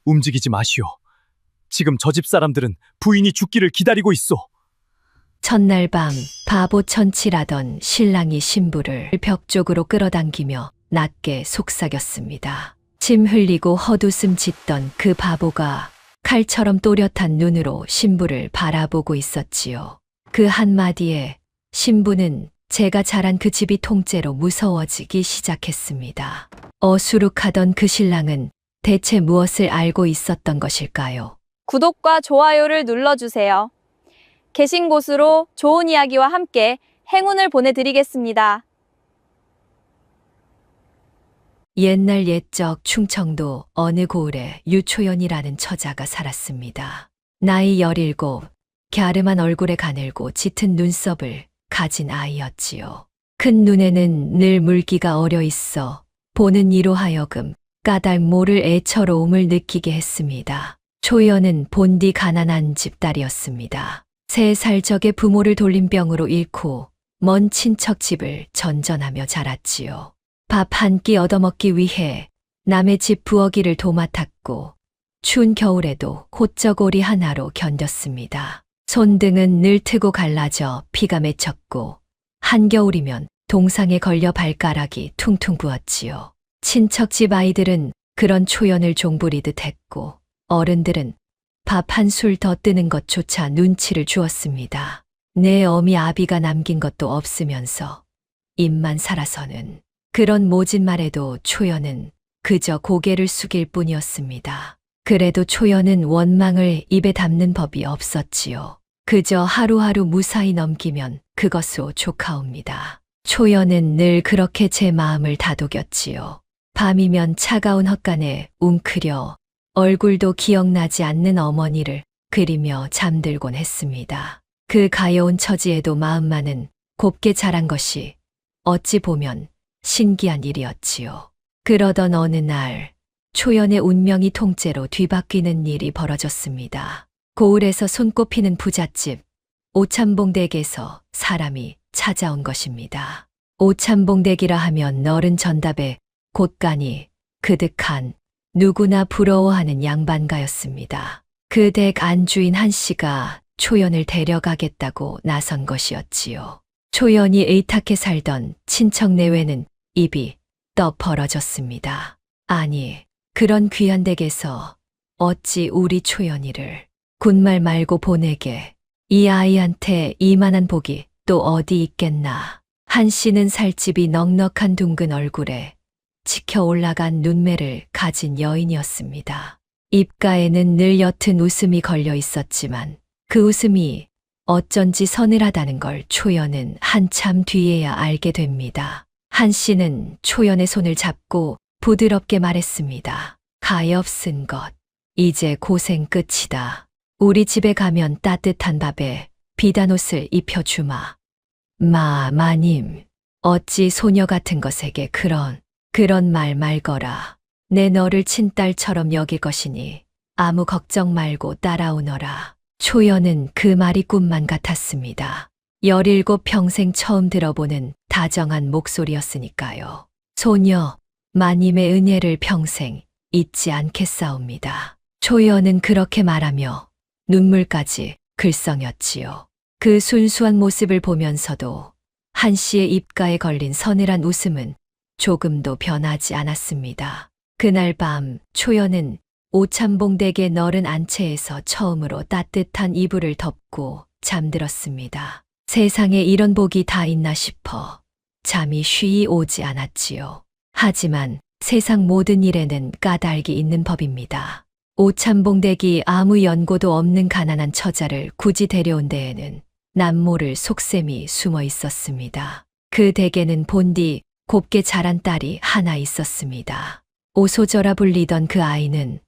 움직이지 마시오. 지금 저 집 사람들은 부인이 죽기를 기다리고 있소. 첫날 밤 바보 천치라던 신랑이 신부를 벽 쪽으로 끌어당기며 낮게 속삭였습니다. 침 흘리고 헛웃음 짓던 그 바보가 칼처럼 또렷한 눈으로 신부를 바라보고 있었지요. 그 한마디에 신부는 제가 자란 그 집이 통째로 무서워지기 시작했습니다. 어수룩하던 그 신랑은 대체 무엇을 알고 있었던 것일까요? 구독과 좋아요를 눌러주세요. 계신 곳으로 좋은 이야기와 함께 행운을 보내드리겠습니다. 옛날 옛적 충청도 어느 고을에 유초연이라는 처자가 살았습니다. 나이 17, 갸름한 얼굴에 가늘고 짙은 눈썹을 가진 아이였지요. 큰 눈에는 늘 물기가 어려 있어 보는 이로 하여금 까닭 모를 애처로움을 느끼게 했습니다. 초연은 본디 가난한 집딸이었습니다. 3살 적에 부모를 돌림병으로 잃고 먼 친척 집을 전전하며 자랐지요. 밥 한 끼 얻어먹기 위해 남의 집 부엌일을 도맡았고 추운 겨울에도 콧저고리 하나로 견뎠습니다. 손등은 늘 트고 갈라져 피가 맺혔고 한겨울이면 동상에 걸려 발가락이 퉁퉁 부었지요. 친척집 아이들은 그런 초연을 종부리듯 했고 어른들은 밥 한 술 더 뜨는 것조차 눈치를 주었습니다. 내 어미 아비가 남긴 것도 없으면서 입만 살아서는 그런 모진 말에도 초연은 그저 고개를 숙일 뿐이었습니다. 그래도 초연은 원망을 입에 담는 법이 없었지요. 그저 하루하루 무사히 넘기면 그것으로 족하옵니다. 초연은 늘 그렇게 제 마음을 다독였지요. 밤이면 차가운 헛간에 웅크려 얼굴도 기억나지 않는 어머니를 그리며 잠들곤 했습니다. 그 가여운 처지에도 마음만은 곱게 자란 것이 어찌 보면 신기한 일이었지요. 그러던 어느 날 초연의 운명이 통째로 뒤바뀌는 일이 벌어졌습니다. 고을에서 손꼽히는 부잣집 오참봉댁에서 사람이 찾아온 것입니다. 오참봉댁이라 하면 너른 전답에 곳간이 그득한 누구나 부러워하는 양반가였습니다. 그 댁 안주인 한 씨가 초연을 데려가겠다고 나선 것이었지요. 초연이 의탁해 살던 친척 내외는 입이 떡 벌어졌습니다. 아니, 그런 귀한 댁에서 어찌 우리 초연이를 군말 말고 보내게, 이 아이한테 이만한 복이 또 어디 있겠나. 한 씨는 살집이 넉넉한 둥근 얼굴에 치켜 올라간 눈매를 가진 여인이었습니다. 입가에는 늘 옅은 웃음이 걸려 있었지만 그 웃음이 어쩐지 서늘하다는 걸 초연은 한참 뒤에야 알게 됩니다. 한 씨는 초연의 손을 잡고 부드럽게 말했습니다. 가엾은 것, 이제 고생 끝이다. 우리 집에 가면 따뜻한 밥에 비단 옷을 입혀주마. 마님, 어찌 소녀 같은 것에게 그런 말 말거라. 내 너를 친딸처럼 여길 것이니 아무 걱정 말고 따라오너라. 초연은 그 말이 꿈만 같았습니다. 17 평생 처음 들어보는 다정한 목소리였으니까요. 소녀, 마님의 은혜를 평생 잊지 않겠사옵니다. 초연은 그렇게 말하며 눈물까지 글썽였지요. 그 순수한 모습을 보면서도 한 씨의 입가에 걸린 서늘한 웃음은 조금도 변하지 않았습니다. 그날 밤 초연은 오참봉댁의 너른 안채에서 처음으로 따뜻한 이불을 덮고 잠들었습니다. 세상에 이런 복이 다 있나 싶어 잠이 쉬이 오지 않았지요. 하지만 세상 모든 일에는 까닭이 있는 법입니다. 오참봉댁이 아무 연고도 없는 가난한 처자를 굳이 데려온 데에는 남모를 속셈이 숨어 있었습니다. 그 댁에는 본디 곱게 자란 딸이 하나 있었습니다. 오소저라 불리던 그 아이는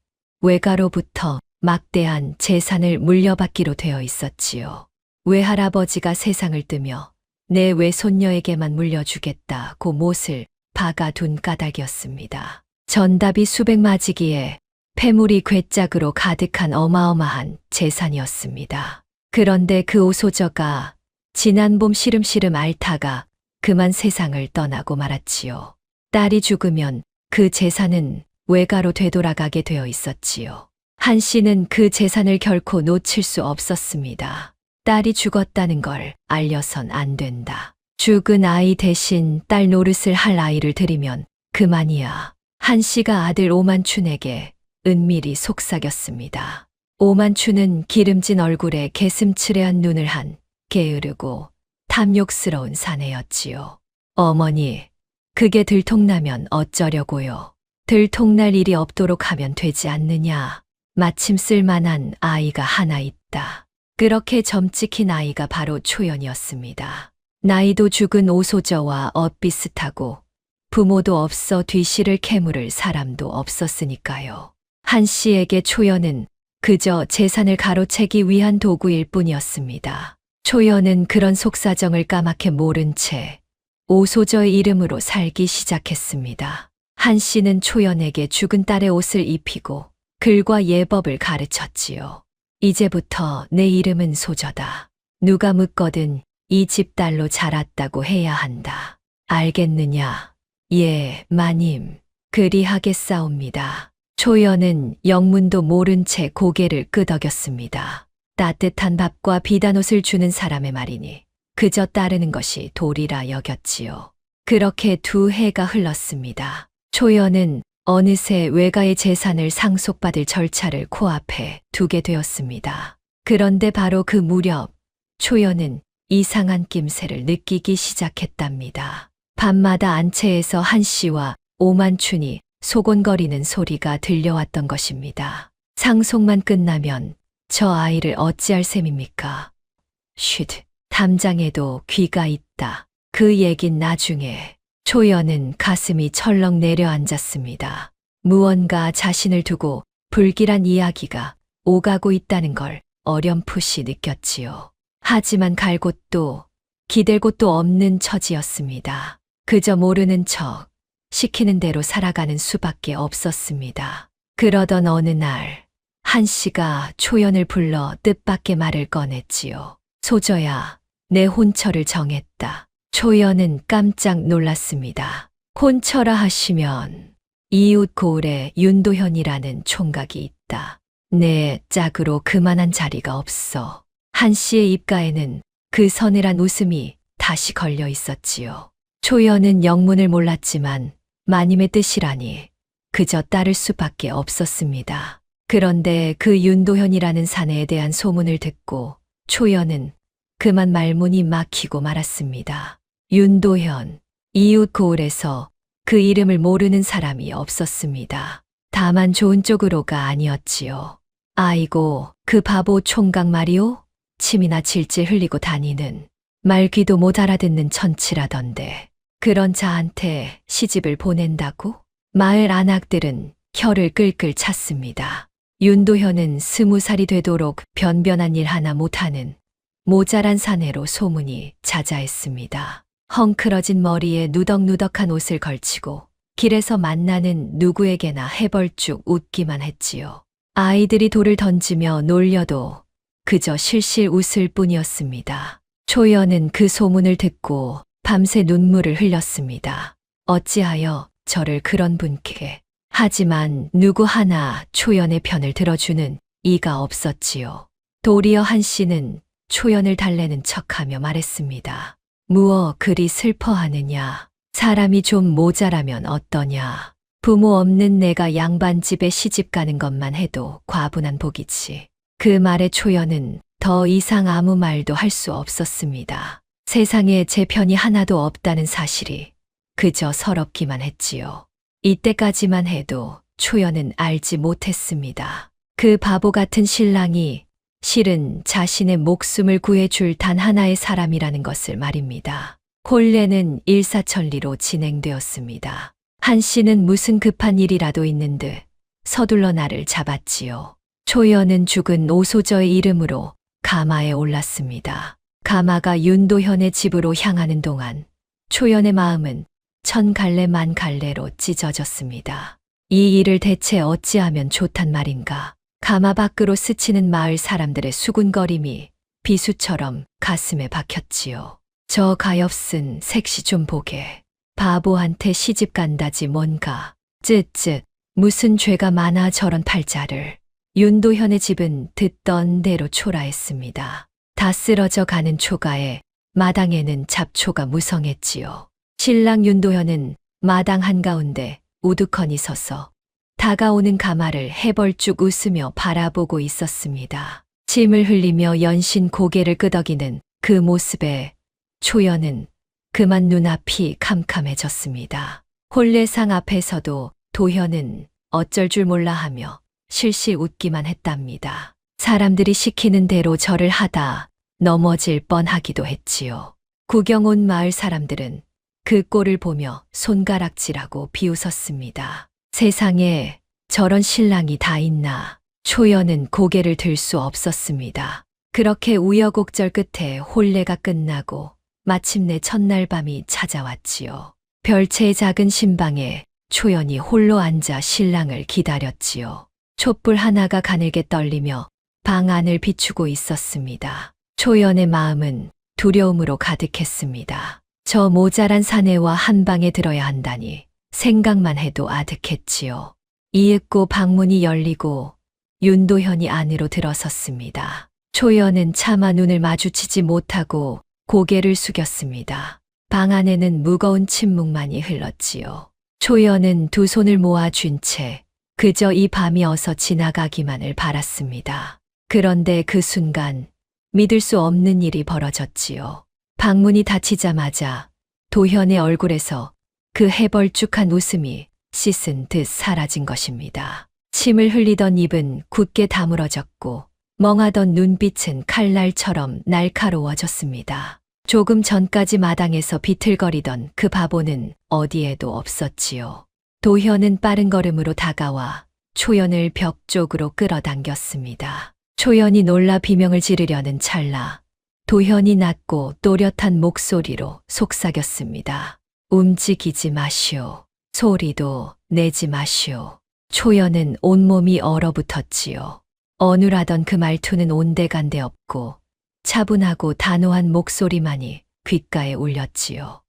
외가로부터 막대한 재산을 물려받기로 되어 있었지요. 외할아버지가 세상을 뜨며 내 외손녀에게만 물려주겠다고 못을 박아둔 까닭이었습니다. 전답이 수백마지기에 폐물이 괴짝으로 가득한 어마어마한 재산이었습니다. 그런데 그 오소저가 지난 봄 시름시름 앓다가 그만 세상을 떠나고 말았지요. 딸이 죽으면 그 재산은 외가로 되돌아가게 되어 있었지요. 한 씨는 그 재산을 결코 놓칠 수 없었습니다. 딸이 죽었다는 걸 알려선 안 된다. 죽은 아이 대신 딸 노릇을 할 아이를 들이면 그만이야. 한 씨가 아들 오만춘에게 은밀히 속삭였습니다. 오만춘은 기름진 얼굴에 개슴츠레한 눈을 한 게으르고 탐욕스러운 사내였지요. 어머니, 그게 들통나면 어쩌려고요. 들통날 일이 없도록 하면 되지 않느냐. 마침 쓸만한 아이가 하나 있다. 그렇게 점찍힌 아이가 바로 초연이었습니다. 나이도 죽은 오소저와 엇비슷하고 부모도 없어 뒤실을 캐물을 사람도 없었으니까요. 한 씨에게 초연은 그저 재산을 가로채기 위한 도구일 뿐이었습니다. 초연은 그런 속사정을 까맣게 모른 채 오소저의 이름으로 살기 시작했습니다. 한 씨는 초연에게 죽은 딸의 옷을 입히고 글과 예법을 가르쳤지요. 이제부터 내 이름은 소저다. 누가 묻거든 이 집 딸로 자랐다고 해야 한다. 알겠느냐? 예, 마님. 그리하겠사옵니다. 초연은 영문도 모른 채 고개를 끄덕였습니다. 따뜻한 밥과 비단 옷을 주는 사람의 말이니 그저 따르는 것이 도리라 여겼지요. 그렇게 2해가 흘렀습니다. 초연은 어느새 외가의 재산을 상속받을 절차를 코앞에 두게 되었습니다. 그런데 바로 그 무렵 초연은 이상한 낌새를 느끼기 시작했답니다. 밤마다 안채에서 한 씨와 오만춘이 소곤거리는 소리가 들려왔던 것입니다. 상속만 끝나면 저 아이를 어찌할 셈입니까? 쉿, 담장에도 귀가 있다. 그 얘긴 나중에. 초연은 가슴이 철렁 내려앉았습니다. 무언가 자신을 두고 불길한 이야기가 오가고 있다는 걸 어렴풋이 느꼈지요. 하지만 갈 곳도 기댈 곳도 없는 처지였습니다. 그저 모르는 척 시키는 대로 살아가는 수밖에 없었습니다. 그러던 어느 날 한 씨가 초연을 불러 뜻밖의 말을 꺼냈지요. 소저야, 내 혼처를 정했다. 초연은 깜짝 놀랐습니다. 혼처라 하시면 이웃 고을에 윤도현이라는 총각이 있다. 내 짝으로 그만한 자리가 없어. 한 씨의 입가에는 그 서늘한 웃음이 다시 걸려 있었지요. 초연은 영문을 몰랐지만 마님의 뜻이라니 그저 따를 수밖에 없었습니다. 그런데 그 윤도현이라는 사내에 대한 소문을 듣고 초연은 그만 말문이 막히고 말았습니다. 윤도현, 이웃 고을에서 그 이름을 모르는 사람이 없었습니다. 다만 좋은 쪽으로가 아니었지요. 아이고, 그 바보 총각 말이오? 침이나 질질 흘리고 다니는 말귀도 못 알아듣는 천치라던데 그런 자한테 시집을 보낸다고? 마을 안악들은 혀를 끌끌 찼습니다. 윤도현은 20살이 되도록 변변한 일 하나 못하는 모자란 사내로 소문이 자자했습니다. 헝클어진 머리에 누덕누덕한 옷을 걸치고 길에서 만나는 누구에게나 해벌쭉 웃기만 했지요. 아이들이 돌을 던지며 놀려도 그저 실실 웃을 뿐이었습니다. 초연은 그 소문을 듣고 밤새 눈물을 흘렸습니다. 어찌하여 저를 그런 분께. 하지만 누구 하나 초연의 편을 들어주는 이가 없었지요. 도리어 한 씨는 초연을 달래는 척하며 말했습니다. 무어 그리 슬퍼하느냐. 사람이 좀 모자라면 어떠냐. 부모 없는 내가 양반집에 시집 가는 것만 해도 과분한 복이지. 그 말에 초연은 더 이상 아무 말도 할 수 없었습니다. 세상에 제 편이 하나도 없다는 사실이 그저 서럽기만 했지요. 이때까지만 해도 초연은 알지 못했습니다. 그 바보 같은 신랑이 실은 자신의 목숨을 구해줄 단 하나의 사람이라는 것을 말입니다. 혼례는 일사천리로 진행되었습니다. 한 씨는 무슨 급한 일이라도 있는 듯 서둘러 나를 잡았지요. 초연은 죽은 오소저의 이름으로 가마에 올랐습니다. 가마가 윤도현의 집으로 향하는 동안 초연의 마음은 천갈래 만갈래로 찢어졌습니다. 이 일을 대체 어찌하면 좋단 말인가. 가마 밖으로 스치는 마을 사람들의 수군거림이 비수처럼 가슴에 박혔지요. 저 가엾은 색시 좀 보게. 바보한테 시집 간다지 뭔가. 쯧쯧. 무슨 죄가 많아 저런 팔자를. 윤도현의 집은 듣던 대로 초라했습니다. 다 쓰러져 가는 초가에 마당에는 잡초가 무성했지요. 신랑 윤도현은 마당 한가운데 우두커니 서서 다가오는 가마를 해벌쭉 웃으며 바라보고 있었습니다. 침을 흘리며 연신 고개를 끄덕이는 그 모습에 초연은 그만 눈앞이 캄캄해졌습니다. 혼례상 앞에서도 도현은 어쩔 줄 몰라 하며 실실 웃기만 했답니다. 사람들이 시키는 대로 절을 하다 넘어질 뻔하기도 했지요. 구경 온 마을 사람들은 그 꼴을 보며 손가락질하고 비웃었습니다. 세상에 저런 신랑이 다 있나. 초연은 고개를 들 수 없었습니다. 그렇게 우여곡절 끝에 혼례가 끝나고 마침내 첫날 밤이 찾아왔지요. 별채 작은 신방에 초연이 홀로 앉아 신랑을 기다렸지요. 촛불 하나가 가늘게 떨리며 방 안을 비추고 있었습니다. 초연의 마음은 두려움으로 가득했습니다. 저 모자란 사내와 한 방에 들어야 한다니 생각만 해도 아득했지요. 이윽고 방문이 열리고 윤도현이 안으로 들어섰습니다. 초연은 차마 눈을 마주치지 못하고 고개를 숙였습니다. 방 안에는 무거운 침묵만이 흘렀지요. 초연은 두 손을 모아쥔 채 그저 이 밤이 어서 지나가기만을 바랐습니다. 그런데 그 순간 믿을 수 없는 일이 벌어졌지요. 방문이 닫히자마자 도현의 얼굴에서 그 해벌쭉한 웃음이 씻은 듯 사라진 것입니다. 침을 흘리던 입은 굳게 다물어졌고 멍하던 눈빛은 칼날처럼 날카로워졌습니다. 조금 전까지 마당에서 비틀거리던 그 바보는 어디에도 없었지요. 도현은 빠른 걸음으로 다가와 초연을 벽 쪽으로 끌어당겼습니다. 초연이 놀라 비명을 지르려는 찰나 도현이 낮고 또렷한 목소리로 속삭였습니다. 움직이지 마시오. 소리도 내지 마시오. 초연은 온몸이 얼어붙었지요. 어눌하던 그 말투는 온데간데 없고 차분하고 단호한 목소리만이 귓가에 울렸지요.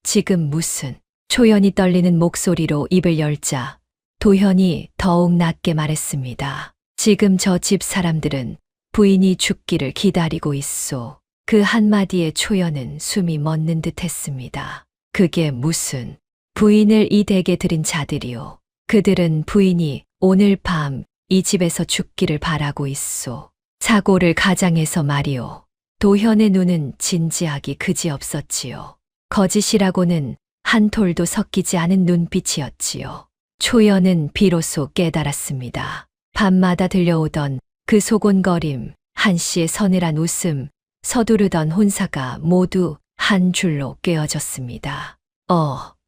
지금 무슨. 초연이 떨리는 목소리로 입을 열자 도현이 더욱 낮게 말했습니다. 지금 저 집 사람들은 부인이 죽기를 기다리고 있소. 그 한마디에 초연은 숨이 멎는 듯 했습니다. 그게 무슨. 부인을 이 댁에 들인 자들이요. 그들은 부인이 오늘 밤 이 집에서 죽기를 바라고 있소. 사고를 가장해서 말이오. 도현의 눈은 진지하기 그지없었지요. 거짓이라고는 한 톨도 섞이지 않은 눈빛이었지요. 초연은 비로소 깨달았습니다. 밤마다 들려오던 그 소곤거림, 한씨의 서늘한 웃음, 서두르던 혼사가 모두 한 줄로 꿰어졌습니다.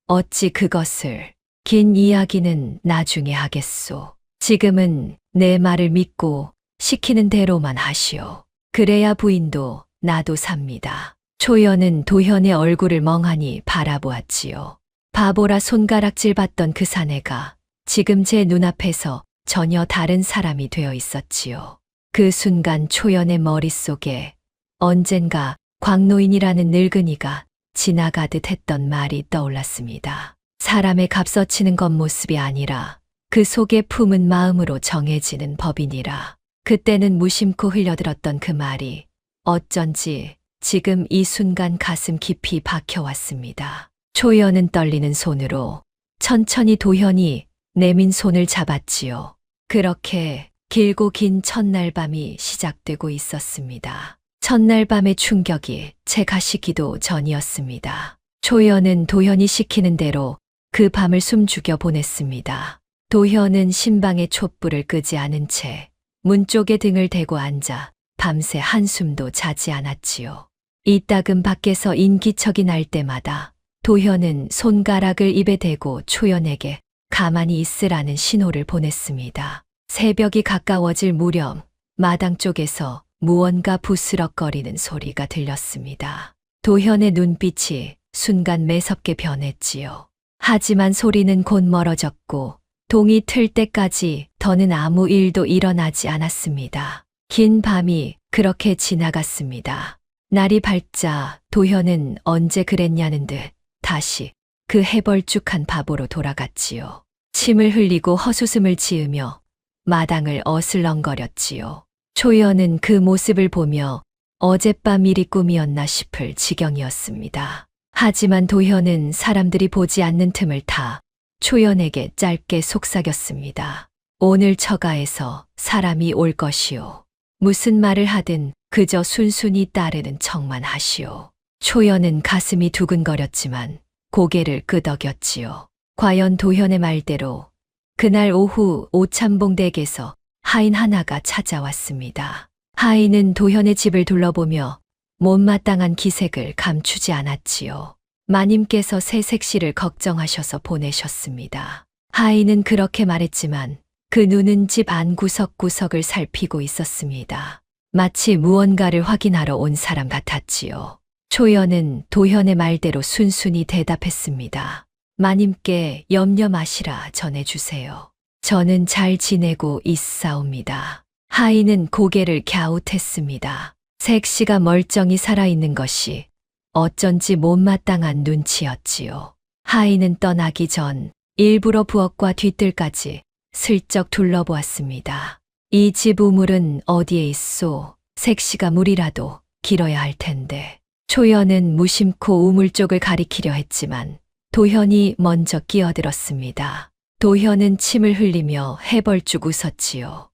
어찌 그것을. 긴 이야기는 나중에 하겠소. 지금은 내 말을 믿고 시키는 대로만 하시오. 그래야 부인도 나도 삽니다. 초연은 도현의 얼굴을 멍하니 바라보았지요. 바보라 손가락질 받던 그 사내가 지금 제 눈앞에서 전혀 다른 사람이 되어 있었지요. 그 순간 초연의 머릿속에 언젠가 광노인이라는 늙은이가 지나가듯 했던 말이 떠올랐습니다. 사람의 값어치는 겉모습이 아니라 그 속에 품은 마음으로 정해지는 법이니라. 그때는 무심코 흘려들었던 그 말이 어쩐지 지금 이 순간 가슴 깊이 박혀왔습니다. 초연은 떨리는 손으로 천천히 도현이 내민 손을 잡았지요. 그렇게 길고 긴 첫날 밤이 시작되고 있었습니다. 첫날 밤의 충격이 채 가시기도 전이었습니다. 초연은 도현이 시키는 대로 그 밤을 숨죽여 보냈습니다. 도현은 신방의 촛불을 끄지 않은 채 문 쪽에 등을 대고 앉아 밤새 한숨도 자지 않았지요. 이따금 밖에서 인기척이 날 때마다 도현은 손가락을 입에 대고 초연에게 가만히 있으라는 신호를 보냈습니다. 새벽이 가까워질 무렵 마당 쪽에서 무언가 부스럭거리는 소리가 들렸습니다. 도현의 눈빛이 순간 매섭게 변했지요. 하지만 소리는 곧 멀어졌고 동이 틀 때까지 더는 아무 일도 일어나지 않았습니다. 긴 밤이 그렇게 지나갔습니다. 날이 밝자 도현은 언제 그랬냐는 듯 다시 그 해벌쭉한 바보로 돌아갔지요. 침을 흘리고 헛웃음을 지으며 마당을 어슬렁거렸지요. 초연은 그 모습을 보며 어젯밤 일이 꿈이었나 싶을 지경이었습니다. 하지만 도현은 사람들이 보지 않는 틈을 타 초연에게 짧게 속삭였습니다. 오늘 처가에서 사람이 올 것이오. 무슨 말을 하든 그저 순순히 따르는 척만 하시오. 초연은 가슴이 두근거렸지만 고개를 끄덕였지요. 과연 도현의 말대로 그날 오후 오참봉 댁에서 하인 하나가 찾아왔습니다. 하인은 도현의 집을 둘러보며 못마땅한 기색을 감추지 않았지요. 마님께서 새 색시를 걱정하셔서 보내셨습니다. 하인은 그렇게 말했지만 그 눈은 집 안 구석구석을 살피고 있었습니다. 마치 무언가를 확인하러 온 사람 같았지요. 초연은 도현의 말대로 순순히 대답했습니다. 마님께 염려 마시라 전해주세요. 저는 잘 지내고 있사옵니다. 하인은 고개를 갸웃했습니다. 색시가 멀쩡히 살아있는 것이 어쩐지 못마땅한 눈치였지요. 하인은 떠나기 전 일부러 부엌과 뒤뜰까지 슬쩍 둘러보았습니다. 이 집 우물은 어디에 있소? 색시가 물이라도 길어야 할 텐데. 초연은 무심코 우물 쪽을 가리키려 했지만 도현이 먼저 끼어들었습니다. 도현은 침을 흘리며 해벌쭉 웃었지요.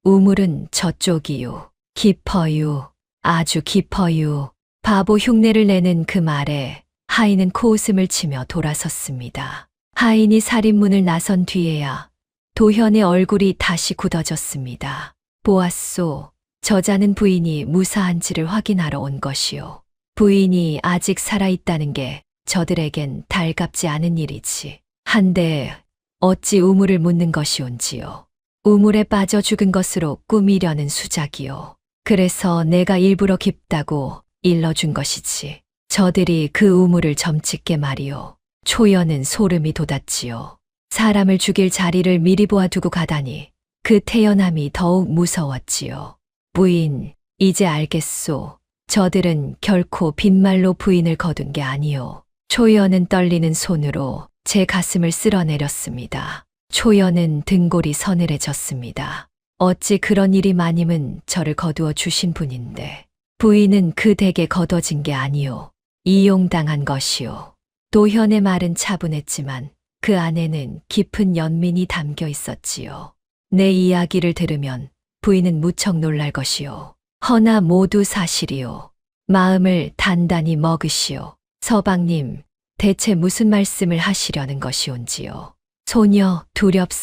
우물은 저쪽이요. 깊어요. 아주 깊어요. 바보 흉내를 내는 그 말에 하인은 코웃음을 치며 돌아섰습니다. 하인이 살인문을 나선 뒤에야 도현의 얼굴이 다시 굳어졌습니다. 보았소. 저자는 부인이 무사한지를 확인하러 온 것이요. 부인이 아직 살아있다는 게 저들에겐 달갑지 않은 일이지. 한데 어찌 우물을 묻는 것이온지요. 우물에 빠져 죽은 것으로 꾸미려는 수작이요. 그래서 내가 일부러 깊다고 일러준 것이지. 저들이 그 우물을 점찍게 말이요. 초연은 소름이 돋았지요. 사람을 죽일 자리를 미리 보아두고 가다니 그 태연함이 더욱 무서웠지요. 부인, 이제 알겠소. 저들은 결코 빈말로 부인을 거둔 게 아니요. 초연은 떨리는 손으로 제 가슴을 쓸어내렸습니다. 초연은 등골이 서늘해졌습니다. 어찌 그런 일이 마님은 저를 거두어 주신 분인데 부인은 그 댁에 거둬진 게 아니요. 이용당한 것이요. 도현의 말은 차분했지만 그 안에는 깊은 연민이 담겨 있었지요. 내 이야기를 들으면 부인은 무척 놀랄 것이요. 허나 모두 사실이요. 마음을 단단히 먹으시오. 서방님, 대체 무슨 말씀을 하시려는 것이온지요. 소녀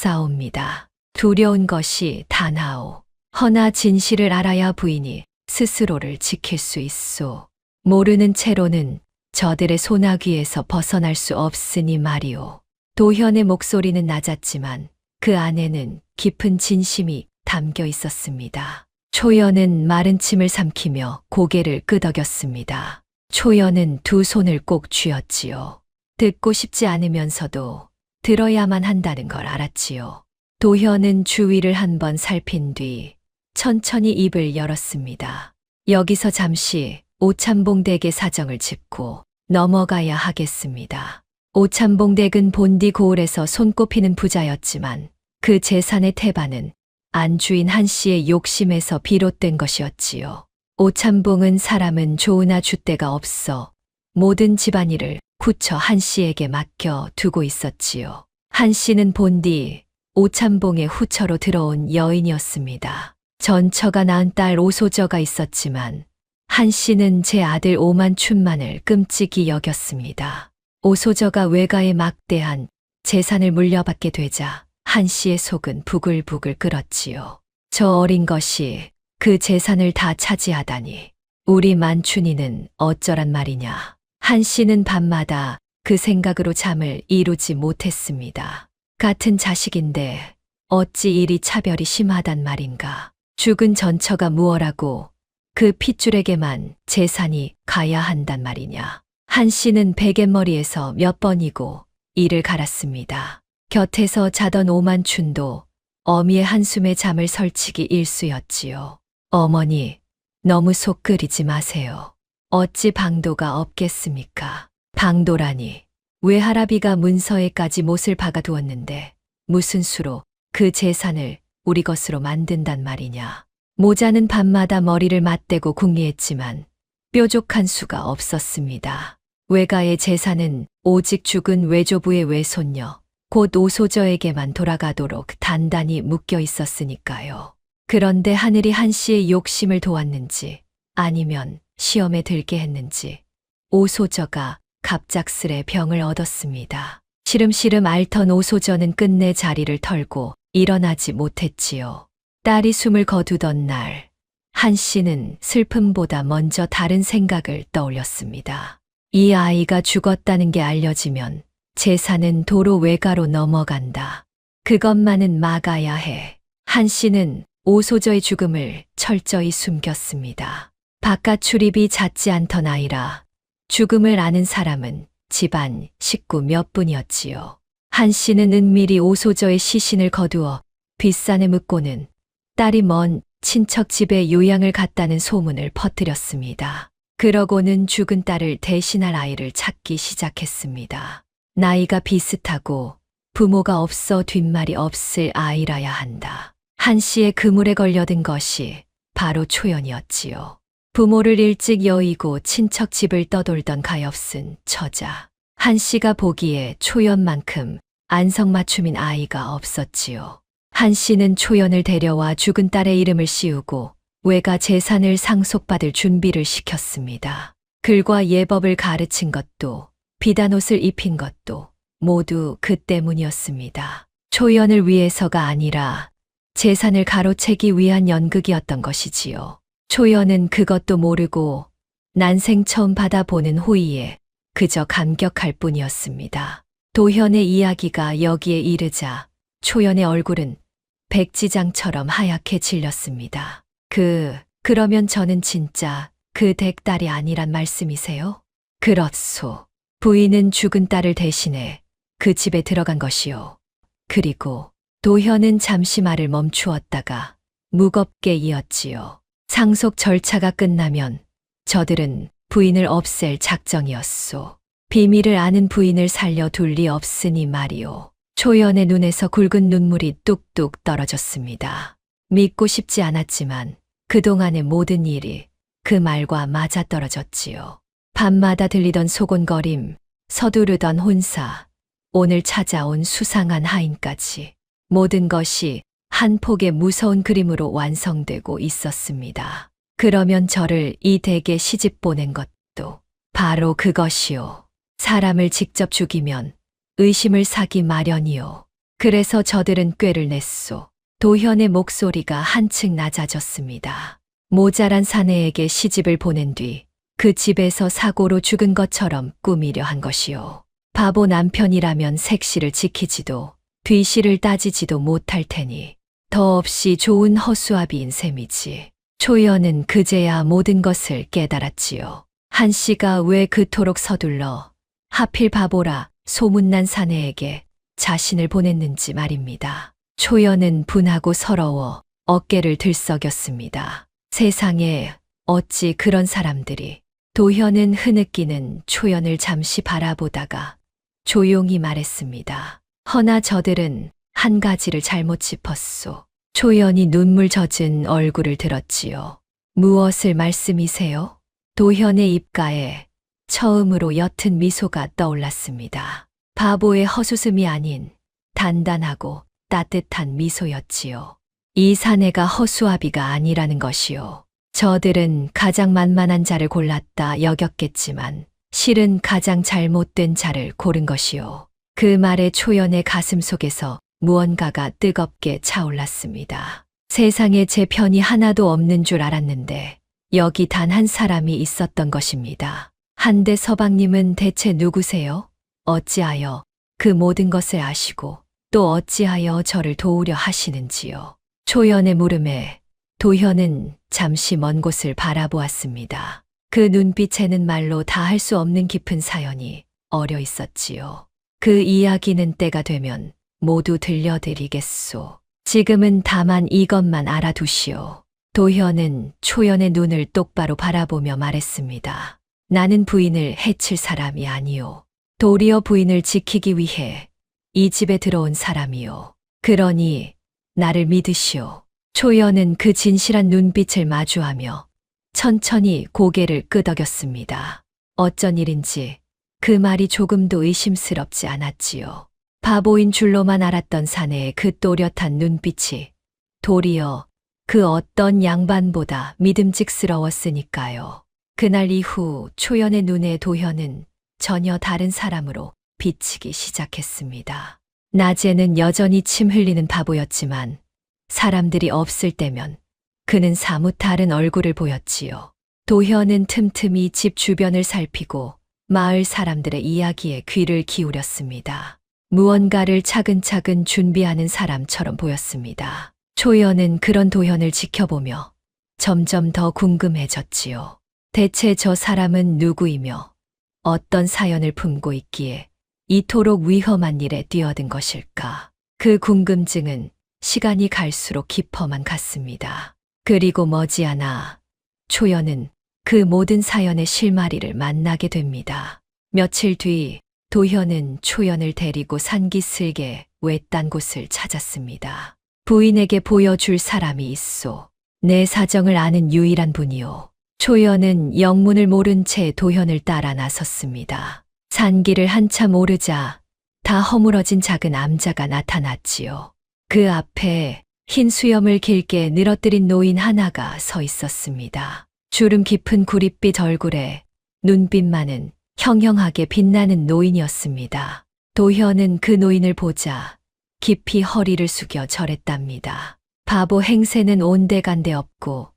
두렵사옵니다. 두려운 것이 다나오. 허나 진실을 알아야 부인이 스스로를 지킬 수 있소. 모르는 채로는 저들의 소나귀에서 벗어날 수 없으니 말이오. 도현의 목소리는 낮았지만 그 안에는 깊은 진심이 담겨 있었습니다. 초연은 마른 침을 삼키며 고개를 끄덕였습니다. 초연은 두 손을 꼭 쥐었지요. 듣고 싶지 않으면서도 들어야만 한다는 걸 알았지요. 도현은 주위를 한번 살핀 뒤 천천히 입을 열었습니다. 여기서 잠시 오참봉 댁의 사정을 짚고 넘어가야 하겠습니다. 오참봉 댁은 본디 고을에서 손꼽히는 부자였지만 그 재산의 태반은 안주인 한 씨의 욕심에서 비롯된 것이었지요. 오참봉은 사람은 좋으나 줏대가 없어 모든 집안일을 후처 한 씨에게 맡겨 두고 있었지요. 한 씨는 본디 오참봉의 후처로 들어온 여인이었습니다. 전처가 낳은 딸 오소저가 있었지만 한 씨는 제 아들 오만춘만을 끔찍이 여겼습니다. 오소저가 외가에 막대한 재산을 물려받게 되자 한 씨의 속은 부글부글 끓었지요. 저 어린 것이 그 재산을 다 차지하다니 우리 만춘이는 어쩌란 말이냐. 한 씨는 밤마다 그 생각으로 잠을 이루지 못했습니다. 같은 자식인데 어찌 이리 차별이 심하단 말인가. 죽은 전처가 무엇라고 그 핏줄에게만 재산이 가야 한단 말이냐. 한 씨는 베갯머리에서 몇 번이고 이를 갈았습니다. 곁에서 자던 오만춘도 어미의 한숨에 잠을 설치기 일쑤였지요. 어머니, 너무 속 끓이지 마세요. 어찌 방도가 없겠습니까? 방도라니, 외할아비가 문서에까지 못을 박아두었는데 무슨 수로 그 재산을 우리 것으로 만든단 말이냐. 모자는 밤마다 머리를 맞대고 궁리했지만 뾰족한 수가 없었습니다. 외가의 재산은 오직 죽은 외조부의 외손녀, 곧 오소저에게만 돌아가도록 단단히 묶여 있었으니까요. 그런데 하늘이 한 씨의 욕심을 도왔는지 아니면 시험에 들게 했는지 오소저가 갑작스레 병을 얻었습니다. 시름시름 앓던 오소저는 끝내 자리를 털고 일어나지 못했지요. 딸이 숨을 거두던 날, 한 씨는 슬픔보다 먼저 다른 생각을 떠올렸습니다. 이 아이가 죽었다는 게 알려지면 재산은 도로 외가로 넘어간다. 그것만은 막아야 해. 한 씨는 오소저의 죽음을 철저히 숨겼습니다. 바깥 출입이 잦지 않던 아이라 죽음을 아는 사람은 집안 식구 몇 분이었지요. 한 씨는 은밀히 오소저의 시신을 거두어 뒷산에 묻고는 딸이 먼 친척 집에 요양을 갔다는 소문을 퍼뜨렸습니다. 그러고는 죽은 딸을 대신할 아이를 찾기 시작했습니다. 나이가 비슷하고 부모가 없어 뒷말이 없을 아이라야 한다. 한 씨의 그물에 걸려든 것이 바로 초연이었지요. 부모를 일찍 여의고 친척 집을 떠돌던 가엾은 처자. 한 씨가 보기에 초연만큼 안성맞춤인 아이가 없었지요. 한 씨는 초연을 데려와 죽은 딸의 이름을 씌우고 외가 재산을 상속받을 준비를 시켰습니다. 글과 예법을 가르친 것도 비단옷을 입힌 것도 모두 그 때문이었습니다. 초연을 위해서가 아니라 재산을 가로채기 위한 연극이었던 것이지요. 초연은 그것도 모르고 난생 처음 받아보는 호의에 그저 감격할 뿐이었습니다. 도현의 이야기가 여기에 이르자 초연의 얼굴은 백지장처럼 하얗게 질렸습니다. 그러면 저는 진짜 그 댁딸이 아니란 말씀이세요? 그렇소. 부인은 죽은 딸을 대신해 그 집에 들어간 것이요. 그리고 도현은 잠시 말을 멈추었다가 무겁게 이었지요. 상속 절차가 끝나면 저들은 부인을 없앨 작정이었소. 비밀을 아는 부인을 살려둘 리 없으니 말이오. 초연의 눈에서 굵은 눈물이 뚝뚝 떨어졌습니다. 믿고 싶지 않았지만 그동안의 모든 일이 그 말과 맞아떨어졌지요. 밤마다 들리던 소곤거림, 서두르던 혼사, 오늘 찾아온 수상한 하인까지 모든 것이 한 폭의 무서운 그림으로 완성되고 있었습니다. 그러면 저를 이 댁에 시집 보낸 것도 바로 그것이요. 사람을 직접 죽이면 의심을 사기 마련이요. 그래서 저들은 꾀를 냈소. 도현의 목소리가 한층 낮아졌습니다. 모자란 사내에게 시집을 보낸 뒤 그 집에서 사고로 죽은 것처럼 꾸미려 한 것이요. 바보 남편이라면 색시를 지키지도 뒤시를 따지지도 못할 테니 더없이 좋은 허수아비인 셈이지. 초연은 그제야 모든 것을 깨달았지요. 한 씨가 왜 그토록 서둘러 하필 바보라 소문난 사내에게 자신을 보냈는지 말입니다. 초연은 분하고 서러워 어깨를 들썩였습니다. 세상에 어찌 그런 사람들이. 도현은 흐느끼는 초연을 잠시 바라보다가 조용히 말했습니다. 허나 저들은 한 가지를 잘못 짚었소. 초연이 눈물 젖은 얼굴을 들었지요. 무엇을 말씀이세요? 도현의 입가에 처음으로 옅은 미소가 떠올랐습니다. 바보의 헛웃음이 아닌 단단하고 따뜻한 미소였지요. 이 사내가 허수아비가 아니라는 것이요. 저들은 가장 만만한 자를 골랐다 여겼겠지만 실은 가장 잘못된 자를 고른 것이요. 그 말에 초연의 가슴 속에서 무언가가 뜨겁게 차올랐습니다. 세상에 제 편이 하나도 없는 줄 알았는데 여기 단 한 사람이 있었던 것입니다. 한대 서방님은 대체 누구세요? 어찌하여 그 모든 것을 아시고 또 어찌하여 저를 도우려 하시는지요? 초연의 물음에 도현은 잠시 먼 곳을 바라보았습니다. 그 눈빛에는 말로 다 할 수 없는 깊은 사연이 어려 있었지요. 그 이야기는 때가 되면 모두 들려드리겠소. 지금은 다만 이것만 알아두시오. 도현은 초연의 눈을 똑바로 바라보며 말했습니다. 나는 부인을 해칠 사람이 아니오. 도리어 부인을 지키기 위해 이 집에 들어온 사람이요. 그러니 나를 믿으시오. 초연은 그 진실한 눈빛을 마주하며 천천히 고개를 끄덕였습니다. 어쩐 일인지 그 말이 조금도 의심스럽지 않았지요. 바보인 줄로만 알았던 사내의 그 또렷한 눈빛이 도리어 그 어떤 양반보다 믿음직스러웠으니까요. 그날 이후 초연의 눈에 도현은 전혀 다른 사람으로 비치기 시작했습니다. 낮에는 여전히 침 흘리는 바보였지만 사람들이 없을 때면 그는 사뭇 다른 얼굴을 보였지요. 도현은 틈틈이 집 주변을 살피고 마을 사람들의 이야기에 귀를 기울였습니다. 무언가를 차근차근 준비하는 사람처럼 보였습니다. 초연은 그런 도현을 지켜보며 점점 더 궁금해졌지요. 대체 저 사람은 누구이며 어떤 사연을 품고 있기에 이토록 위험한 일에 뛰어든 것일까? 그 궁금증은 시간이 갈수록 깊어만 갔습니다. 그리고 머지않아 초연은 그 모든 사연의 실마리를 만나게 됩니다. 며칠 뒤 도현은 초연을 데리고 산기슭의 외딴 곳을 찾았습니다. 부인에게 보여줄 사람이 있소. 내 사정을 아는 유일한 분이오. 초연은 영문을 모른 채 도현을 따라 나섰습니다. 산길을 한참 오르자 다 허물어진 작은 암자가 나타났지요. 그 앞에 흰 수염을 길게 늘어뜨린 노인 하나가 서 있었습니다. 주름 깊은 구릿빛 얼굴에 눈빛만은 형형하게 빛나는 노인이었습니다. 도현은 그 노인을 보자 깊이 허리를 숙여 절했답니다. 바보 행세는 온데간데 없고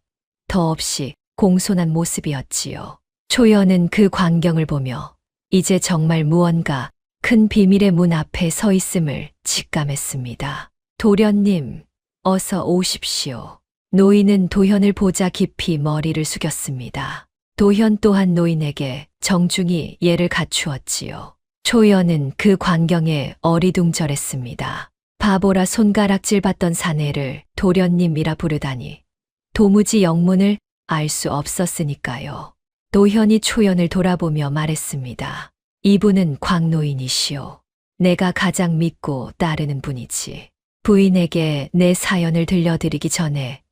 더없이 공손한 모습이었지요. 초연은 그 광경을 보며 이제 정말 무언가 큰 비밀의 문 앞에 서 있음을 직감했습니다. 도련님, 어서 오십시오. 노인은 도현을 보자 깊이 머리를 숙였습니다. 도현 또한 노인에게 정중히 예를 갖추었지요. 초연은 그 광경에 어리둥절했습니다. 바보라 손가락질 받던 사내를 도련님이라 부르다니 도무지 영문을 알 수 없었으니까요. 도현이 초연을 돌아보며 말했습니다. 이분은 광노인이시오. 내가 가장 믿고 따르는 분이지. 부인에게 내 사연을 들려드리기 전에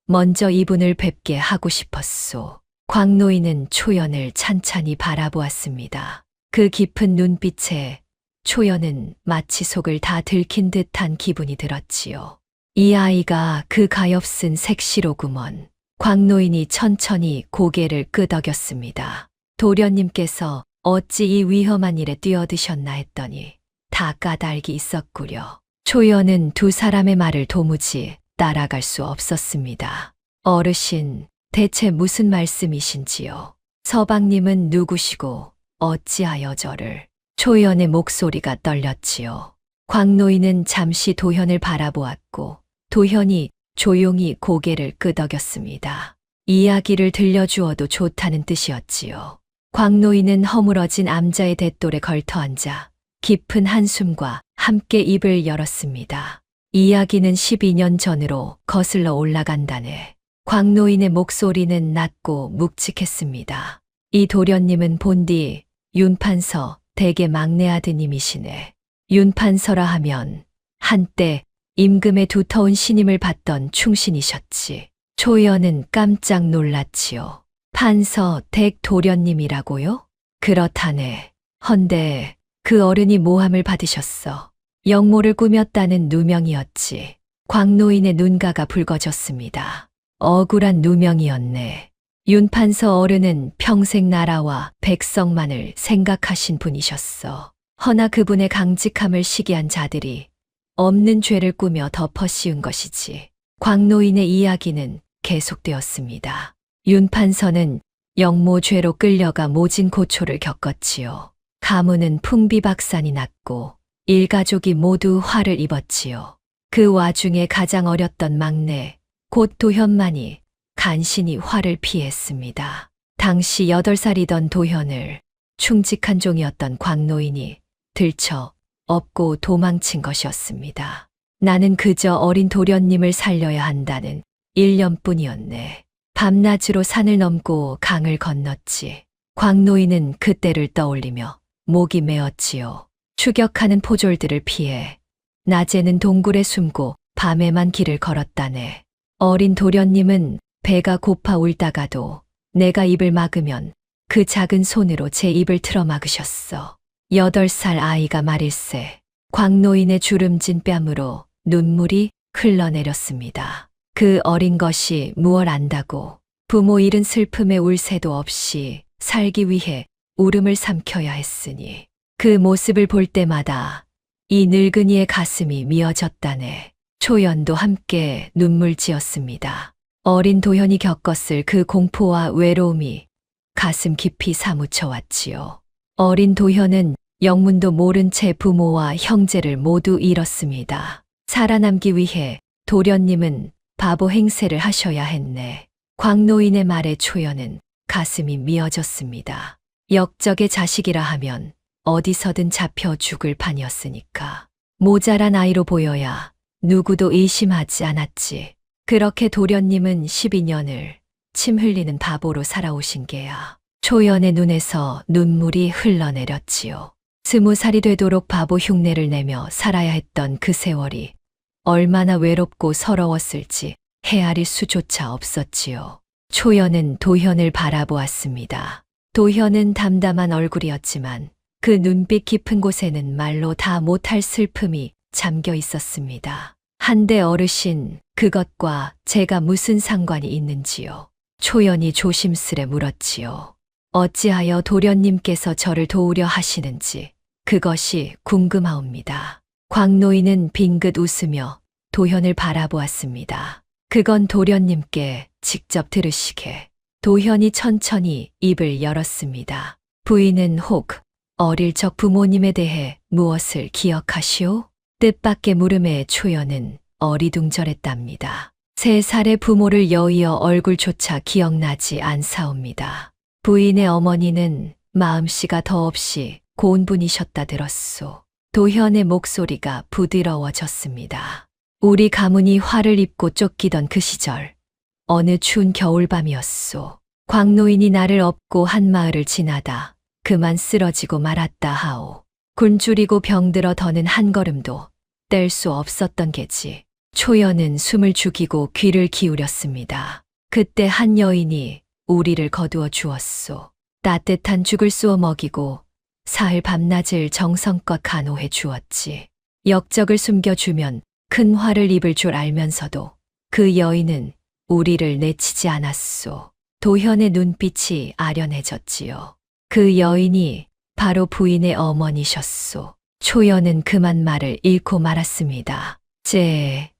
먼저 이분을 뵙게 하고 싶었소. 광노인은 초연을 찬찬히 바라보았습니다. 그 깊은 눈빛에 초연은 마치 속을 다 들킨 듯한 기분이 들었지요. 이 아이가 그 가엾은 색시로구먼. 광노인이 천천히 고개를 끄덕였습니다. 도련님께서 어찌 이 위험한 일에 뛰어드셨나 했더니 다 까닭이 있었구려. 초연은 두 사람의 말을 도무지 따라갈 수 없었습니다. 어르신, 대체 무슨 말씀이신지요? 서방님은 누구시고 어찌하여 저를? 초연의 목소리가 떨렸지요. 광노인은 잠시 도현을 바라보았고 도현이 조용히 고개를 끄덕였습니다. 이야기를 들려주어도 좋다는 뜻이었지요. 광노인은 허물어진 암자의 돛돌에 걸터앉아 깊은 한숨과 함께 입을 열었습니다. 이야기는 12년 전으로 거슬러 올라간다네. 광노인의 목소리는 낮고 묵직했습니다. 이 도련님은 본디 윤판서 대개 막내 아드님이시네. 윤판서라 하면 한때 임금의 두터운 신임을 받던 충신이셨지. 초연은 깜짝 놀랐지요. 판서 댁 도련님이라고요? 그렇다네. 헌데 그 어른이 모함을 받으셨어. 영모를 꾸몄다는 누명이었지. 광노인의 눈가가 붉어졌습니다. 억울한 누명이었네. 윤판서 어른은 평생 나라와 백성만을 생각하신 분이셨어. 허나 그분의 강직함을 시기한 자들이 없는 죄를 꾸며 덮어 씌운 것이지. 광노인의 이야기는 계속되었습니다. 윤판서는 영모죄로 끌려가 모진 고초를 겪었지요. 가문은 풍비박산이 났고 일가족이 모두 화를 입었지요. 그 와중에 가장 어렸던 막내 곧 도현만이 간신히 화를 피했습니다. 당시 8살이던 도현을 충직한 종이었던 광노인이 들쳐 업고 도망친 것이었습니다. 나는 그저 어린 도련님을 살려야 한다는 일념뿐이었네. 밤낮으로 산을 넘고 강을 건넜지. 광노인은 그때를 떠올리며 목이 메었지요. 추격하는 포졸들을 피해 낮에는 동굴에 숨고 밤에만 길을 걸었다네. 어린 도련님은 배가 고파 울다가도 내가 입을 막으면 그 작은 손으로 제 입을 틀어 막으셨어. 8살 아이가 말일세 광노인의 주름진 뺨으로 눈물이 흘러내렸습니다. 그 어린 것이 무얼 안다고 부모 잃은 슬픔에 울 새도 없이 살기 위해 울음을 삼켜야 했으니 그 모습을 볼 때마다 이 늙은이의 가슴이 미어졌다네. 초연도 함께 눈물 지었습니다. 어린 도현이 겪었을 그 공포와 외로움이 가슴 깊이 사무쳐 왔지요. 어린 도현은 영문도 모른 채 부모와 형제를 모두 잃었습니다. 살아남기 위해 도련님은 바보 행세를 하셔야 했네. 광노인의 말에 초연은 가슴이 미어졌습니다. 역적의 자식이라 하면 어디서든 잡혀 죽을 판이었으니까. 모자란 아이로 보여야 누구도 의심하지 않았지. 그렇게 도련님은 12년을 침 흘리는 바보로 살아오신 게야. 초연의 눈에서 눈물이 흘러내렸지요. 20살이 되도록 바보 흉내를 내며 살아야 했던 그 세월이 얼마나 외롭고 서러웠을지 헤아릴 수조차 없었지요. 초연은 도현을 바라보았습니다. 도현은 담담한 얼굴이었지만 그 눈빛 깊은 곳에는 말로 다 못할 슬픔이 잠겨 있었습니다. 한데 어르신, 그것과 제가 무슨 상관이 있는지요? 초연이 조심스레 물었지요. 어찌하여 도련님께서 저를 도우려 하시는지 그것이 궁금하옵니다. 광노인은 빙긋 웃으며 도현을 바라보았습니다. 그건 도련님께 직접 들으시게. 도현이 천천히 입을 열었습니다. 부인은 혹 어릴 적 부모님에 대해 무엇을 기억하시오? 뜻밖의 물음에 초연은 어리둥절했답니다. 3살의 부모를 여의어 얼굴조차 기억나지 않사옵니다. 부인의 어머니는 마음씨가 더없이 고운 분이셨다 들었소. 도현의 목소리가 부드러워졌습니다. 우리 가문이 화를 입고 쫓기던 그 시절, 어느 추운 겨울밤이었소. 광노인이 나를 업고 한 마을을 지나다 그만 쓰러지고 말았다 하오. 굶주리고 병들어 더는 한 걸음도 뗄 수 없었던 게지. 초연은 숨을 죽이고 귀를 기울였습니다. 그때 한 여인이 우리를 거두어 주었소. 따뜻한 죽을 쏘어 먹이고 사흘 밤낮을 정성껏 간호해 주었지. 역적을 숨겨주면 큰 화를 입을 줄 알면서도 그 여인은 우리를 내치지 않았소. 도현의 눈빛이 아련해졌지요. 그 여인이 바로 부인의 어머니셨소. 초연은 그만 말을 잃고 말았습니다. 제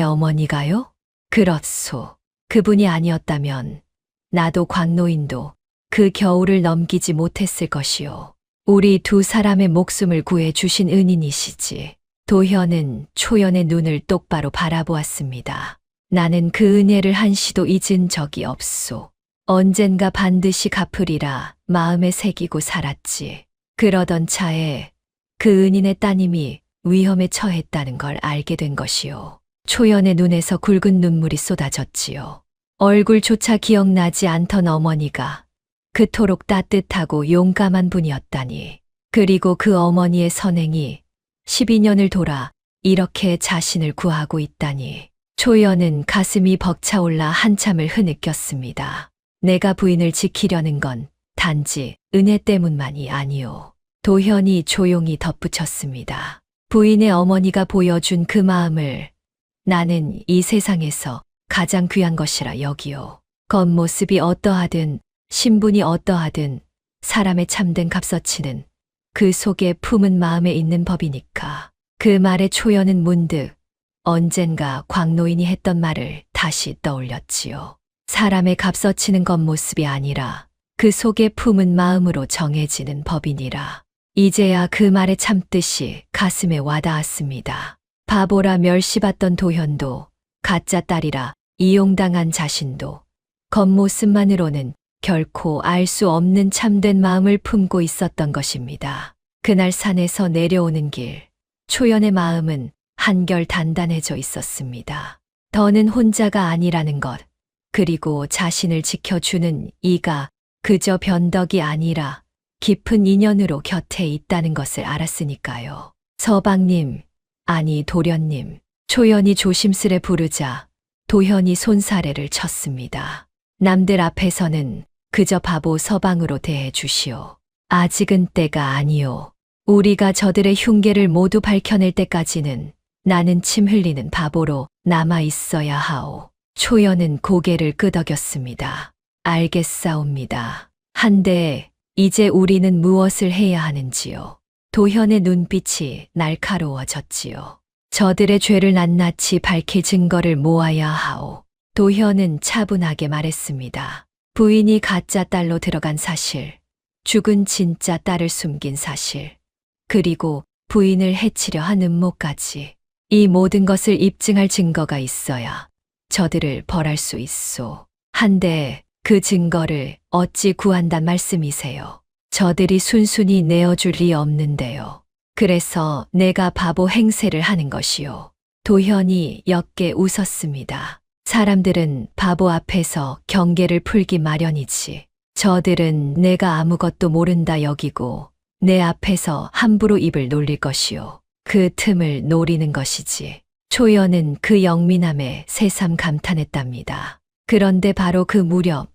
어머니가요? 그렇소. 그분이 아니었다면 나도 광노인도 그 겨울을 넘기지 못했을 것이오. 우리 2사람의 목숨을 구해 주신 은인이시지. 도현은 초연의 눈을 똑바로 바라보았습니다. 나는 그 은혜를 한시도 잊은 적이 없소. 언젠가 반드시 갚으리라 마음에 새기고 살았지. 그러던 차에 그 은인의 따님이 위험에 처했다는 걸 알게 된 것이오. 초연의 눈에서 굵은 눈물이 쏟아졌지요. 얼굴조차 기억나지 않던 어머니가 그토록 따뜻하고 용감한 분이었다니. 그리고 그 어머니의 선행이 12년을 돌아 이렇게 자신을 구하고 있다니. 초연은 가슴이 벅차올라 한참을 흐느꼈습니다. 내가 부인을 지키려는 건 단지 은혜 때문만이 아니오. 도현이 조용히 덧붙였습니다. 부인의 어머니가 보여준 그 마음을 나는 이 세상에서 가장 귀한 것이라 여기오. 겉모습이 어떠하든 신분이 어떠하든 사람의 참된 값어치는 그 속에 품은 마음에 있는 법이니까. 그 말에 초연은 문득 언젠가 광노인이 했던 말을 다시 떠올렸지요. 사람의 값어치는 겉모습이 아니라 그 속에 품은 마음으로 정해지는 법이니라. 이제야 그 말의 참뜻이 가슴에 와닿았습니다. 바보라 멸시받던 도현도 가짜 딸이라 이용당한 자신도 겉모습만으로는 결코 알 수 없는 참된 마음을 품고 있었던 것입니다. 그날 산에서 내려오는 길, 초연의 마음은 한결 단단해져 있었습니다. 더는 혼자가 아니라는 것, 그리고 자신을 지켜주는 이가 그저 변덕이 아니라 깊은 인연으로 곁에 있다는 것을 알았으니까요. 서방님, 아니 도련님, 초연이 조심스레 부르자 도현이 손사래를 쳤습니다. 남들 앞에서는 그저 바보 서방으로 대해 주시오. 아직은 때가 아니오. 우리가 저들의 흉계를 모두 밝혀낼 때까지는 나는 침 흘리는 바보로 남아 있어야 하오. 초연은 고개를 끄덕였습니다. 알겠사옵니다. 한데 이제 우리는 무엇을 해야 하는지요? 도현의 눈빛이 날카로워졌지요. 저들의 죄를 낱낱이 밝힐 증거를 모아야 하오. 도현은 차분하게 말했습니다. 부인이 가짜 딸로 들어간 사실, 죽은 진짜 딸을 숨긴 사실, 그리고 부인을 해치려 한 음모까지. 이 모든 것을 입증할 증거가 있어야 저들을 벌할 수 있소. 한데 그 증거를 어찌 구한단 말씀이세요? 저들이 순순히 내어줄 리 없는데요. 그래서 내가 바보 행세를 하는 것이요. 도현이 옅게 웃었습니다. 사람들은 바보 앞에서 경계를 풀기 마련이지. 저들은 내가 아무것도 모른다 여기고 내 앞에서 함부로 입을 놀릴 것이요. 그 틈을 노리는 것이지. 초연은 그 영민함에 새삼 감탄했답니다. 그런데 바로 그 무렵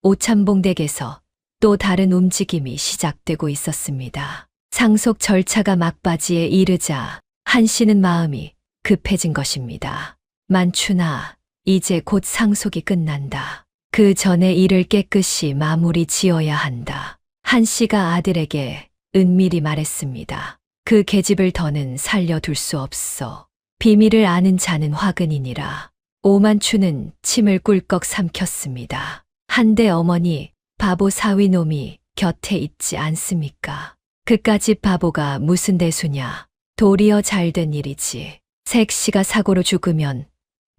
오참봉댁에서 또 다른 움직임이 시작되고 있었습니다. 상속 절차가 막바지에 이르자 한 씨는 마음이 급해진 것입니다. 만춘아, 이제 곧 상속이 끝난다. 그 전에 일을 깨끗이 마무리 지어야 한다. 한 씨가 아들에게 은밀히 말했습니다. 그 계집을 더는 살려둘 수 없어. 비밀을 아는 자는 화근이니라. 오만추는 침을 꿀꺽 삼켰습니다. 한데 어머니, 바보 사위놈이 곁에 있지 않습니까? 그까짓 바보가 무슨 대수냐. 도리어 잘된 일이지. 색씨가 사고로 죽으면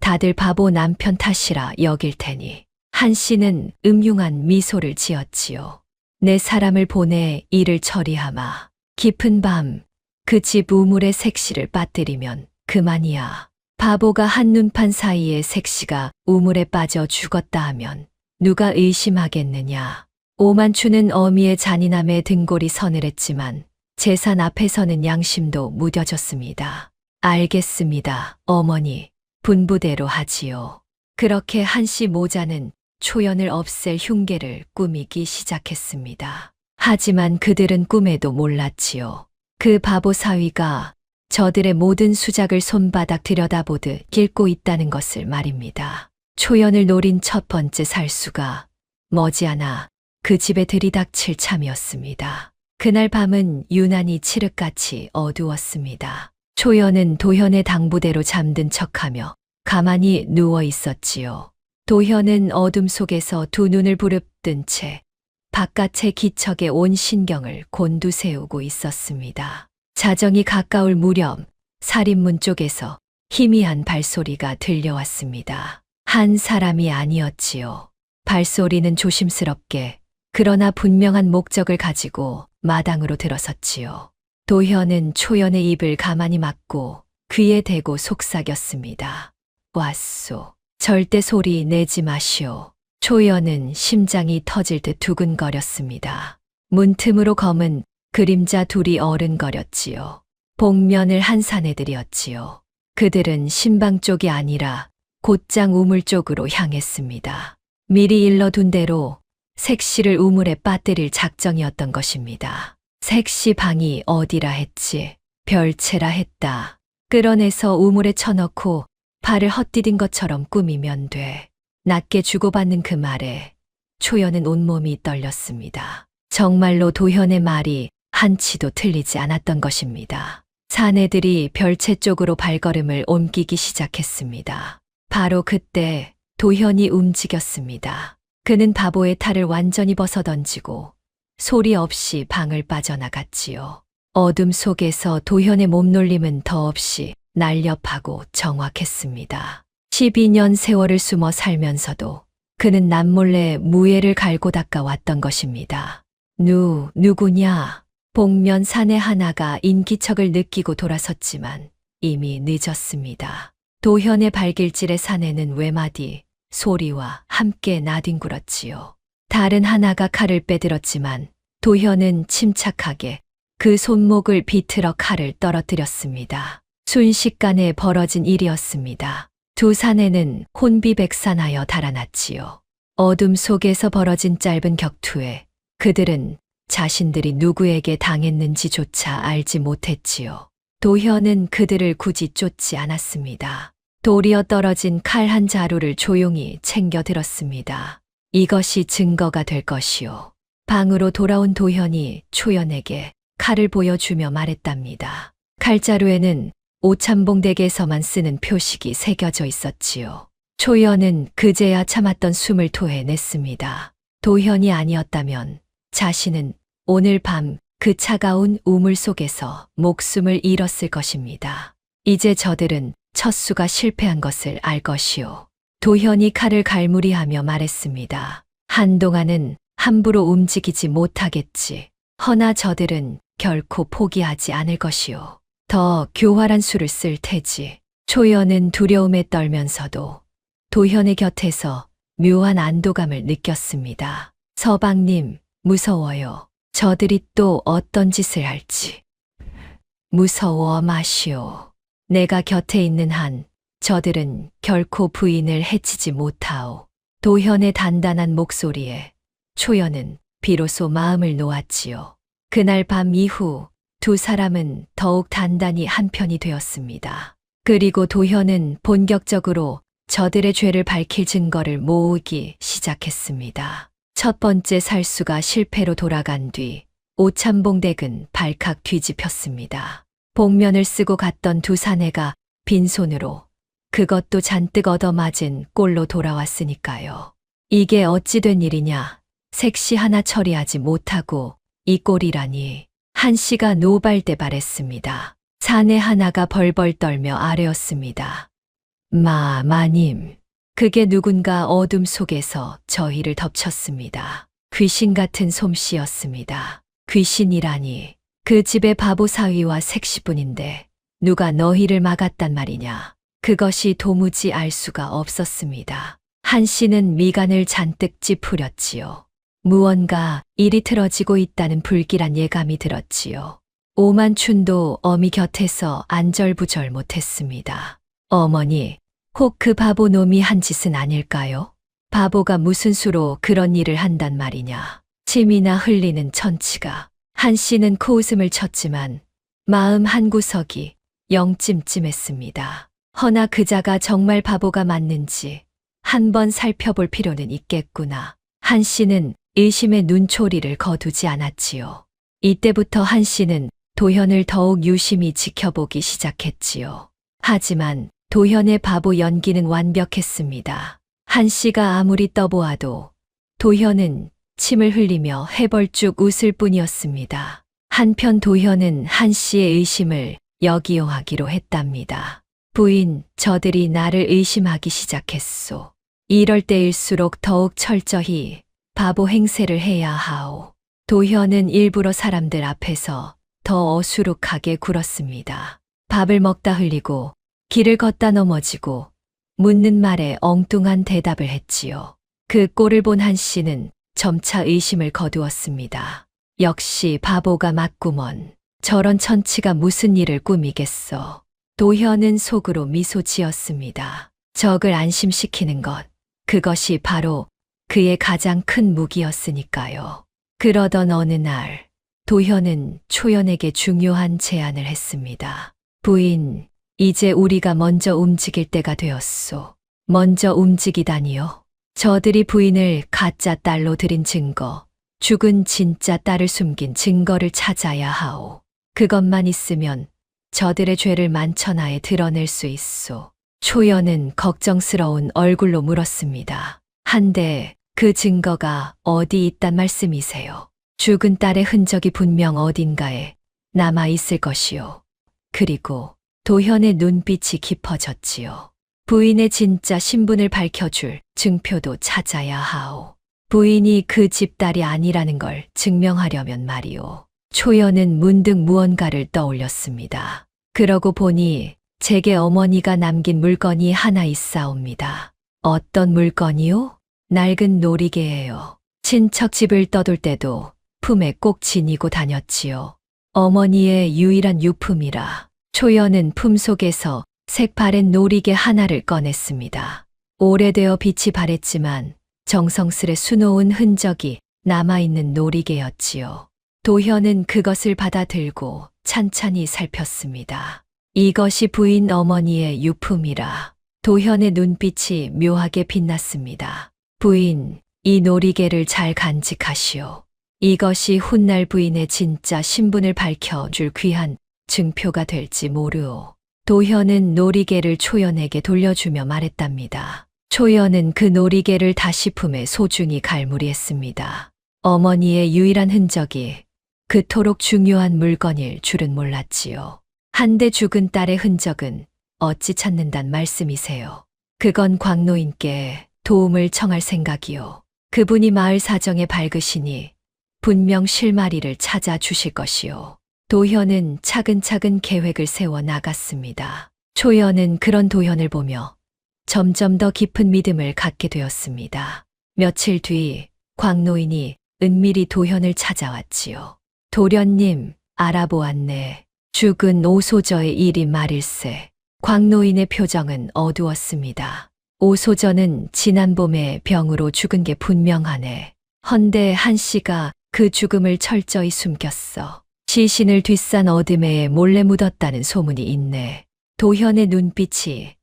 다들 바보 남편 탓이라 여길 테니. 한 씨는 음흉한 미소를 지었지요. 내 사람을 보내 일을 처리하마. 깊은 밤 그 집 우물에 색씨를 빠뜨리면 그만이야. 바보가 한눈판 사이에 색씨가 우물에 빠져 죽었다 하면 누가 의심하겠느냐. 오만추는 어미의 잔인함에 등골이 서늘했지만 재산 앞에서는 양심도 무뎌졌습니다. 알겠습니다, 어머니. 분부대로 하지요. 그렇게 한 씨 모자는 초연을 없앨 흉계를 꾸미기 시작했습니다. 하지만 그들은 꿈에도 몰랐지요. 그 바보 사위가 저들의 모든 수작을 손바닥 들여다보듯 깃고 있다는 것을 말입니다. 초연을 노린 첫 번째 살수가 머지않아 그 집에 들이닥칠 참이었습니다. 그날 밤은 유난히 칠흑같이 어두웠습니다. 초연은 도현의 당부대로 잠든 척하며 가만히 누워 있었지요. 도현은 어둠 속에서 두 눈을 부릅뜬 채 바깥의 기척에 온 신경을 곤두세우고 있었습니다. 자정이 가까울 무렵 살인문 쪽에서 희미한 발소리가 들려왔습니다. 한 사람이 아니었지요. 발소리는 조심스럽게 그러나 분명한 목적을 가지고 마당으로 들어섰지요. 도현은 초연의 입을 가만히 막고 귀에 대고 속삭였습니다. 왔소. 절대 소리 내지 마시오. 초연은 심장이 터질 듯 두근거렸습니다. 문틈으로 검은 그림자 둘이 어른거렸지요. 복면을 한 사내들이었지요. 그들은 신방 쪽이 아니라 곧장 우물 쪽으로 향했습니다. 미리 일러둔 대로 색시를 우물에 빠뜨릴 작정이었던 것입니다. 색시 방이 어디라 했지? 별채라 했다. 끌어내서 우물에 쳐넣고 발을 헛디딘 것처럼 꾸미면 돼. 낮게 주고받는 그 말에 초연은 온몸이 떨렸습니다. 정말로 도현의 말이 한치도 틀리지 않았던 것입니다. 사내들이 별채 쪽으로 발걸음을 옮기기 시작했습니다. 바로 그때 도현이 움직였습니다. 그는 바보의 탈을 완전히 벗어던지고 소리 없이 방을 빠져나갔지요. 어둠 속에서 도현의 몸놀림은 더없이 날렵하고 정확했습니다. 12년 세월을 숨어 살면서도 그는 남몰래 무예를 갈고 닦아왔던 것입니다. 누구냐? 복면 사내 하나가 인기척을 느끼고 돌아섰지만 이미 늦었습니다. 도현의 발길질의 사내는 외마디 소리와 함께 나뒹굴었지요. 다른 하나가 칼을 빼들었지만 도현은 침착하게 그 손목을 비틀어 칼을 떨어뜨렸습니다. 순식간에 벌어진 일이었습니다. 두 사내는 혼비백산하여 달아났지요. 어둠 속에서 벌어진 짧은 격투에 그들은 자신들이 누구에게 당했는지조차 알지 못했지요. 도현은 그들을 굳이 쫓지 않았습니다. 도리어 떨어진 칼 한 자루를 조용히 챙겨 들었습니다. 이것이 증거가 될 것이요. 방으로 돌아온 도현이 초연에게 칼을 보여주며 말했답니다. 칼자루에는 오참봉 댁에서만 쓰는 표식이 새겨져 있었지요. 초연은 그제야 참았던 숨을 토해냈습니다. 도현이 아니었다면 자신은 오늘 밤 그 차가운 우물 속에서 목숨을 잃었을 것입니다. 이제 저들은 첫 수가 실패한 것을 알 것이요. 도현이 칼을 갈무리하며 말했습니다. 한동안은 함부로 움직이지 못하겠지. 허나 저들은 결코 포기하지 않을 것이요. 더 교활한 수를 쓸 테지. 초연은 두려움에 떨면서도 도현의 곁에서 묘한 안도감을 느꼈습니다. 서방님, 무서워요. 저들이 또 어떤 짓을 할지. 무서워 마시오. 내가 곁에 있는 한 저들은 결코 부인을 해치지 못하오. 도현의 단단한 목소리에 초연은 비로소 마음을 놓았지요. 그날 밤 이후 두 사람은 더욱 단단히 한편이 되었습니다. 그리고 도현은 본격적으로 저들의 죄를 밝힐 증거를 모으기 시작했습니다. 첫 번째 살수가 실패로 돌아간 뒤 오참봉 댁은 발칵 뒤집혔습니다. 복면을 쓰고 갔던 두 사내가 빈손으로, 그것도 잔뜩 얻어맞은 꼴로 돌아왔으니까요. 이게 어찌 된 일이냐. 색시 하나 처리하지 못하고 이 꼴이라니. 한 씨가 노발대발했습니다. 사내 하나가 벌벌 떨며 아뢰었습니다. 마님, 그게 누군가 어둠 속에서 저희를 덮쳤습니다. 귀신 같은 솜씨였습니다. 귀신이라니. 그 집의 바보 사위와 색시뿐인데 누가 너희를 막았단 말이냐. 그것이 도무지 알 수가 없었습니다. 한 씨는 미간을 잔뜩 찌푸렸지요. 무언가 일이 틀어지고 있다는 불길한 예감이 들었지요. 오만춘도 어미 곁에서 안절부절 못했습니다. 어머니, 혹 그 바보 놈이 한 짓은 아닐까요? 바보가 무슨 수로 그런 일을 한단 말이냐. 침이나 흘리는 천치가. 한 씨는 코웃음을 쳤지만 마음 한구석이 영 찜찜했습니다. 허나 그자가 정말 바보가 맞는지 한번 살펴볼 필요는 있겠구나. 한 씨는 의심의 눈초리를 거두지 않았지요. 이때부터 한 씨는 도현을 더욱 유심히 지켜보기 시작했지요. 하지만 도현의 바보 연기는 완벽했습니다. 한 씨가 아무리 떠보아도 도현은 침을 흘리며 해벌쭉 웃을 뿐이었습니다. 한편 도현은 한 씨의 의심을 역이용하기로 했답니다. 부인, 저들이 나를 의심하기 시작했소. 이럴 때일수록 더욱 철저히 바보 행세를 해야 하오. 도현은 일부러 사람들 앞에서 더 어수룩하게 굴었습니다. 밥을 먹다 흘리고 길을 걷다 넘어지고 묻는 말에 엉뚱한 대답을 했지요. 그 꼴을 본 한 씨는 점차 의심을 거두었습니다. 역시 바보가 맞구먼. 저런 천치가 무슨 일을 꾸미겠어. 도현은 속으로 미소 지었습니다. 적을 안심시키는 것, 그것이 바로 그의 가장 큰 무기였으니까요. 그러던 어느 날 도현은 초연에게 중요한 제안을 했습니다. 부인, 이제 우리가 먼저 움직일 때가 되었소. 먼저 움직이다니요. 저들이 부인을 가짜 딸로 들인 증거, 죽은 진짜 딸을 숨긴 증거를 찾아야 하오. 그것만 있으면 저들의 죄를 만천하에 드러낼 수 있소. 초연은 걱정스러운 얼굴로 물었습니다. 한데 그 증거가 어디 있단 말씀이세요? 죽은 딸의 흔적이 분명 어딘가에 남아 있을 것이요. 그리고 도현의 눈빛이 깊어졌지요. 부인의 진짜 신분을 밝혀줄 증표도 찾아야 하오. 부인이 그 집 딸이 아니라는 걸 증명하려면 말이오. 초연은 문득 무언가를 떠올렸습니다. 그러고 보니 제게 어머니가 남긴 물건이 하나 있사옵니다. 어떤 물건이요? 낡은 놀이개예요. 친척 집을 떠돌 때도 품에 꼭 지니고 다녔지요. 어머니의 유일한 유품이라 초연은 품 속에서 색바랜 놀이개 하나를 꺼냈습니다. 오래되어 빛이 바랬지만 정성스레 수놓은 흔적이 남아있는 놀이개였지요. 도현은 그것을 받아들고 찬찬히 살폈습니다. 이것이 부인 어머니의 유품이라. 도현의 눈빛이 묘하게 빛났습니다. 부인, 이 놀이개를 잘 간직하시오. 이것이 훗날 부인의 진짜 신분을 밝혀줄 귀한 증표가 될지 모르오. 도현은 놀이개를 초연에게 돌려주며 말했답니다. 초연은 그 놀이개를 다시 품에 소중히 갈무리했습니다. 어머니의 유일한 흔적이 그토록 중요한 물건일 줄은 몰랐지요. 한데 죽은 딸의 흔적은 어찌 찾는단 말씀이세요? 그건 광노인께 도움을 청할 생각이요. 그분이 마을 사정에 밝으시니 분명 실마리를 찾아주실 것이요. 도현은 차근차근 계획을 세워 나갔습니다. 초연은 그런 도현을 보며 점점 더 깊은 믿음을 갖게 되었습니다. 며칠 뒤 광노인이 은밀히 도현을 찾아왔지요. 도련님, 알아보았네. 죽은 오소저의 일이 말일세. 광노인의 표정은 어두웠습니다. 오소저는 지난 봄에 병으로 죽은 게 분명하네. 헌데 한 씨가 그 죽음을 철저히 숨겼어. 시신을 뒷산 어둠에 몰래 묻었다는 소문이 있네. 도현의 눈빛이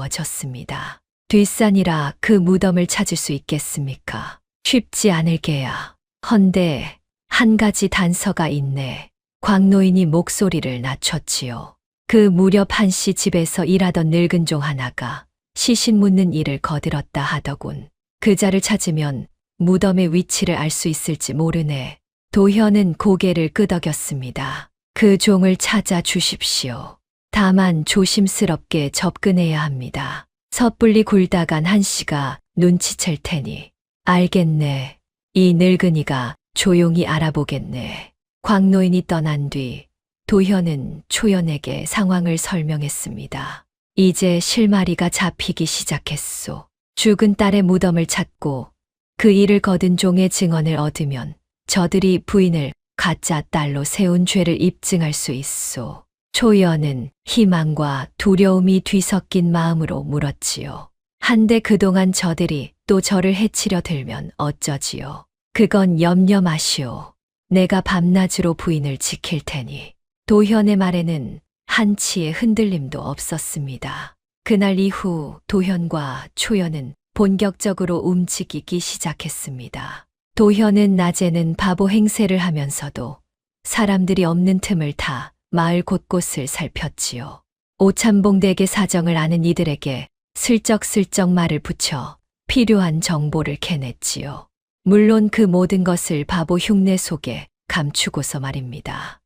날카로워졌습니다. 뒷산이라 그 무덤을 찾을 수 있겠습니까? 쉽지 않을 게야. 헌데 한 가지 단서가 있네. 광노인이 목소리를 낮췄지요. 그 무렵 한 씨 집에서 일하던 늙은 종 하나가 시신 묻는 일을 거들었다 하더군. 그 자를 찾으면 무덤의 위치를 알 수 있을지 모르네. 도현은 고개를 끄덕였습니다. 그 종을 찾아 주십시오. 다만 조심스럽게 접근해야 합니다. 섣불리 굴다간 한 씨가 눈치챌 테니. 알겠네. 이 늙은이가 조용히 알아보겠네. 광노인이 떠난 뒤 도현은 초연에게 상황을 설명했습니다. 이제 실마리가 잡히기 시작했소. 죽은 딸의 무덤을 찾고 그 일을 거둔 종의 증언을 얻으면 저들이 부인을 가짜 딸로 세운 죄를 입증할 수 있소. 초연은 희망과 두려움이 뒤섞인 마음으로 물었지요. 한데 그동안 저들이 또 저를 해치려 들면 어쩌지요. 그건 염려 마시오. 내가 밤낮으로 부인을 지킬 테니. 도현의 말에는 한치의 흔들림도 없었습니다. 그날 이후 도현과 초연은 본격적으로 움직이기 시작했습니다. 도현은 낮에는 바보 행세를 하면서도 사람들이 없는 틈을 타 마을 곳곳을 살폈지요. 오참봉댁의 사정을 아는 이들에게 슬쩍슬쩍 말을 붙여 필요한 정보를 캐냈지요. 물론 그 모든 것을 바보 흉내 속에 감추고서 말입니다.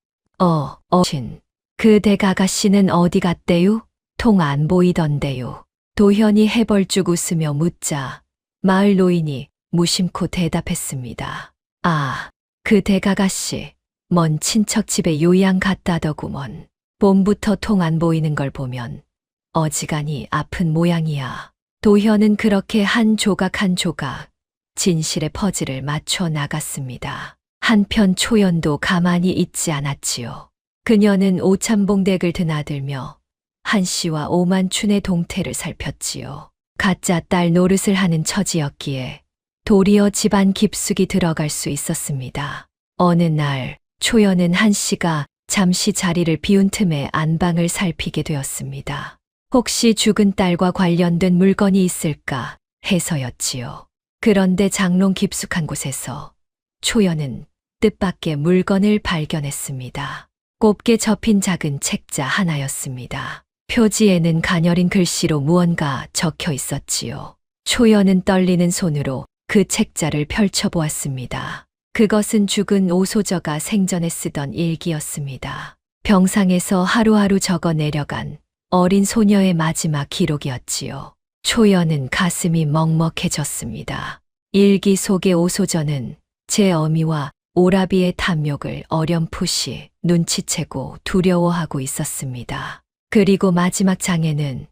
어신, 그 대가가씨는 어디 갔대요? 통 안 보이던데요. 도현이 해벌쭉 웃으며 묻자 마을 노인이 무심코 대답했습니다. 아, 그 대가가씨, 먼 친척 집에 요양 갔다더구먼. 봄부터 통 안 보이는 걸 보면 어지간히 아픈 모양이야. 도현은 그렇게 한 조각 한 조각 진실의 퍼즐을 맞춰 나갔습니다. 한편 초연도 가만히 있지 않았지요. 그녀는 오참봉댁을 드나들며 한 씨와 오만춘의 동태를 살폈지요. 가짜 딸 노릇을 하는 처지였기에 도리어 집안 깊숙이 들어갈 수 있었습니다. 어느 날 초연은 한 씨가 잠시 자리를 비운 틈에 안방을 살피게 되었습니다. 혹시 죽은 딸과 관련된 물건이 있을까 해서였지요. 그런데 장롱 깊숙한 곳에서 초연은 뜻밖의 물건을 발견했습니다. 곱게 접힌 작은 책자 하나였습니다. 표지에는 가녀린 글씨로 무언가 적혀 있었지요. 초연은 떨리는 손으로 그 책자를 펼쳐보았습니다. 그것은 죽은 오소저가 생전에 쓰던 일기였습니다. 병상에서 하루하루 적어 내려간 어린 소녀의 마지막 기록이었지요. 초연은 가슴이 먹먹해졌습니다. 일기 속의 오소저는 제 어미와 오라비의 탐욕을 어렴풋이 눈치채고 두려워하고 있었습니다. 그리고 마지막 장에는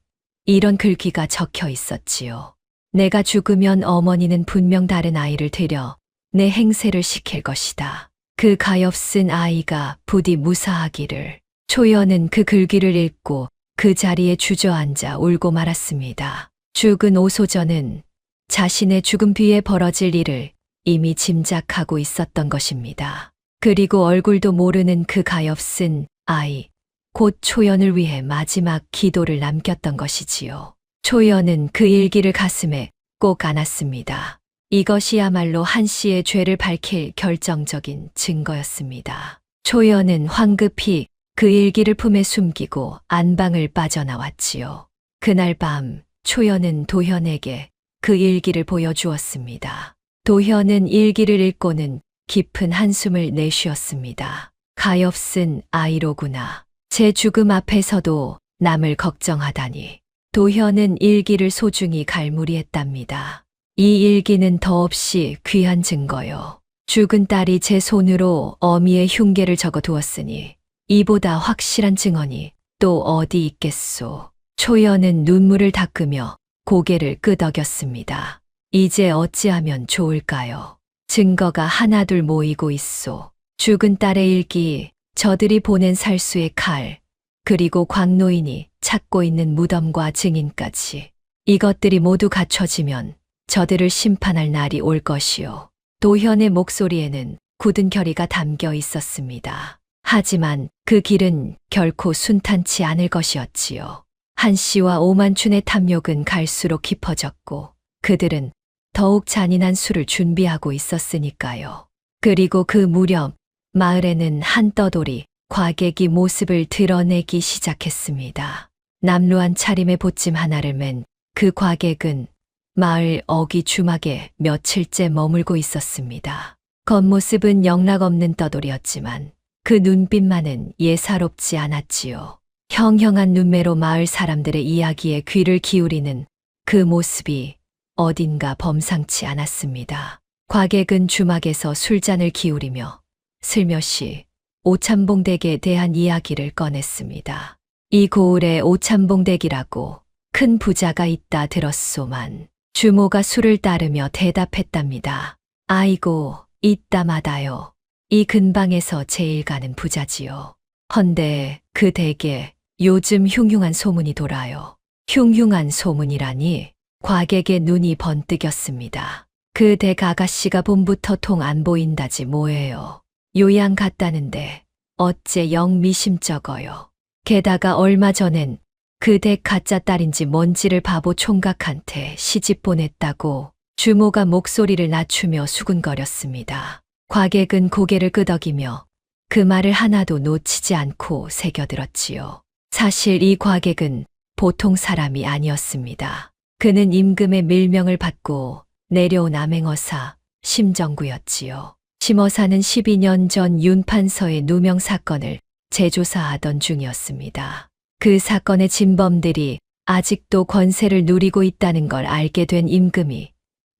이런 글귀가 적혀 있었지요. 내가 죽으면 어머니는 분명 다른 아이를 들여 내 행세를 시킬 것이다. 그 가엾은 아이가 부디 무사하기를. 초연은 그 글귀를 읽고 그 자리에 주저앉아 울고 말았습니다. 죽은 오소전은 자신의 죽음 뒤에 벌어질 일을 이미 짐작하고 있었던 것입니다. 그리고 얼굴도 모르는 그 가엾은 아이, 곧 초연을 위해 마지막 기도를 남겼던 것이지요. 초연은 그 일기를 가슴에 꼭 안았습니다. 이것이야말로 한 씨의 죄를 밝힐 결정적인 증거였습니다. 초연은 황급히 그 일기를 품에 숨기고 안방을 빠져나왔지요. 그날 밤 초연은 도현에게 그 일기를 보여주었습니다. 도현은 일기를 읽고는 깊은 한숨을 내쉬었습니다. 가엾은 아이로구나. 제 죽음 앞에서도 남을 걱정하다니. 도현은 일기를 소중히 갈무리했답니다. 이 일기는 더없이 귀한 증거요. 죽은 딸이 제 손으로 어미의 흉계를 적어 두었으니 이보다 확실한 증언이 또 어디 있겠소. 초연은 눈물을 닦으며 고개를 끄덕였습니다. 이제 어찌하면 좋을까요? 증거가 하나둘 모이고 있소. 죽은 딸의 일기, 저들이 보낸 살수의 칼, 그리고 광노인이 찾고 있는 무덤과 증인까지. 이것들이 모두 갖춰지면 저들을 심판할 날이 올 것이요. 도현의 목소리에는 굳은 결의가 담겨 있었습니다. 하지만 그 길은 결코 순탄치 않을 것이었지요. 한 씨와 오만춘의 탐욕은 갈수록 깊어졌고 그들은 더욱 잔인한 수를 준비하고 있었으니까요. 그리고 그 무렵 마을에는 한 떠돌이 과객이 모습을 드러내기 시작했습니다. 남루한 차림의 보찜 하나를 맨 그 과객은 마을 어귀 주막에 며칠째 머물고 있었습니다. 겉모습은 영락없는 떠돌이였지만 그 눈빛만은 예사롭지 않았지요. 형형한 눈매로 마을 사람들의 이야기에 귀를 기울이는 그 모습이 어딘가 범상치 않았습니다. 과객은 주막에서 술잔을 기울이며 슬며시 오참봉댁에 대한 이야기를 꺼냈습니다. 이 고을에 오참봉댁이라고 큰 부자가 있다 들었소만. 주모가 술을 따르며 대답했답니다. 아이고, 있다마다요. 이 근방에서 제일 가는 부자지요. 헌데 그 댁에 요즘 흉흉한 소문이 돌아요. 흉흉한 소문이라니. 과객의 눈이 번뜩였습니다. 그 댁 아가씨가 봄부터 통 안 보인다지 뭐예요. 요양 갔다는데 어째 영 미심쩍어요. 게다가 얼마 전엔 그 댁 가짜 딸인지 뭔지를 바보 총각한테 시집 보냈다고. 주모가 목소리를 낮추며 수군거렸습니다. 과객은 고개를 끄덕이며 그 말을 하나도 놓치지 않고 새겨들었지요. 사실 이 과객은 보통 사람이 아니었습니다. 그는 임금의 밀명을 받고 내려온 암행어사 심정구였지요. 심어사는 12년 전 윤판서의 누명 사건을 재조사하던 중이었습니다. 그 사건의 진범들이 아직도 권세를 누리고 있다는 걸 알게 된 임금이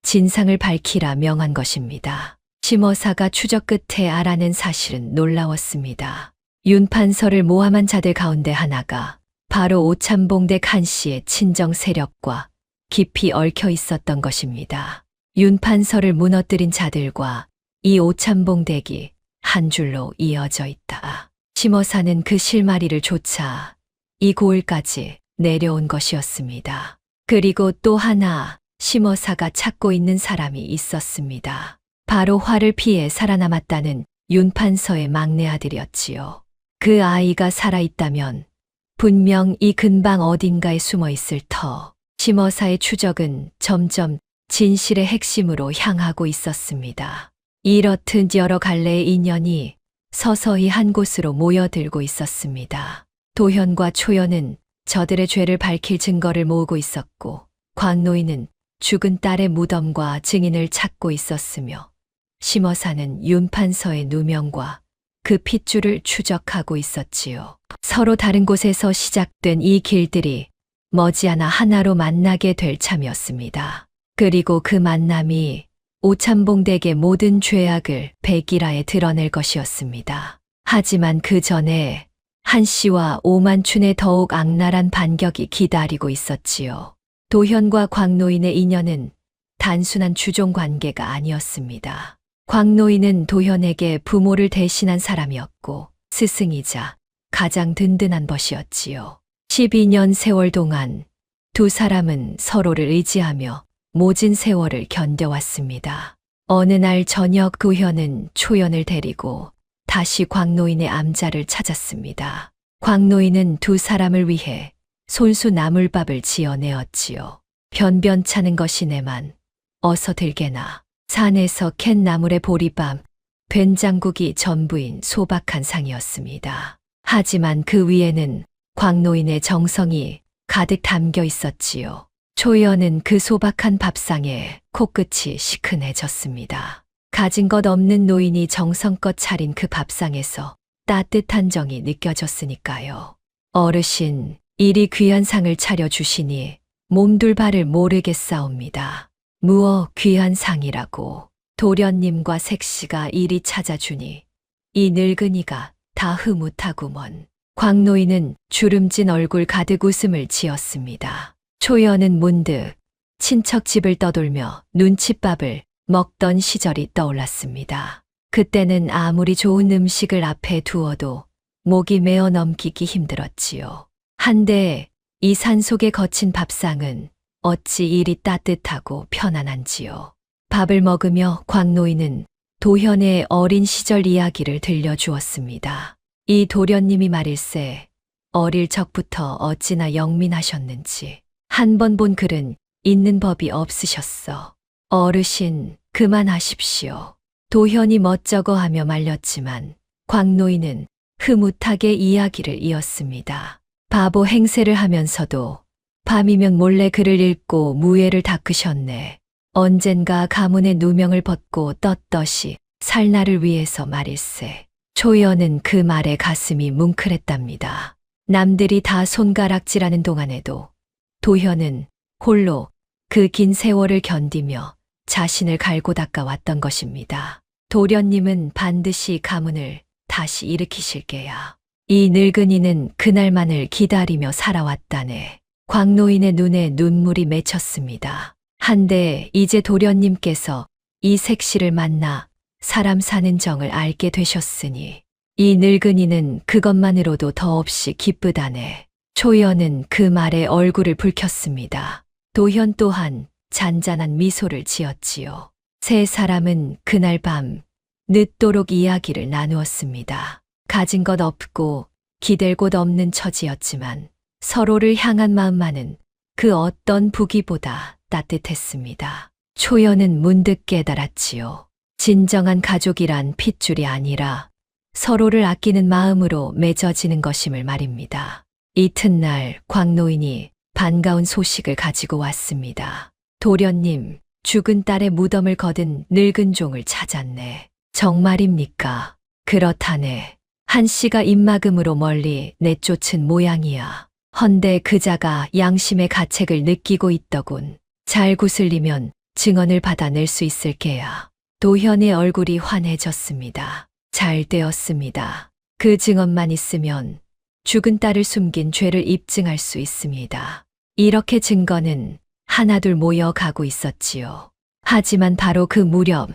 진상을 밝히라 명한 것입니다. 심어사가 추적 끝에 알아낸 사실은 놀라웠습니다. 윤판서를 모함한 자들 가운데 하나가 바로 오참봉댁 한 씨의 친정 세력과 깊이 얽혀 있었던 것입니다. 윤판서를 무너뜨린 자들과 이 오참봉댁이 한 줄로 이어져 있다. 심어사는 그 실마리를 쫓아 이 고을까지 내려온 것이었습니다. 그리고 또 하나 심어사가 찾고 있는 사람이 있었습니다. 바로 화를 피해 살아남았다는 윤판서의 막내 아들이었지요. 그 아이가 살아있다면 분명 이 근방 어딘가에 숨어 있을 터. 심어사의 추적은 점점 진실의 핵심으로 향하고 있었습니다. 이렇듯 여러 갈래의 인연이 서서히 한 곳으로 모여들고 있었습니다. 도현과 초연은 저들의 죄를 밝힐 증거를 모으고 있었고 광노인은 죽은 딸의 무덤과 증인을 찾고 있었으며 심어사는 윤판서의 누명과 그 핏줄을 추적하고 있었지요. 서로 다른 곳에서 시작된 이 길들이 머지않아 하나로 만나게 될 참이었습니다. 그리고 그 만남이 오참봉댁의 모든 죄악을 백일하에 드러낼 것이었습니다. 하지만 그 전에 한 씨와 오만춘의 더욱 악랄한 반격이 기다리고 있었지요. 도현과 광노인의 인연은 단순한 주종 관계가 아니었습니다. 광노인은 도현에게 부모를 대신한 사람이었고 스승이자 가장 든든한 벗이었지요. 12년 세월 동안 두 사람은 서로를 의지하며 모진 세월을 견뎌왔습니다. 어느 날 저녁 도현은 초연을 데리고 다시 광노인의 암자를 찾았습니다. 광노인은 두 사람을 위해 손수 나물밥을 지어내었지요. 변변찮은 것이네만 어서 들게나. 산에서 캔 나물의 보리밥, 된장국이 전부인 소박한 상이었습니다. 하지만 그 위에는 광노인의 정성이 가득 담겨 있었지요. 초연은 그 소박한 밥상에 코끝이 시큰해졌습니다. 가진 것 없는 노인이 정성껏 차린 그 밥상에서 따뜻한 정이 느껴졌으니까요. 어르신, 이리 귀한 상을 차려주시니 몸둘 바를 모르겠사옵니다. 무어 귀한 상이라고 도련님과 색시가 이리 찾아주니 이 늙은이가 다 흐뭇하구먼. 광노인은 주름진 얼굴 가득 웃음을 지었습니다. 초연은 문득 친척 집을 떠돌며 눈칫밥을 먹던 시절이 떠올랐습니다. 그때는 아무리 좋은 음식을 앞에 두어도 목이 메어 넘기기 힘들었지요. 한데 이 산속에 거친 밥상은 어찌 이리 따뜻하고 편안한지요. 밥을 먹으며 광노인은 도현의 어린 시절 이야기를 들려주었습니다. 이 도련님이 말일세 어릴 적부터 어찌나 영민하셨는지 한 번 본 글은 읽는 법이 없으셨어. 어르신 그만하십시오. 도현이 멋쩍어하며 말렸지만 광노인은 흐뭇하게 이야기를 이었습니다. 바보 행세를 하면서도 밤이면 몰래 글을 읽고 무예를 닦으셨네. 언젠가 가문의 누명을 벗고 떳떳이 살 날을 위해서 말일세. 초연은 그 말에 가슴이 뭉클했답니다. 남들이 다 손가락질하는 동안에도 도현은 홀로 그 긴 세월을 견디며 자신을 갈고 닦아왔던 것입니다. 도련님은 반드시 가문을 다시 일으키실 게야. 이 늙은이는 그날만을 기다리며 살아왔다네. 광노인의 눈에 눈물이 맺혔습니다. 한데 이제 도련님께서 이 색시를 만나 사람 사는 정을 알게 되셨으니 이 늙은이는 그것만으로도 더없이 기쁘다네. 초연은 그 말에 얼굴을 붉혔습니다. 도현 또한 잔잔한 미소를 지었지요. 세 사람은 그날 밤 늦도록 이야기를 나누었습니다. 가진 것 없고 기댈 곳 없는 처지였지만 서로를 향한 마음만은 그 어떤 부기보다 따뜻했습니다. 초연은 문득 깨달았지요. 진정한 가족이란 핏줄이 아니라 서로를 아끼는 마음으로 맺어지는 것임을 말입니다. 이튿날 광노인이 반가운 소식을 가지고 왔습니다. 도련님, 죽은 딸의 무덤을 거둔 늙은 종을 찾았네. 정말입니까? 그렇다네. 한 씨가 입막음으로 멀리 내쫓은 모양이야. 헌데 그자가 양심의 가책을 느끼고 있더군. 잘 구슬리면 증언을 받아낼 수 있을 게야. 도현의 얼굴이 환해졌습니다. 잘 되었습니다. 그 증언만 있으면 죽은 딸을 숨긴 죄를 입증할 수 있습니다. 이렇게 증거는 하나둘 모여가고 있었지요. 하지만 바로 그 무렵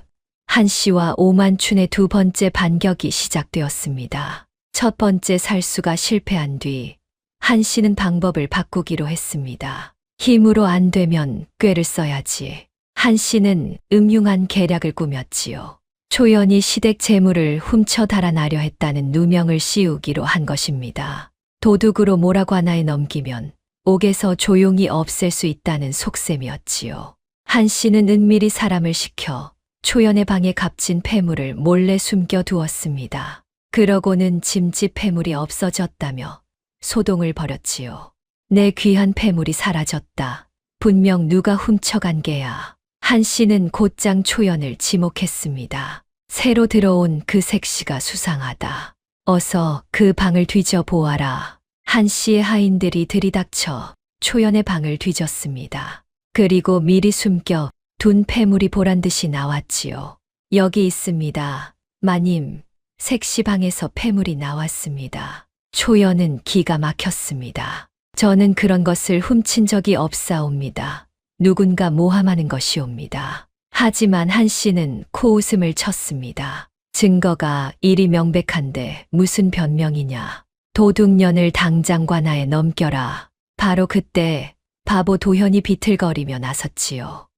한 씨와 오만춘의 두 번째 반격이 시작되었습니다. 첫 번째 살수가 실패한 뒤 한 씨는 방법을 바꾸기로 했습니다. 힘으로 안 되면 꾀를 써야지. 한 씨는 음흉한 계략을 꾸몄지요. 초연이 시댁 재물을 훔쳐 달아나려 했다는 누명을 씌우기로 한 것입니다. 도둑으로 모라관아에 넘기면 옥에서 조용히 없앨 수 있다는 속셈이었지요. 한 씨는 은밀히 사람을 시켜 초연의 방에 값진 폐물을 몰래 숨겨 두었습니다. 그러고는 짐짓 폐물이 없어졌다며 소동을 벌였지요. 내 귀한 폐물이 사라졌다. 분명 누가 훔쳐간 게야. 한 씨는 곧장 초연을 지목했습니다. 새로 들어온 그 색시가 수상하다. 어서 그 방을 뒤져 보아라. 한 씨의 하인들이 들이닥쳐 초연의 방을 뒤졌습니다. 그리고 미리 숨겨 둔 폐물이 보란듯이 나왔지요. 여기 있습니다. 마님, 색시 방에서 폐물이 나왔습니다. 초연은 기가 막혔습니다. 저는 그런 것을 훔친 적이 없사옵니다. 누군가 모함하는 것이옵니다. 하지만 한 씨는 코웃음을 쳤습니다. 증거가 이리 명백한데 무슨 변명이냐. 도둑년을 당장 관아에 넘겨라. 바로 그때 바보 도현이 비틀거리며 나섰지요.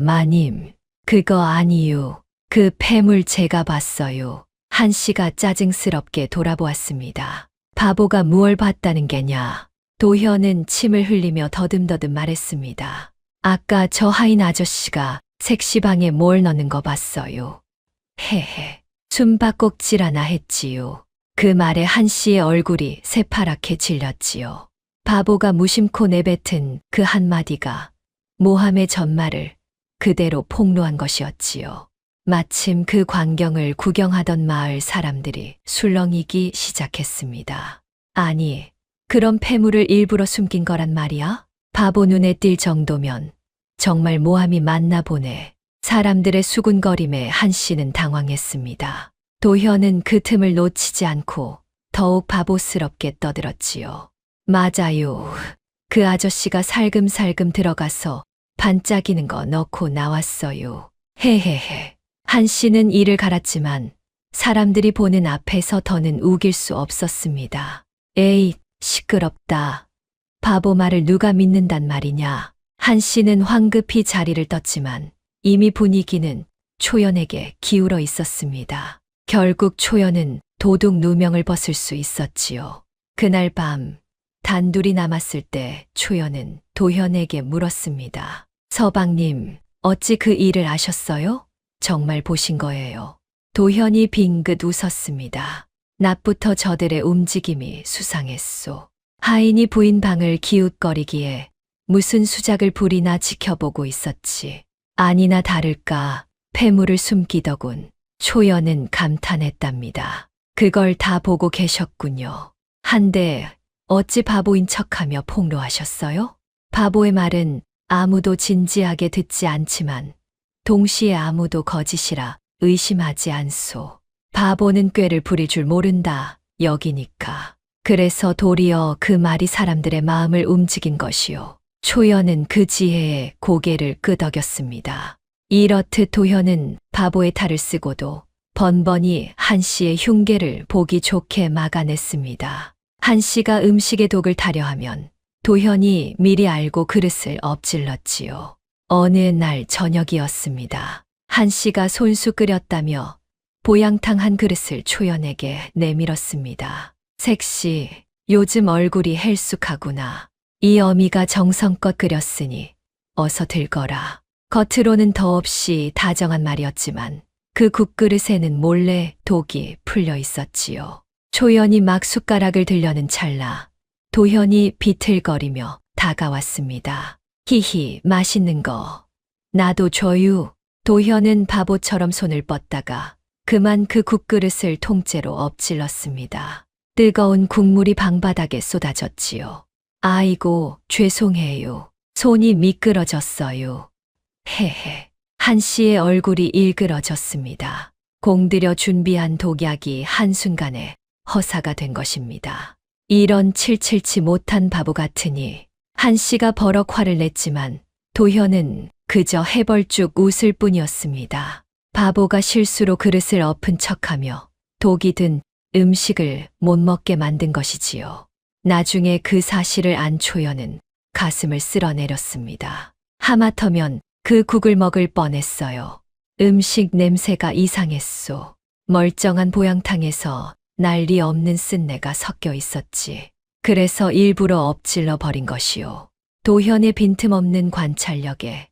마님, 그거 아니요. 그 폐물 제가 봤어요. 한 씨가 짜증스럽게 돌아보았습니다. 바보가 무얼 봤다는 게냐. 도현은 침을 흘리며 더듬더듬 말했습니다. 아까 저 하인 아저씨가 색시방에 뭘 넣는 거 봤어요. 헤헤, 숨바꼭질하나 했지요. 그 말에 한 씨의 얼굴이 새파랗게 질렸지요. 바보가 무심코 내뱉은 그 한마디가 모함의 전말을 그대로 폭로한 것이었지요. 마침 그 광경을 구경하던 마을 사람들이 술렁이기 시작했습니다. 아니, 그런 폐물을 일부러 숨긴 거란 말이야? 바보 눈에 띌 정도면 정말 모함이 맞나 보네. 사람들의 수군거림에 한 씨는 당황했습니다. 도현은 그 틈을 놓치지 않고 더욱 바보스럽게 떠들었지요. 맞아요. 그 아저씨가 살금살금 들어가서 반짝이는 거 넣고 나왔어요. 헤헤헤. 한 씨는 이를 갈았지만 사람들이 보는 앞에서 더는 우길 수 없었습니다. 에이, 시끄럽다. 바보 말을 누가 믿는단 말이냐. 한 씨는 황급히 자리를 떴지만 이미 분위기는 초연에게 기울어 있었습니다. 결국 초연은 도둑 누명을 벗을 수 있었지요. 그날 밤 단둘이 남았을 때 초연은 도현에게 물었습니다. 서방님, 어찌 그 일을 아셨어요? 정말 보신 거예요. 도현이 빙긋 웃었습니다. 낮부터 저들의 움직임이 수상했소. 하인이 부인 방을 기웃거리기에 무슨 수작을 부리나 지켜보고 있었지. 아니나 다를까 폐물을 숨기더군. 초연은 감탄했답니다. 그걸 다 보고 계셨군요. 한데 어찌 바보인 척하며 폭로하셨어요? 바보의 말은 아무도 진지하게 듣지 않지만 동시에 아무도 거짓이라 의심하지 않소. 바보는 꾀를 부릴 줄 모른다 여기니까. 그래서 도리어 그 말이 사람들의 마음을 움직인 것이요. 초연은 그 지혜에 고개를 끄덕였습니다. 이렇듯 도현은 바보의 탈을 쓰고도 번번이 한 씨의 흉계를 보기 좋게 막아냈습니다. 한 씨가 음식에 독을 타려 하면 도현이 미리 알고 그릇을 엎질렀지요. 어느 날 저녁이었습니다. 한 씨가 손수 끓였다며 보양탕 한 그릇을 초연에게 내밀었습니다. 색씨, 요즘 얼굴이 헬쑥하구나. 이 어미가 정성껏 끓였으니 어서 들거라. 겉으로는 더없이 다정한 말이었지만 그 국그릇에는 몰래 독이 풀려 있었지요. 초연이 막 숟가락을 들려는 찰나 도현이 비틀거리며 다가왔습니다. 히히, 맛있는 거. 나도 줘유. 도현은 바보처럼 손을 뻗다가 그만 그 국그릇을 통째로 엎질렀습니다. 뜨거운 국물이 방바닥에 쏟아졌지요. 아이고, 죄송해요. 손이 미끄러졌어요. 헤헤. 한 씨의 얼굴이 일그러졌습니다. 공들여 준비한 독약이 한순간에 허사가 된 것입니다. 이런 칠칠치 못한 바보 같으니 한 씨가 버럭 화를 냈지만 도현은 그저 해벌쭉 웃을 뿐이었습니다. 바보가 실수로 그릇을 엎은 척하며 독이 든 음식을 못 먹게 만든 것이지요. 나중에 그 사실을 안 초연은 가슴을 쓸어내렸습니다. 하마터면 그 국을 먹을 뻔했어요. 음식 냄새가 이상했소. 멀쩡한 보양탕에서 난리 없는 쓴내가 섞여 있었지. 그래서 일부러 엎질러 버린 것이요. 도현의 빈틈없는 관찰력에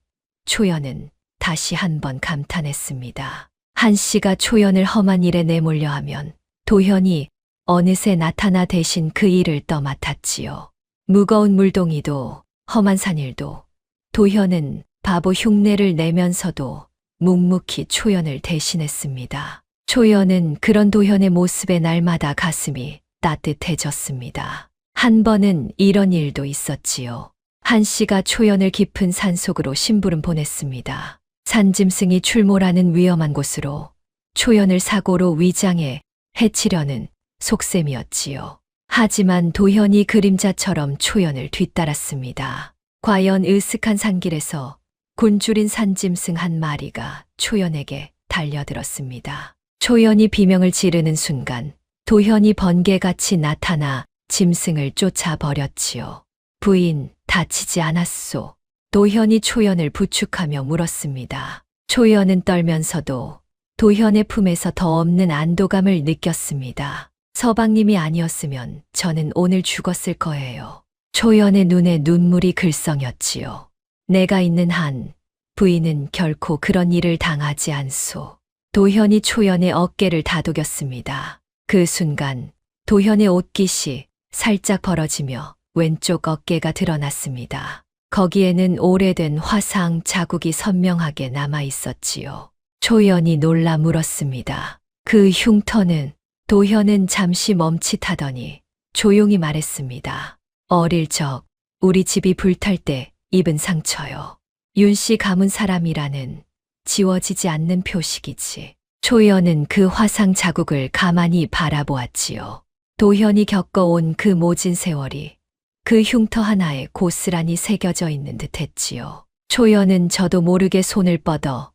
초연은 다시 한번 감탄했습니다. 한 씨가 초연을 험한 일에 내몰려 하면 도현이 어느새 나타나 대신 그 일을 떠맡았지요. 무거운 물동이도 험한 산일도 도현은 바보 흉내를 내면서도 묵묵히 초연을 대신했습니다. 초연은 그런 도현의 모습에 날마다 가슴이 따뜻해졌습니다. 한 번은 이런 일도 있었지요. 한 씨가 초연을 깊은 산속으로 심부름 보냈습니다. 산짐승이 출몰하는 위험한 곳으로 초연을 사고로 위장해 해치려는 속셈이었지요. 하지만 도현이 그림자처럼 초연을 뒤따랐습니다. 과연 으슥한 산길에서 곤줄인 산짐승 한 마리가 초연에게 달려들었습니다. 초연이 비명을 지르는 순간 도현이 번개같이 나타나 짐승을 쫓아버렸지요. 부인, 다치지 않았소? 도현이 초연을 부축하며 물었습니다. 초연은 떨면서도 도현의 품에서 더 없는 안도감을 느꼈습니다. 서방님이 아니었으면 저는 오늘 죽었을 거예요. 초연의 눈에 눈물이 글썽였지요. 내가 있는 한 부인은 결코 그런 일을 당하지 않소. 도현이 초연의 어깨를 다독였습니다. 그 순간 도현의 옷깃이 살짝 벌어지며 왼쪽 어깨가 드러났습니다. 거기에는 오래된 화상 자국이 선명하게 남아 있었지요. 초연이 놀라 물었습니다. 그 흉터는? 도현은 잠시 멈칫하더니 조용히 말했습니다. 어릴 적 우리 집이 불탈 때 입은 상처요. 윤씨 가문 사람이라는 지워지지 않는 표식이지. 초연은 그 화상 자국을 가만히 바라보았지요. 도현이 겪어온 그 모진 세월이 그 흉터 하나에 고스란히 새겨져 있는 듯 했지요. 초연은 저도 모르게 손을 뻗어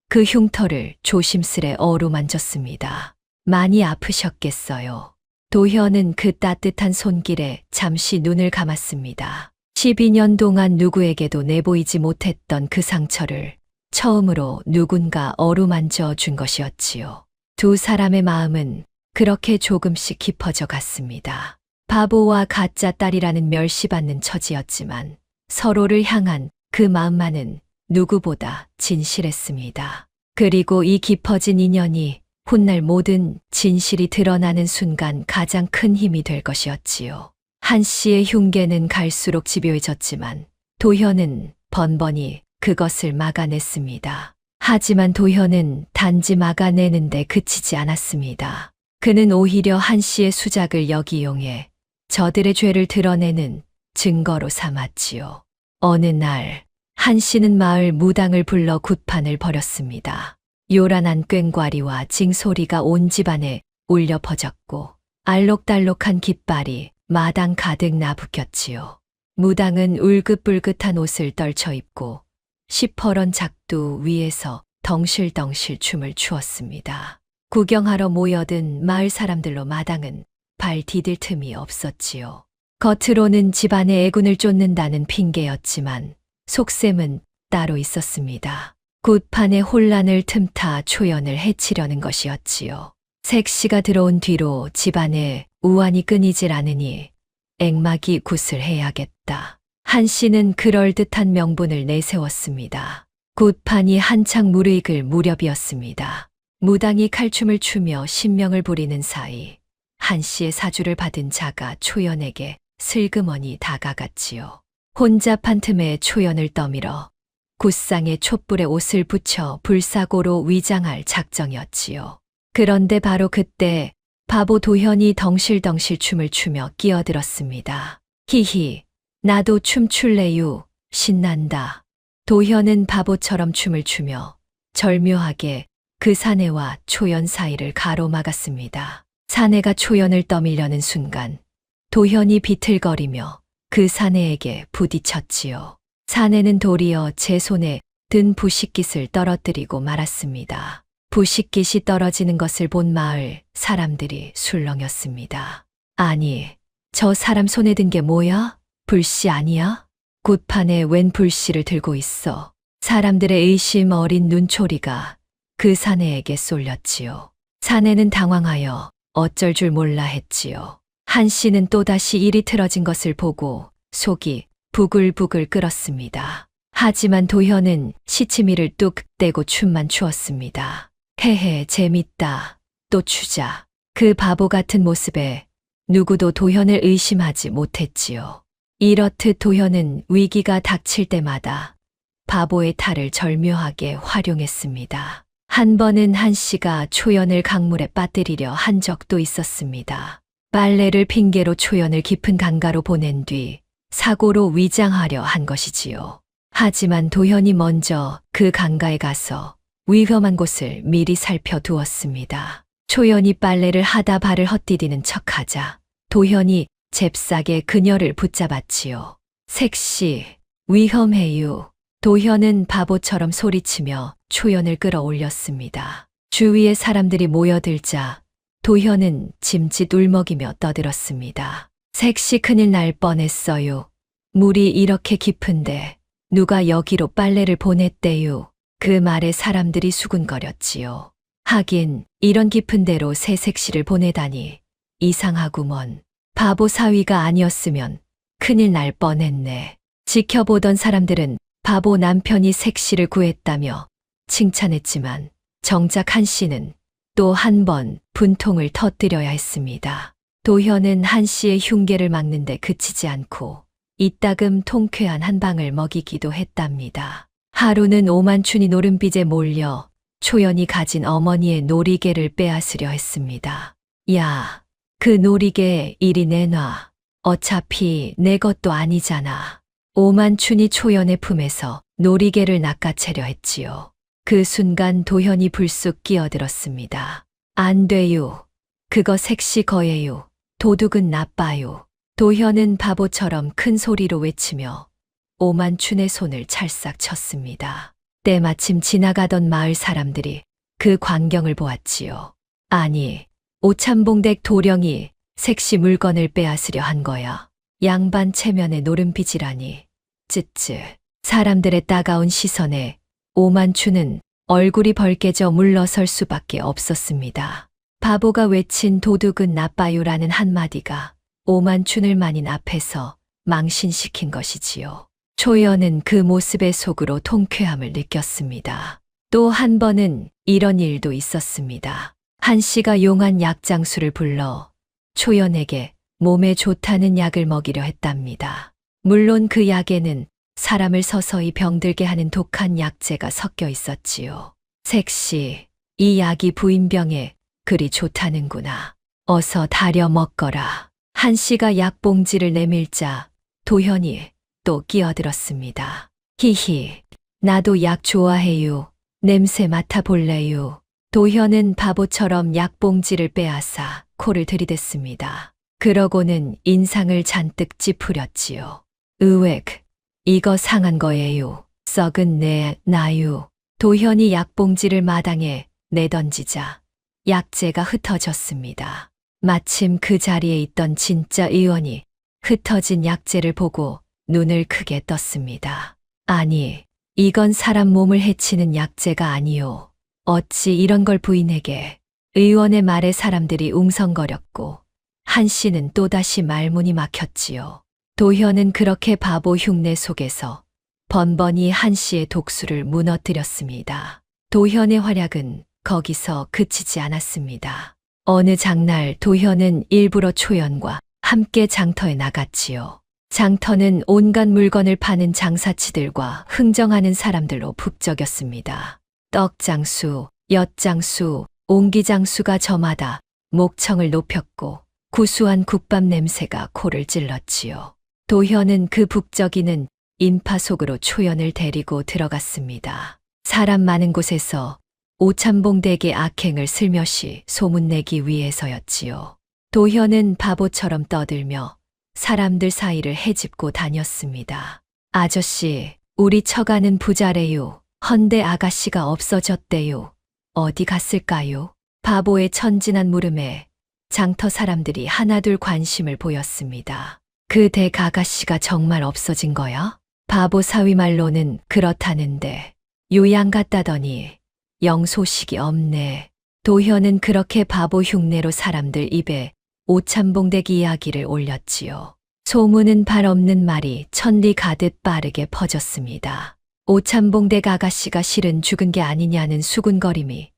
그 흉터를 조심스레 어루만졌습니다. 많이 아프셨겠어요. 도현은 그 따뜻한 손길에 잠시 눈을 감았습니다. 12년 동안 누구에게도 내보이지 못했던 그 상처를 처음으로 누군가 어루만져 준 것이었지요. 두 사람의 마음은 그렇게 조금씩 깊어져 갔습니다. 바보와 가짜 딸이라는 멸시받는 처지였지만 서로를 향한 그 마음만은 누구보다 진실했습니다. 그리고 이 깊어진 인연이 훗날 모든 진실이 드러나는 순간 가장 큰 힘이 될 것이었지요. 한 씨의 흉계는 갈수록 집요해졌지만 도현은 번번이 그것을 막아냈습니다. 하지만 도현은 단지 막아내는데 그치지 않았습니다. 그는 오히려 한 씨의 수작을 역이용해 저들의 죄를 드러내는 증거로 삼았지요. 어느 날 한 씨는 마을 무당을 불러 굿판을 벌였습니다. 요란한 꽹과리와 징소리가 온 집안에 울려 퍼졌고 알록달록한 깃발이 마당 가득 나부꼈지요. 무당은 울긋불긋한 옷을 떨쳐 입고 시퍼런 작두 위에서 덩실덩실 춤을 추었습니다. 구경하러 모여든 마을 사람들로 마당은 발 디딜 틈이 없었지요. 겉으로는 집안의 애군을 쫓는다는 핑계였지만 속셈은 따로 있었습니다. 굿판의 혼란을 틈타 초연을 해치려는 것이었지요. 색시가 들어온 뒤로 집안에 우환이 끊이질 않으니 앵막이 굿을 해야겠다. 한 씨는 그럴듯한 명분을 내세웠습니다. 굿판이 한창 무르익을 무렵이었습니다. 무당이 칼춤을 추며 신명을 부리는 사이 한 씨의 사주를 받은 자가 초연에게 슬그머니 다가갔지요. 혼잡한 틈에 초연을 떠밀어 굿상에 촛불에 옷을 붙여 불사고로 위장할 작정이었지요. 그런데 바로 그때 바보 도현이 덩실덩실 춤을 추며 끼어들었습니다. 히히, 나도 춤출래유, 신난다. 도현은 바보처럼 춤을 추며 절묘하게 그 사내와 초연 사이를 가로막았습니다. 사내가 초연을 떠밀려는 순간 도현이 비틀거리며 그 사내에게 부딪혔지요. 사내는 도리어 제 손에 든 부식깃을 떨어뜨리고 말았습니다. 부식깃이 떨어지는 것을 본 마을 사람들이 술렁였습니다. 아니, 저 사람 손에 든 게 뭐야? 불씨 아니야? 굿판에 웬 불씨를 들고 있어? 사람들의 의심 어린 눈초리가 그 사내에게 쏠렸지요. 사내는 당황하여 어쩔 줄 몰라 했지요. 한 씨는 또다시 일이 틀어진 것을 보고 속이 부글부글 끓었습니다. 하지만 도현은 시치미를 뚝 떼고 춤만 추었습니다. 헤헤, 재밌다. 또 추자. 그 바보 같은 모습에 누구도 도현을 의심하지 못했지요. 이렇듯 도현은 위기가 닥칠 때마다 바보의 탈을 절묘하게 활용했습니다. 한 번은 한 씨가 초연을 강물에 빠뜨리려 한 적도 있었습니다. 빨래를 핑계로 초연을 깊은 강가로 보낸 뒤 사고로 위장하려 한 것이지요. 하지만 도현이 먼저 그 강가에 가서 위험한 곳을 미리 살펴두었습니다. 초연이 빨래를 하다 발을 헛디디는 척하자 도현이 잽싸게 그녀를 붙잡았지요. 색시, 위험해요. 도현은 바보처럼 소리치며 초연을 끌어올렸습니다. 주위의 사람들이 모여들자 도현은 짐짓 울먹이며 떠들었습니다. 색시 큰일 날 뻔했어요. 물이 이렇게 깊은데 누가 여기로 빨래를 보냈대요. 그 말에 사람들이 수군거렸지요. 하긴 이런 깊은 데로 새 색시를 보내다니 이상하구먼. 바보 사위가 아니었으면 큰일 날 뻔했네. 지켜보던 사람들은 바보 남편이 색시를 구했다며 칭찬했지만 정작 한 씨는 또 한 번 분통을 터뜨려야 했습니다. 도현은 한 씨의 흉계를 막는데 그치지 않고 이따금 통쾌한 한 방을 먹이기도 했답니다. 하루는 오만춘이 노름빚에 몰려 초연이 가진 어머니의 놀이개를 빼앗으려 했습니다. 야, 그 놀이개 이리 내놔. 어차피 내 것도 아니잖아. 오만춘이 초연의 품에서 놀이개를 낚아채려 했지요. 그 순간 도현이 불쑥 끼어들었습니다. 안 돼요. 그거 색시 거예요. 도둑은 나빠요. 도현은 바보처럼 큰 소리로 외치며 오만춘의 손을 찰싹 쳤습니다. 때마침 지나가던 마을 사람들이 그 광경을 보았지요. 아니, 오참봉댁 도령이 색시 물건을 빼앗으려 한 거야. 양반 체면에 노름빚이라니. 쯧쯧. 사람들의 따가운 시선에 오만춘은 얼굴이 벌개져 물러설 수밖에 없었습니다. 바보가 외친 도둑은 나빠요라는 한마디가 오만춘을 만인 앞에서 망신시킨 것이지요. 초연은 그 모습의 속으로 통쾌함을 느꼈습니다. 또 한 번은 이런 일도 있었습니다. 한 씨가 용한 약장수를 불러 초연에게 몸에 좋다는 약을 먹이려 했답니다. 물론 그 약에는 사람을 서서히 병들게 하는 독한 약재가 섞여 있었지요. 색시, 이 약이 부인병에 그리 좋다는구나. 어서 다려 먹거라. 한 씨가 약봉지를 내밀자 도현이 또 끼어들었습니다. 히히, 나도 약 좋아해요. 냄새 맡아볼래요. 도현은 바보처럼 약봉지를 빼앗아 코를 들이댔습니다. 그러고는 인상을 잔뜩 찌푸렸지요. 으웩, 이거 상한 거예요. 썩은 내 나유. 도현이 약봉지를 마당에 내던지자 약재가 흩어졌습니다. 마침 그 자리에 있던 진짜 의원이 흩어진 약재를 보고 눈을 크게 떴습니다. 아니, 이건 사람 몸을 해치는 약재가 아니요. 어찌 이런 걸 부인에게. 의원의 말에 사람들이 웅성거렸고 한 씨는 또다시 말문이 막혔지요. 도현은 그렇게 바보 흉내 속에서 번번이 한 씨의 독수를 무너뜨렸습니다. 도현의 활약은 거기서 그치지 않았습니다. 어느 장날 도현은 일부러 초연과 함께 장터에 나갔지요. 장터는 온갖 물건을 파는 장사치들과 흥정하는 사람들로 북적였습니다. 떡장수, 엿장수, 옹기장수가 저마다 목청을 높였고 구수한 국밥 냄새가 코를 찔렀지요. 도현은 그 북적이는 인파 속으로 초연을 데리고 들어갔습니다. 사람 많은 곳에서 오참봉댁의 악행을 슬며시 소문내기 위해서였지요. 도현은 바보처럼 떠들며 사람들 사이를 헤집고 다녔습니다. 아저씨, 우리 처가는 부자래요. 헌데 아가씨가 없어졌대요. 어디 갔을까요? 바보의 천진한 물음에 장터 사람들이 하나둘 관심을 보였습니다. 그 댁 아가씨가 정말 없어진 거야? 바보 사위 말로는 그렇다는데 요양 갔다더니 영 소식이 없네. 도현은 그렇게 바보 흉내로 사람들 입에 오참봉댁 이야기를 올렸지요. 소문은 발 없는 말이 천리 가듯 빠르게 퍼졌습니다. 오참봉댁 아가씨가 실은 죽은 게 아니냐는 수군거림이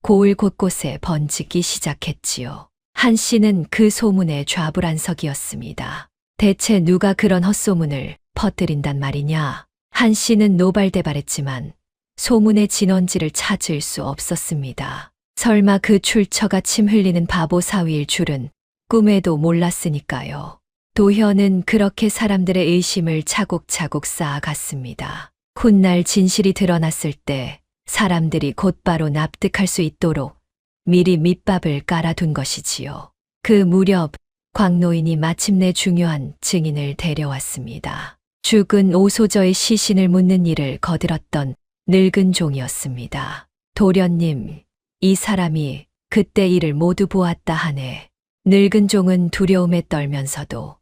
고을 곳곳에 번지기 시작했지요. 한 씨는 그 소문에 좌불안석이었습니다. 대체 누가 그런 헛소문을 퍼뜨린단 말이냐? 한 씨는 노발대발했지만 소문의 진원지를 찾을 수 없었습니다. 설마 그 출처가 침 흘리는 바보 사위일 줄은 꿈에도 몰랐으니까요. 도현은 그렇게 사람들의 의심을 차곡차곡 쌓아갔습니다. 훗날 진실이 드러났을 때 사람들이 곧바로 납득할 수 있도록 미리 밑밥을 깔아둔 것이지요. 그 무렵 광노인이 마침내 중요한 증인을 데려왔습니다. 죽은 오소저의 시신을 묻는 일을 거들었던 늙은 종이었습니다. 도련님, 이 사람이 그때 일을 모두 보았다 하네. 늙은 종은 두려움에 떨면서도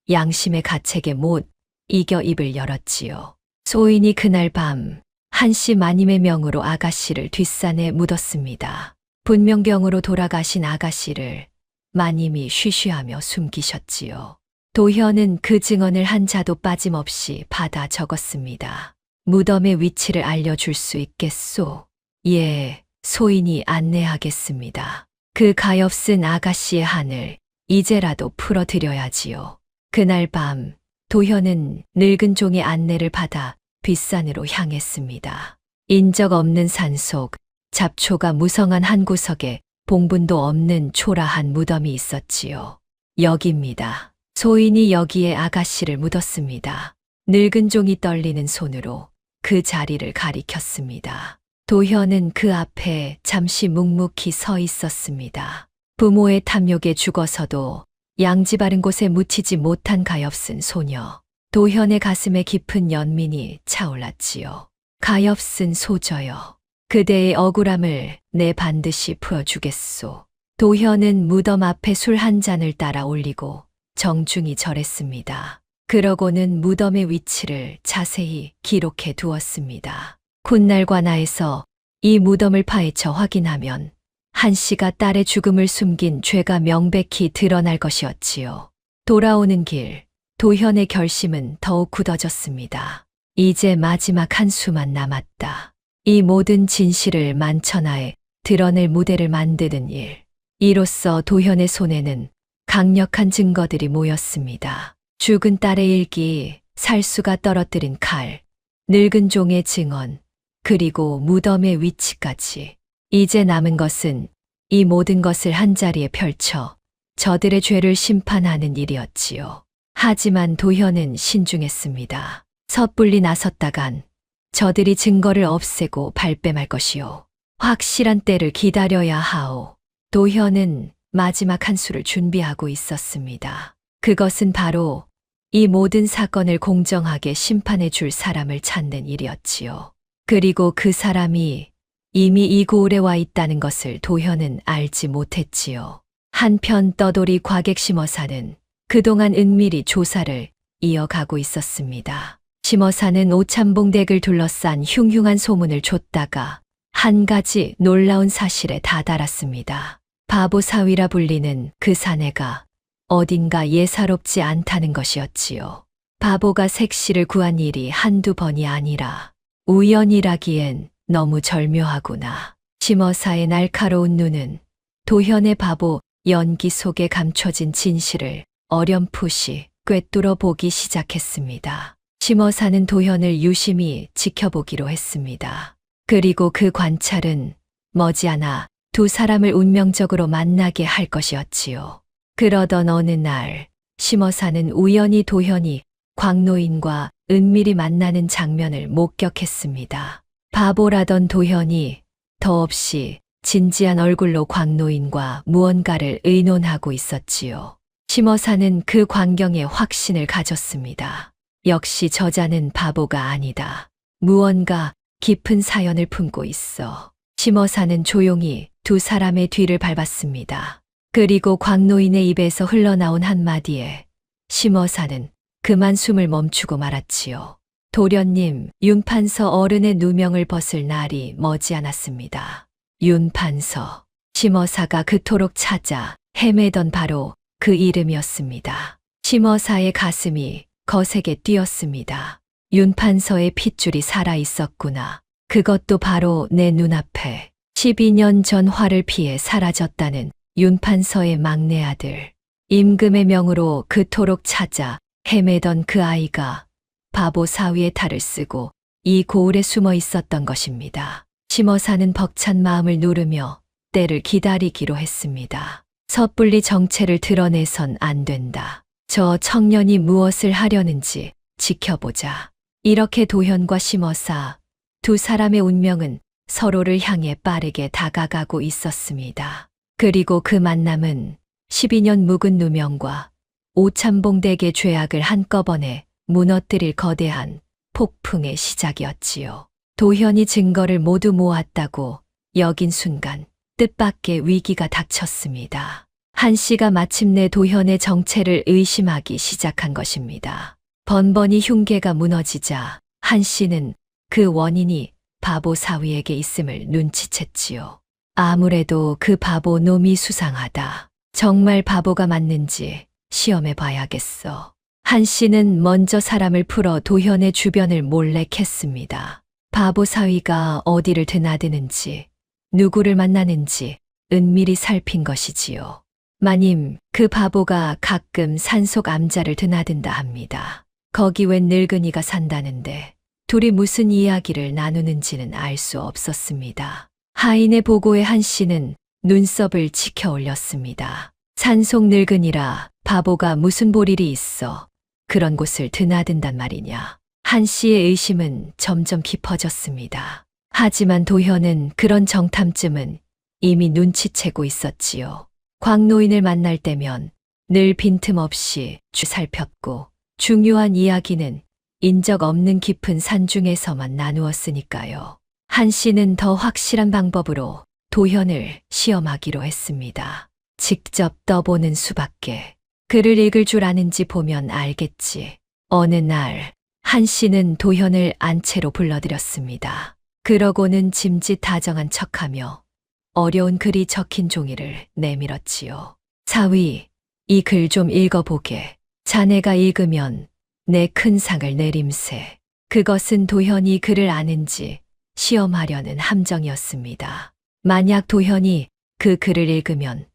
양심의 가책에 못 이겨 입을 열었지요. 소인이 그날 밤 한씨 마님의 명으로 아가씨를 뒷산에 묻었습니다. 분명병으로 돌아가신 아가씨를 마님이 쉬쉬하며 숨기셨지요. 도현은 그 증언을 한 자도 빠짐없이 받아 적었습니다. 무덤의 위치를 알려줄 수 있겠소? 예, 소인이 안내하겠습니다. 그 가엾은 아가씨의 한을 이제라도 풀어드려야지요. 그날 밤 도현은 늙은 종의 안내를 받아 뒷산으로 향했습니다. 인적 없는 산속, 잡초가 무성한 한 구석에 봉분도 없는 초라한 무덤이 있었지요. 여기입니다. 소인이 여기에 아가씨를 묻었습니다. 늙은 종이 떨리는 손으로 그 자리를 가리켰습니다. 도현은 그 앞에 잠시 묵묵히 서 있었습니다. 부모의 탐욕에 죽어서도 양지 바른 곳에 묻히지 못한 가엾은 소녀. 도현의 가슴에 깊은 연민이 차올랐지요. 가엾은 소저여. 그대의 억울함을 내 반드시 풀어주겠소. 도현은 무덤 앞에 술 한 잔을 따라 올리고 정중히 절했습니다. 그러고는 무덤의 위치를 자세히 기록해 두었습니다. 훗날 관아에서 이 무덤을 파헤쳐 확인하면 한씨가 딸의 죽음을 숨긴 죄가 명백히 드러날 것이었지요. 돌아오는 길, 도현의 결심은 더욱 굳어졌습니다. 이제 마지막 한 수만 남았다. 이 모든 진실을 만천하에 드러낼 무대를 만드는 일. 이로써 도현의 손에는 강력한 증거들이 모였습니다. 죽은 딸의 일기, 살수가 떨어뜨린 칼, 늙은 종의 증언, 그리고 무덤의 위치까지. 이제 남은 것은 이 모든 것을 한자리에 펼쳐 저들의 죄를 심판하는 일이었지요. 하지만 도현은 신중했습니다. 섣불리 나섰다간 저들이 증거를 없애고 발뺌할 것이요. 확실한 때를 기다려야 하오. 도현은 마지막 한 수를 준비하고 있었습니다. 그것은 바로 이 모든 사건을 공정하게 심판해 줄 사람을 찾는 일이었지요. 그리고 그 사람이 이미 이 고을에 와 있다는 것을 도현은 알지 못했지요. 한편 떠돌이 과객심어사는 그동안 은밀히 조사를 이어가고 있었습니다. 심어사는 오참봉댁을 둘러싼 흉흉한 소문을 줬다가 한 가지 놀라운 사실에 다다랐습니다. 바보 사위라 불리는 그 사내가 어딘가 예사롭지 않다는 것이었지요. 바보가 색시를 구한 일이 한두 번이 아니라 우연이라기엔 너무 절묘하구나. 심어사의 날카로운 눈은 도현의 바보 연기 속에 감춰진 진실을 어렴풋이 꿰뚫어 보기 시작했습니다. 심어사는 도현을 유심히 지켜보기로 했습니다. 그리고 그 관찰은 머지않아 두 사람을 운명적으로 만나게 할 것이었지요. 그러던 어느 날 심어사는 우연히 도현이 광노인과 은밀히 만나는 장면을 목격했습니다. 바보라던 도현이 더없이 진지한 얼굴로 광노인과 무언가를 의논하고 있었지요. 심어사는 그 광경에 확신을 가졌습니다. 역시 저자는 바보가 아니다. 무언가 깊은 사연을 품고 있어. 심어사는 조용히 두 사람의 뒤를 밟았습니다. 그리고 광노인의 입에서 흘러나온 한마디에 심어사는 그만 숨을 멈추고 말았지요. 도련님, 윤판서 어른의 누명을 벗을 날이 머지않았습니다. 윤판서. 심어사가 그토록 찾아 헤매던 바로 그 이름이었습니다. 심어사의 가슴이 거세게 뛰었습니다. 윤판서의 핏줄이 살아있었구나. 그것도 바로 내 눈앞에 12년 전 화를 피해 사라졌다는 윤판서의 막내 아들. 임금의 명으로 그토록 찾아 헤매던 그 아이가 바보 사위의 탈을 쓰고 이 고을에 숨어 있었던 것입니다. 심어사는 벅찬 마음을 누르며 때를 기다리기로 했습니다. 섣불리 정체를 드러내선 안 된다. 저 청년이 무엇을 하려는지 지켜보자. 이렇게 도현과 심어사 두 사람의 운명은 서로를 향해 빠르게 다가가고 있었습니다. 그리고 그 만남은 12년 묵은 누명과 오참봉댁의 죄악을 한꺼번에 무너뜨릴 거대한 폭풍의 시작이었지요. 도현이 증거를 모두 모았다고 여긴 순간 뜻밖의 위기가 닥쳤습니다. 한 씨가 마침내 도현의 정체를 의심하기 시작한 것입니다. 번번이 흉계가 무너지자 한 씨는 그 원인이 바보 사위에게 있음을 눈치챘지요. 아무래도 그 바보 놈이 수상하다. 정말 바보가 맞는지 시험해 봐야겠어. 한 씨는 먼저 사람을 풀어 도현의 주변을 몰래 캤습니다. 바보 사위가 어디를 드나드는지, 누구를 만나는지 은밀히 살핀 것이지요. 마님, 그 바보가 가끔 산속 암자를 드나든다 합니다. 거기 웬 늙은이가 산다는데 둘이 무슨 이야기를 나누는지는 알 수 없었습니다. 하인의 보고에 한 씨는 눈썹을 치켜 올렸습니다. 산속 늙은이라 바보가 무슨 볼일이 있어 그런 곳을 드나든단 말이냐. 한 씨의 의심은 점점 깊어졌습니다. 하지만 도현은 그런 정탐쯤은 이미 눈치채고 있었지요. 광노인을 만날 때면 늘 빈틈없이 살폈고 중요한 이야기는 인적 없는 깊은 산중에서만 나누었으니까요. 한 씨는 더 확실한 방법으로 도현을 시험하기로 했습니다. 직접 떠보는 수밖에. 글을 읽을 줄 아는지 보면 알겠지. 어느 날 한 씨는 도현을 안채로 불러들였습니다. 그러고는 짐짓 다정한 척하며 어려운 글이 적힌 종이를 내밀었지요. 사위, 이 글 좀 읽어보게. 자네가 읽으면 내 큰 상을 내림세. 그것은 도현이 글을 아는지 시험하려는 함정이었습니다. 만약 도현이 그 글을 읽으면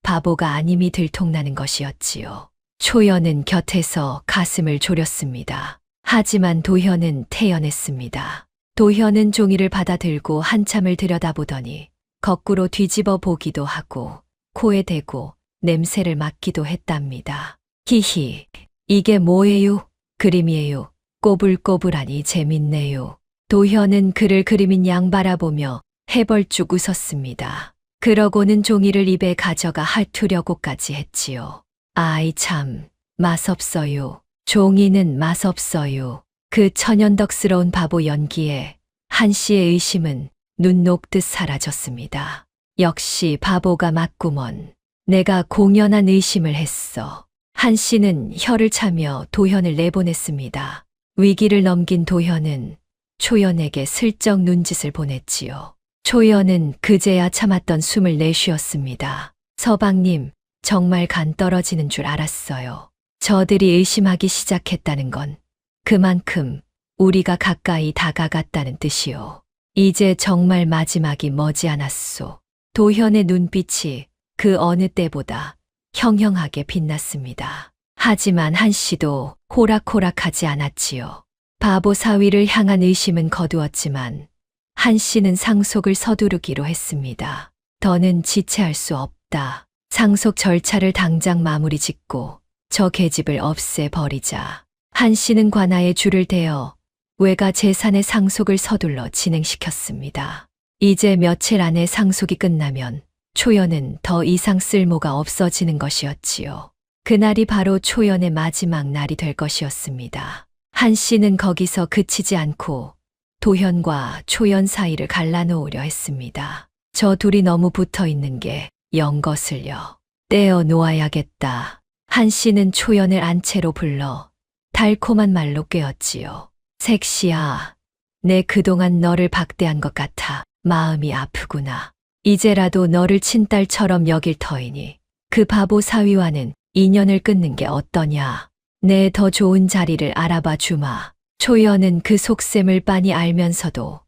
바보가 아님이 들통나는 것이었지요. 초연은 곁에서 가슴을 졸였습니다. 하지만 도현은 태연했습니다. 도현은 종이를 받아들고 한참을 들여다보더니 거꾸로 뒤집어 보기도 하고 코에 대고 냄새를 맡기도 했답니다. 히히, 이게 뭐예요? 그림이에요. 꼬불꼬불하니 재밌네요. 도현은 그를 그림인 양 바라보며 해벌쭉 웃었습니다. 그러고는 종이를 입에 가져가 핥으려고까지 했지요. 아이 참, 맛없어요. 종이는 맛없어요. 그 천연덕스러운 바보 연기에 한 씨의 의심은 눈 녹듯 사라졌습니다. 역시 바보가 맞구먼. 내가 공연한 의심을 했어. 한 씨는 혀를 차며 도현을 내보냈습니다. 위기를 넘긴 도현은 초연에게 슬쩍 눈짓을 보냈지요. 초연은 그제야 참았던 숨을 내쉬었습니다. 서방님, 정말 간 떨어지는 줄 알았어요. 저들이 의심하기 시작했다는 건 그만큼 우리가 가까이 다가갔다는 뜻이요. 이제 정말 마지막이 머지않았소. 도현의 눈빛이 그 어느 때보다 형형하게 빛났습니다. 하지만 한 씨도 호락호락하지 않았지요. 바보 사위를 향한 의심은 거두었지만 한 씨는 상속을 서두르기로 했습니다. 더는 지체할 수 없다. 상속 절차를 당장 마무리 짓고 저 계집을 없애버리자. 한 씨는 관아에 줄을 대어 외가 재산의 상속을 서둘러 진행시켰습니다. 이제 며칠 안에 상속이 끝나면 초연은 더 이상 쓸모가 없어지는 것이었지요. 그날이 바로 초연의 마지막 날이 될 것이었습니다. 한 씨는 거기서 그치지 않고 도현과 초연 사이를 갈라놓으려 했습니다. 저 둘이 너무 붙어 있는 게 영 거슬려. 떼어 놓아야겠다. 한 씨는 초연을 안채로 불러 달콤한 말로 꿰었지요. 색시야, 내 그동안 너를 박대한 것 같아 마음이 아프구나. 이제라도 너를 친딸처럼 여길 터이니 그 바보 사위와는 인연을 끊는 게 어떠냐. 내 더 좋은 자리를 알아봐 주마. 초연은 그 속셈을 빤히 알면서도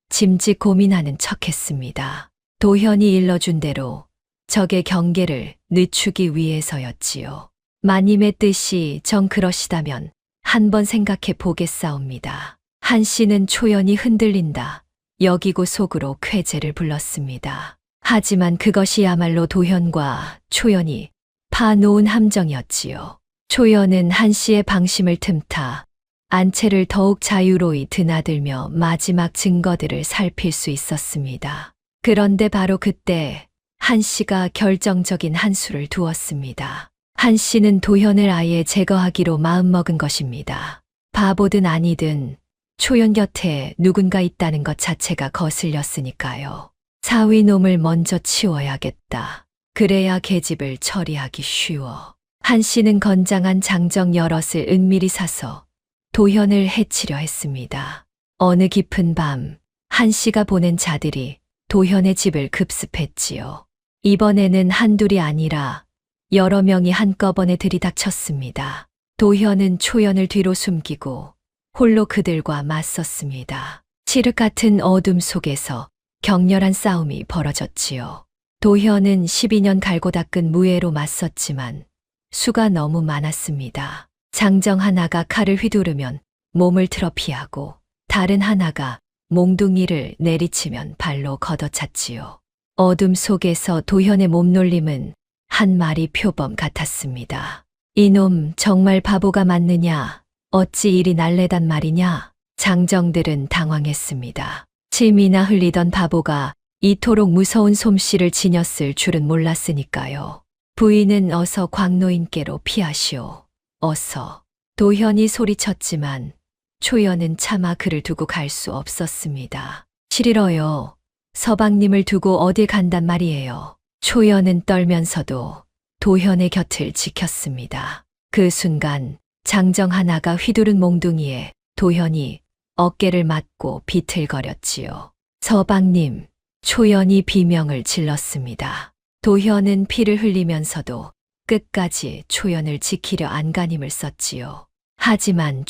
짐짓 고민하는 척했습니다. 도현이 일러준 대로 적의 경계를 늦추기 위해서였지요. 마님의 뜻이 정 그러시다면 한번 생각해 보겠사옵니다. 한 씨는 초연이 흔들린다 여기고 속으로 쾌재를 불렀습니다. 하지만 그것이야말로 도현과 초연이 파놓은 함정이었지요. 초연은 한 씨의 방심을 틈타 안채를 더욱 자유로이 드나들며 마지막 증거들을 살필 수 있었습니다. 그런데 바로 그때 한 씨가 결정적인 한 수를 두었습니다. 한 씨는 도현을 아예 제거하기로 마음먹은 것입니다. 바보든 아니든 초연 곁에 누군가 있다는 것 자체가 거슬렸으니까요. 사위놈을 먼저 치워야겠다. 그래야 계집을 처리하기 쉬워. 한 씨는 건장한 장정 여럿을 은밀히 사서 도현을 해치려 했습니다. 어느 깊은 밤, 한 씨가 보낸 자들이 도현의 집을 급습했지요. 이번에는 한둘이 아니라 여러 명이 한꺼번에 들이닥쳤습니다. 도현은 초연을 뒤로 숨기고 홀로 그들과 맞섰습니다. 칠흑 같은 어둠 속에서 격렬한 싸움이 벌어졌지요. 도현은 12년 갈고 닦은 무예로 맞섰지만 수가 너무 많았습니다. 장정 하나가 칼을 휘두르면 몸을 틀어 피하고 다른 하나가 몽둥이를 내리치면 발로 걷어찼지요. 어둠 속에서 도현의 몸놀림은 한 마리 표범 같았습니다. 이놈 정말 바보가 맞느냐? 어찌 이리 날래단 말이냐? 장정들은 당황했습니다. 침이나 흘리던 바보가 이토록 무서운 솜씨를 지녔을 줄은 몰랐으니까요. 부인은 어서 광노인께로 피하시오. 어서. 도현이 소리쳤지만 초연은 차마 그를 두고 갈 수 없었습니다. 싫어요. 서방님을 두고 어딜 간단 말이에요. 초연은 떨면서도 도현의 곁을 지켰습니다. 그 순간 장정 하나가 휘두른 몽둥이에 도현이 어깨를 맞고 비틀거렸지요. 서방님, 초연이 비명을 질렀습니다. 도현은 피를 흘리면서도 끝까지 초연을 지키려 안간힘을 썼지요. 하지만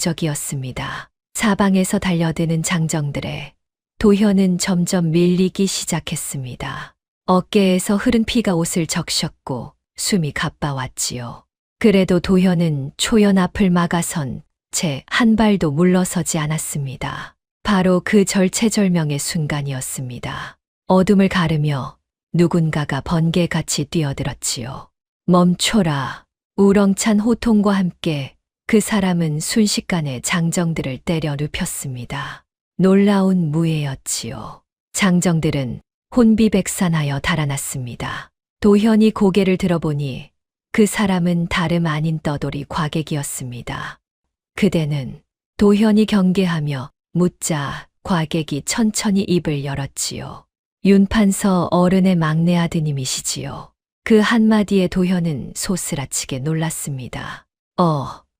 중과부적이었습니다. 사방에서 달려드는 장정들에 도현은 점점 밀리기 시작했습니다. 어깨에서 흐른 피가 옷을 적셨고 숨이 가빠왔지요. 그래도 도현은 초연 앞을 막아선 채 한 발도 물러서지 않았습니다. 바로 그 절체절명의 순간이었습니다. 어둠을 가르며 누군가가 번개같이 뛰어들었지요. 멈춰라. 우렁찬 호통과 함께 그 사람은 순식간에 장정들을 때려 눕혔습니다. 놀라운 무예였지요. 장정들은 혼비백산하여 달아났습니다. 도현이 고개를 들어보니 그 사람은 다름 아닌 떠돌이 과객이었습니다. 그대는 도현이 경계하며 묻자 과객이 천천히 입을 열었지요. 윤판서 어른의 막내 아드님이시지요. 그 한마디에 도현은 소스라치게 놀랐습니다.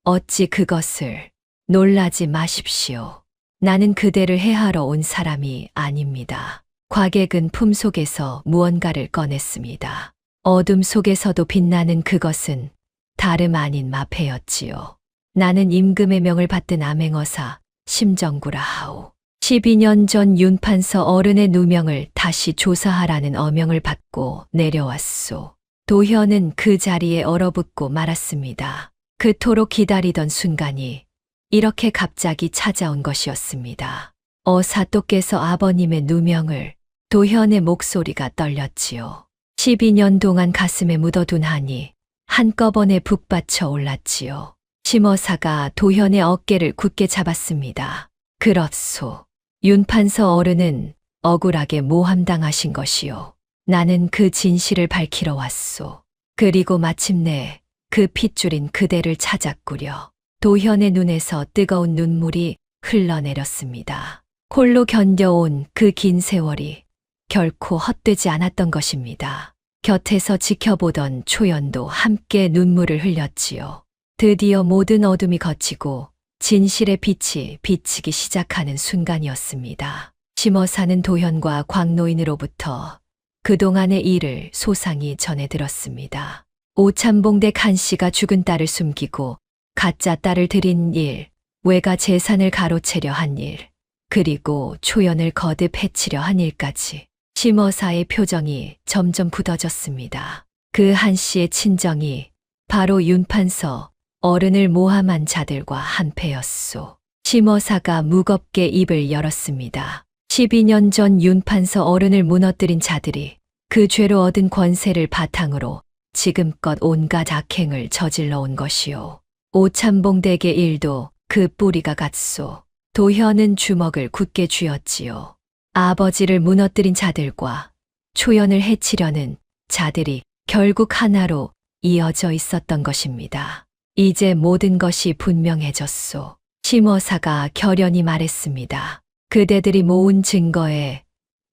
어찌 그것을. 놀라지 마십시오. 나는 그대를 해하러 온 사람이 아닙니다. 과객은 품속에서 무언가를 꺼냈습니다. 어둠 속에서도 빛나는 그것은 다름 아닌 마패였지요. 나는 임금의 명을 받든 암행어사 심정구라 하오. 12년 전 윤판서 어른의 누명을 다시 조사하라는 어명을 받고 내려왔소. 도현은 그 자리에 얼어붙고 말았습니다. 그토록 기다리던 순간이 이렇게 갑자기 찾아온 것이었습니다. 어사또께서 아버님의 누명을. 도현의 목소리가 떨렸지요. 12년 동안 가슴에 묻어둔 한이 한꺼번에 북받쳐 올랐지요. 심어사가 도현의 어깨를 굳게 잡았습니다. 그렇소. 윤판서 어른은 억울하게 모함당하신 것이요. 나는 그 진실을 밝히러 왔소. 그리고 마침내 그 핏줄인 그대를 찾았구려. 도현의 눈에서 뜨거운 눈물이 흘러내렸습니다. 홀로 견뎌온 그 긴 세월이 결코 헛되지 않았던 것입니다. 곁에서 지켜보던 초연도 함께 눈물을 흘렸지요. 드디어 모든 어둠이 걷히고 진실의 빛이 비치기 시작하는 순간이었습니다. 심어사는 도현과 광노인으로부터 그동안의 일을 소상히 전해 들었습니다. 오참봉댁 한 씨가 죽은 딸을 숨기고 가짜 딸을 들인 일, 외가 재산을 가로채려 한 일, 그리고 초연을 거듭 해치려 한 일까지 심어사의 표정이 점점 굳어졌습니다. 그 한 씨의 친정이 바로 윤판서 어른을 모함한 자들과 한패였소. 심어사가 무겁게 입을 열었습니다. 12년 전 윤판서 어른을 무너뜨린 자들이 그 죄로 얻은 권세를 바탕으로 지금껏 온갖 악행을 저질러 온 것이요. 오참봉댁의 일도 그 뿌리가 같소. 도현은 주먹을 굳게 쥐었지요. 아버지를 무너뜨린 자들과 초연을 해치려는 자들이 결국 하나로 이어져 있었던 것입니다. 이제 모든 것이 분명해졌소. 심어사가 결연히 말했습니다. 그대들이 모은 증거에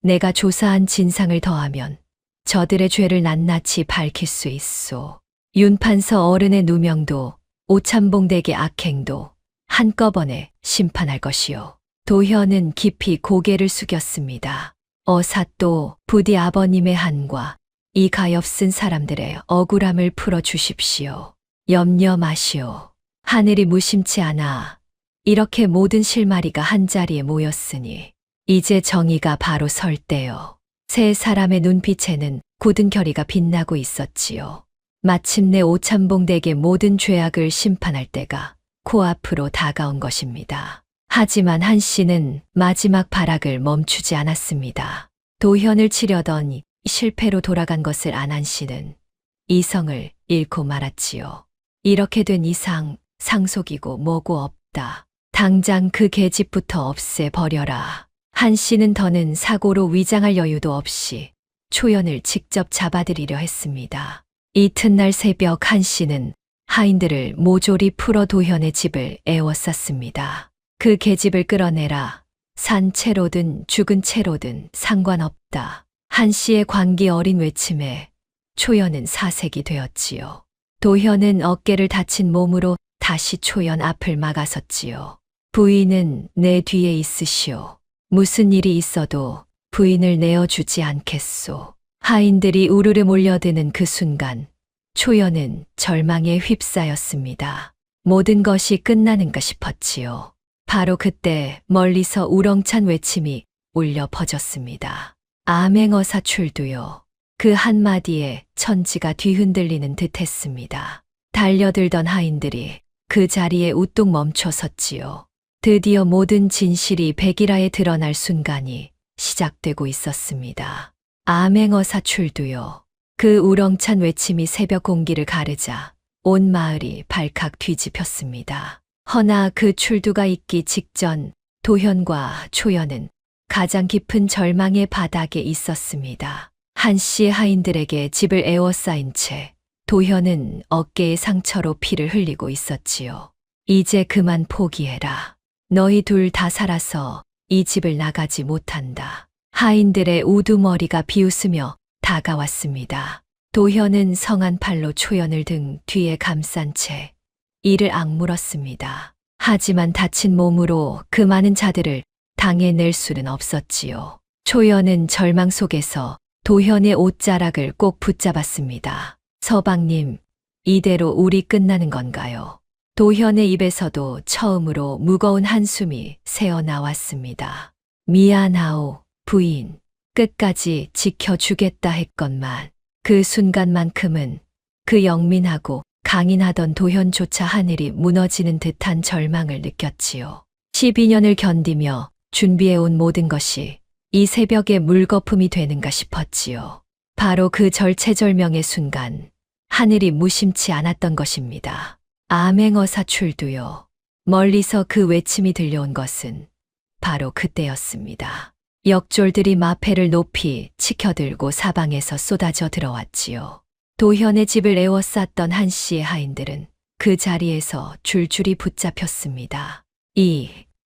내가 조사한 진상을 더하면 저들의 죄를 낱낱이 밝힐 수 있소. 윤판서 어른의 누명도 오참봉댁의 악행도 한꺼번에 심판할 것이요. 도현은 깊이 고개를 숙였습니다. 어사또 부디 아버님의 한과 이 가엾은 사람들의 억울함을 풀어주십시오. 염려 마시오. 하늘이 무심치 않아 이렇게 모든 실마리가 한자리에 모였으니 이제 정의가 바로 설 때요. 세 사람의 눈빛에는 굳은 결의가 빛나고 있었지요. 마침내 오참봉댁의 모든 죄악을 심판할 때가 코앞으로 다가온 것입니다. 하지만 한 씨는 마지막 발악을 멈추지 않았습니다. 도현을 치려던 실패로 돌아간 것을 안 한 씨는 이성을 잃고 말았지요. 이렇게 된 이상 상속이고 뭐고 없다. 당장 그 계집부터 없애버려라. 한 씨는 더는 사고로 위장할 여유도 없이 초연을 직접 잡아들이려 했습니다. 이튿날 새벽 한 씨는 하인들을 모조리 풀어 도현의 집을 에워쌌습니다. 그 계집을 끌어내라. 산 채로든 죽은 채로든 상관없다. 한 씨의 광기 어린 외침에 초연은 사색이 되었지요. 도현은 어깨를 다친 몸으로 다시 초연 앞을 막아섰지요. 부인은 내 뒤에 있으시오. 무슨 일이 있어도 부인을 내어주지 않겠소. 하인들이 우르르 몰려드는 그 순간 초연은 절망에 휩싸였습니다. 모든 것이 끝나는가 싶었지요. 바로 그때 멀리서 우렁찬 외침이 울려 퍼졌습니다. 암행어사 출두요. 그 한마디에 천지가 뒤흔들리는 듯 했습니다. 달려들던 하인들이 그 자리에 우뚝 멈춰 섰지요. 드디어 모든 진실이 백일하에 드러날 순간이 시작되고 있었습니다. 암행어사 출두요. 그 우렁찬 외침이 새벽 공기를 가르자 온 마을이 발칵 뒤집혔습니다. 허나 그 출두가 있기 직전 도현과 초연은 가장 깊은 절망의 바닥에 있었습니다. 한 씨의 하인들에게 집을 에워싸인 채 도현은 어깨의 상처로 피를 흘리고 있었지요. 이제 그만 포기해라. 너희 둘 다 살아서 이 집을 나가지 못한다. 하인들의 우두머리가 비웃으며 다가왔습니다. 도현은 성한 팔로 초연을 등 뒤에 감싼 채 이를 악물었습니다. 하지만 다친 몸으로 그 많은 자들을 당해낼 수는 없었지요. 초연은 절망 속에서 도현의 옷자락을 꼭 붙잡았습니다. 서방님, 이대로 우리 끝나는 건가요? 도현의 입에서도 처음으로 무거운 한숨이 새어나왔습니다. 미안하오, 부인. 끝까지 지켜주겠다 했건만 그 순간만큼은 그 영민하고 강인하던 도현조차 하늘이 무너지는 듯한 절망을 느꼈지요. 12년을 견디며 준비해온 모든 것이 이 새벽에 물거품이 되는가 싶었지요. 바로 그 절체절명의 순간 하늘이 무심치 않았던 것입니다. 암행어사 출두요. 멀리서 그 외침이 들려온 것은 바로 그때였습니다. 역졸들이 마패를 높이 치켜들고 사방에서 쏟아져 들어왔지요. 도현의 집을 에워쌌던 한 씨의 하인들은 그 자리에서 줄줄이 붙잡혔습니다.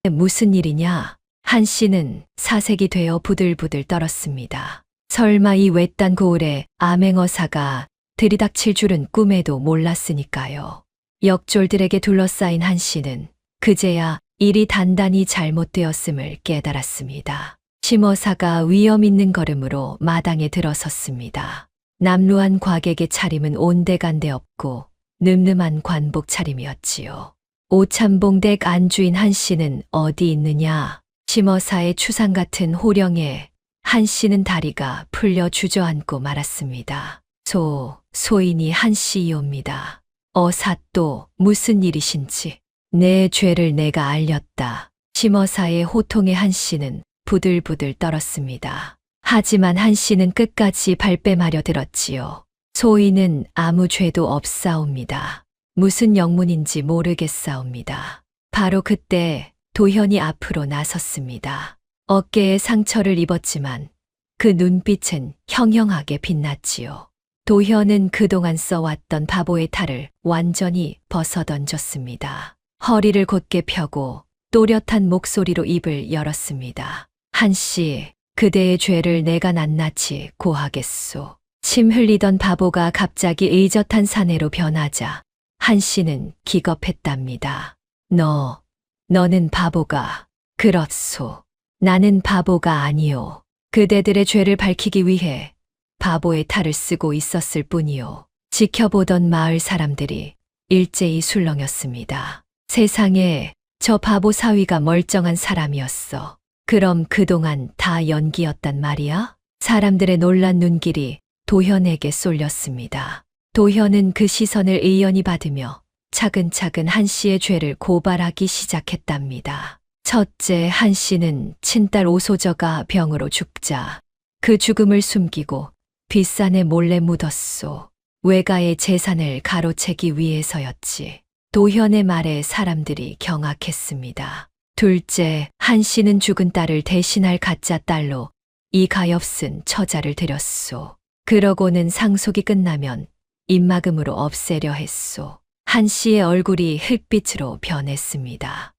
무슨 일이냐? 한 씨는 사색이 되어 부들부들 떨었습니다. 설마 이 외딴 고을에 암행어사가 들이닥칠 줄은 꿈에도 몰랐으니까요. 역졸들에게 둘러싸인 한 씨는 그제야 일이 단단히 잘못되었음을 깨달았습니다. 심어사가 위험 있는 걸음으로 마당에 들어섰습니다. 남루한 과객의 차림은 온데간데 없고 늠름한 관복 차림이었지요. 오참봉댁 안주인 한 씨는 어디 있느냐? 심어사의 추상 같은 호령에 한 씨는 다리가 풀려 주저앉고 말았습니다. 소인이 한 씨이옵니다. 어사또 무슨 일이신지. 내 죄를 내가 알렸다. 심어사의 호통에 한 씨는 부들부들 떨었습니다. 하지만 한 씨는 끝까지 발뺌하려 들었지요. 소인은 아무 죄도 없사옵니다. 무슨 영문인지 모르겠사옵니다. 바로 그때 도현이 앞으로 나섰습니다. 어깨에 상처를 입었지만 그 눈빛은 형형하게 빛났지요. 도현은 그동안 써왔던 바보의 탈을 완전히 벗어던졌습니다. 허리를 곧게 펴고 또렷한 목소리로 입을 열었습니다. 한씨, 그대의 죄를 내가 낱낱이 고하겠소. 침 흘리던 바보가 갑자기 의젓한 사내로 변하자 한씨는 기겁했답니다. 너는 바보가. 그렇소. 나는 바보가 아니오. 그대들의 죄를 밝히기 위해 바보의 탈을 쓰고 있었을 뿐이오. 지켜보던 마을 사람들이 일제히 술렁였습니다. 세상에, 저 바보 사위가 멀쩡한 사람이었어. 그럼 그동안 다 연기였단 말이야? 사람들의 놀란 눈길이 도현에게 쏠렸습니다. 도현은 그 시선을 의연히 받으며 차근차근 한씨의 죄를 고발하기 시작했답니다. 첫째, 한씨는 친딸 오소저가 병으로 죽자 그 죽음을 숨기고 뒷산에 몰래 묻었소. 외가의 재산을 가로채기 위해서였지. 도현의 말에 사람들이 경악했습니다. 둘째, 한씨는 죽은 딸을 대신할 가짜 딸로 이 가엾은 처자를 들였소. 그러고는 상속이 끝나면 입막음으로 없애려 했소. 한씨의 얼굴이 흙빛으로 변했습니다.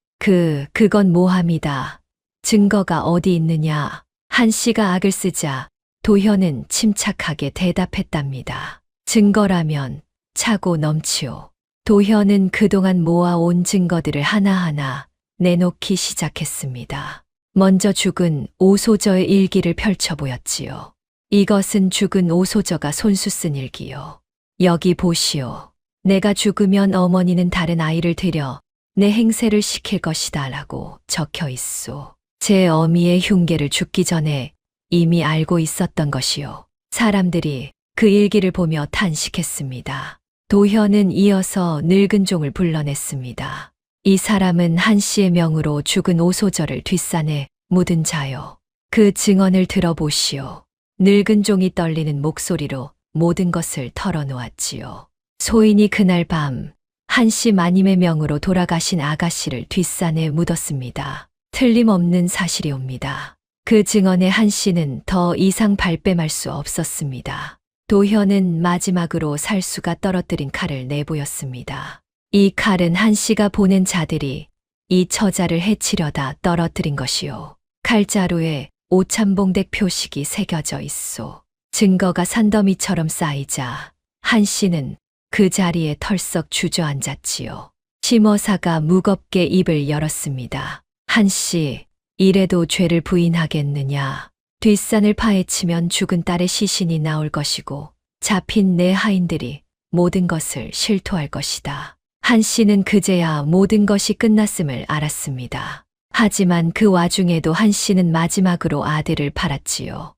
그건 모함이다. 증거가 어디 있느냐? 한씨가 악을 쓰자 도현은 침착하게 대답했답니다. 증거라면 차고 넘치오. 도현은 그동안 모아온 증거들을 하나하나 내놓기 시작했습니다. 먼저 죽은 오소저의 일기를 펼쳐 보였지요. 이것은 죽은 오소저가 손수 쓴 일기요. 여기 보시오. 내가 죽으면 어머니는 다른 아이를 들여 내 행세를 시킬 것이다 라고 적혀 있소. 제 어미의 흉계를 죽기 전에 이미 알고 있었던 것이요. 사람들이 그 일기를 보며 탄식했습니다. 도현은 이어서 늙은 종을 불러냈습니다. 이 사람은 한씨의 명으로 죽은 오소저를 뒷산에 묻은 자요. 그 증언을 들어보시오. 늙은 종이 떨리는 목소리로 모든 것을 털어놓았지요. 소인이 그날 밤 한씨 마님의 명으로 돌아가신 아가씨를 뒷산에 묻었습니다. 틀림없는 사실이옵니다. 그 증언에 한씨는 더 이상 발뺌할 수 없었습니다. 도현은 마지막으로 살수가 떨어뜨린 칼을 내보였습니다. 이 칼은 한씨가 보낸 자들이 이 처자를 해치려다 떨어뜨린 것이요. 칼자루에 오참봉댁 표식이 새겨져 있소. 증거가 산더미처럼 쌓이자 한씨는 그 자리에 털썩 주저앉았지요. 심어사가 무겁게 입을 열었습니다. 한씨, 이래도 죄를 부인하겠느냐. 뒷산을 파헤치면 죽은 딸의 시신이 나올 것이고 잡힌 내 하인들이 모든 것을 실토할 것이다. 한씨는 그제야 모든 것이 끝났음을 알았습니다. 하지만 그 와중에도 한씨는 마지막으로 아들을 팔았지요.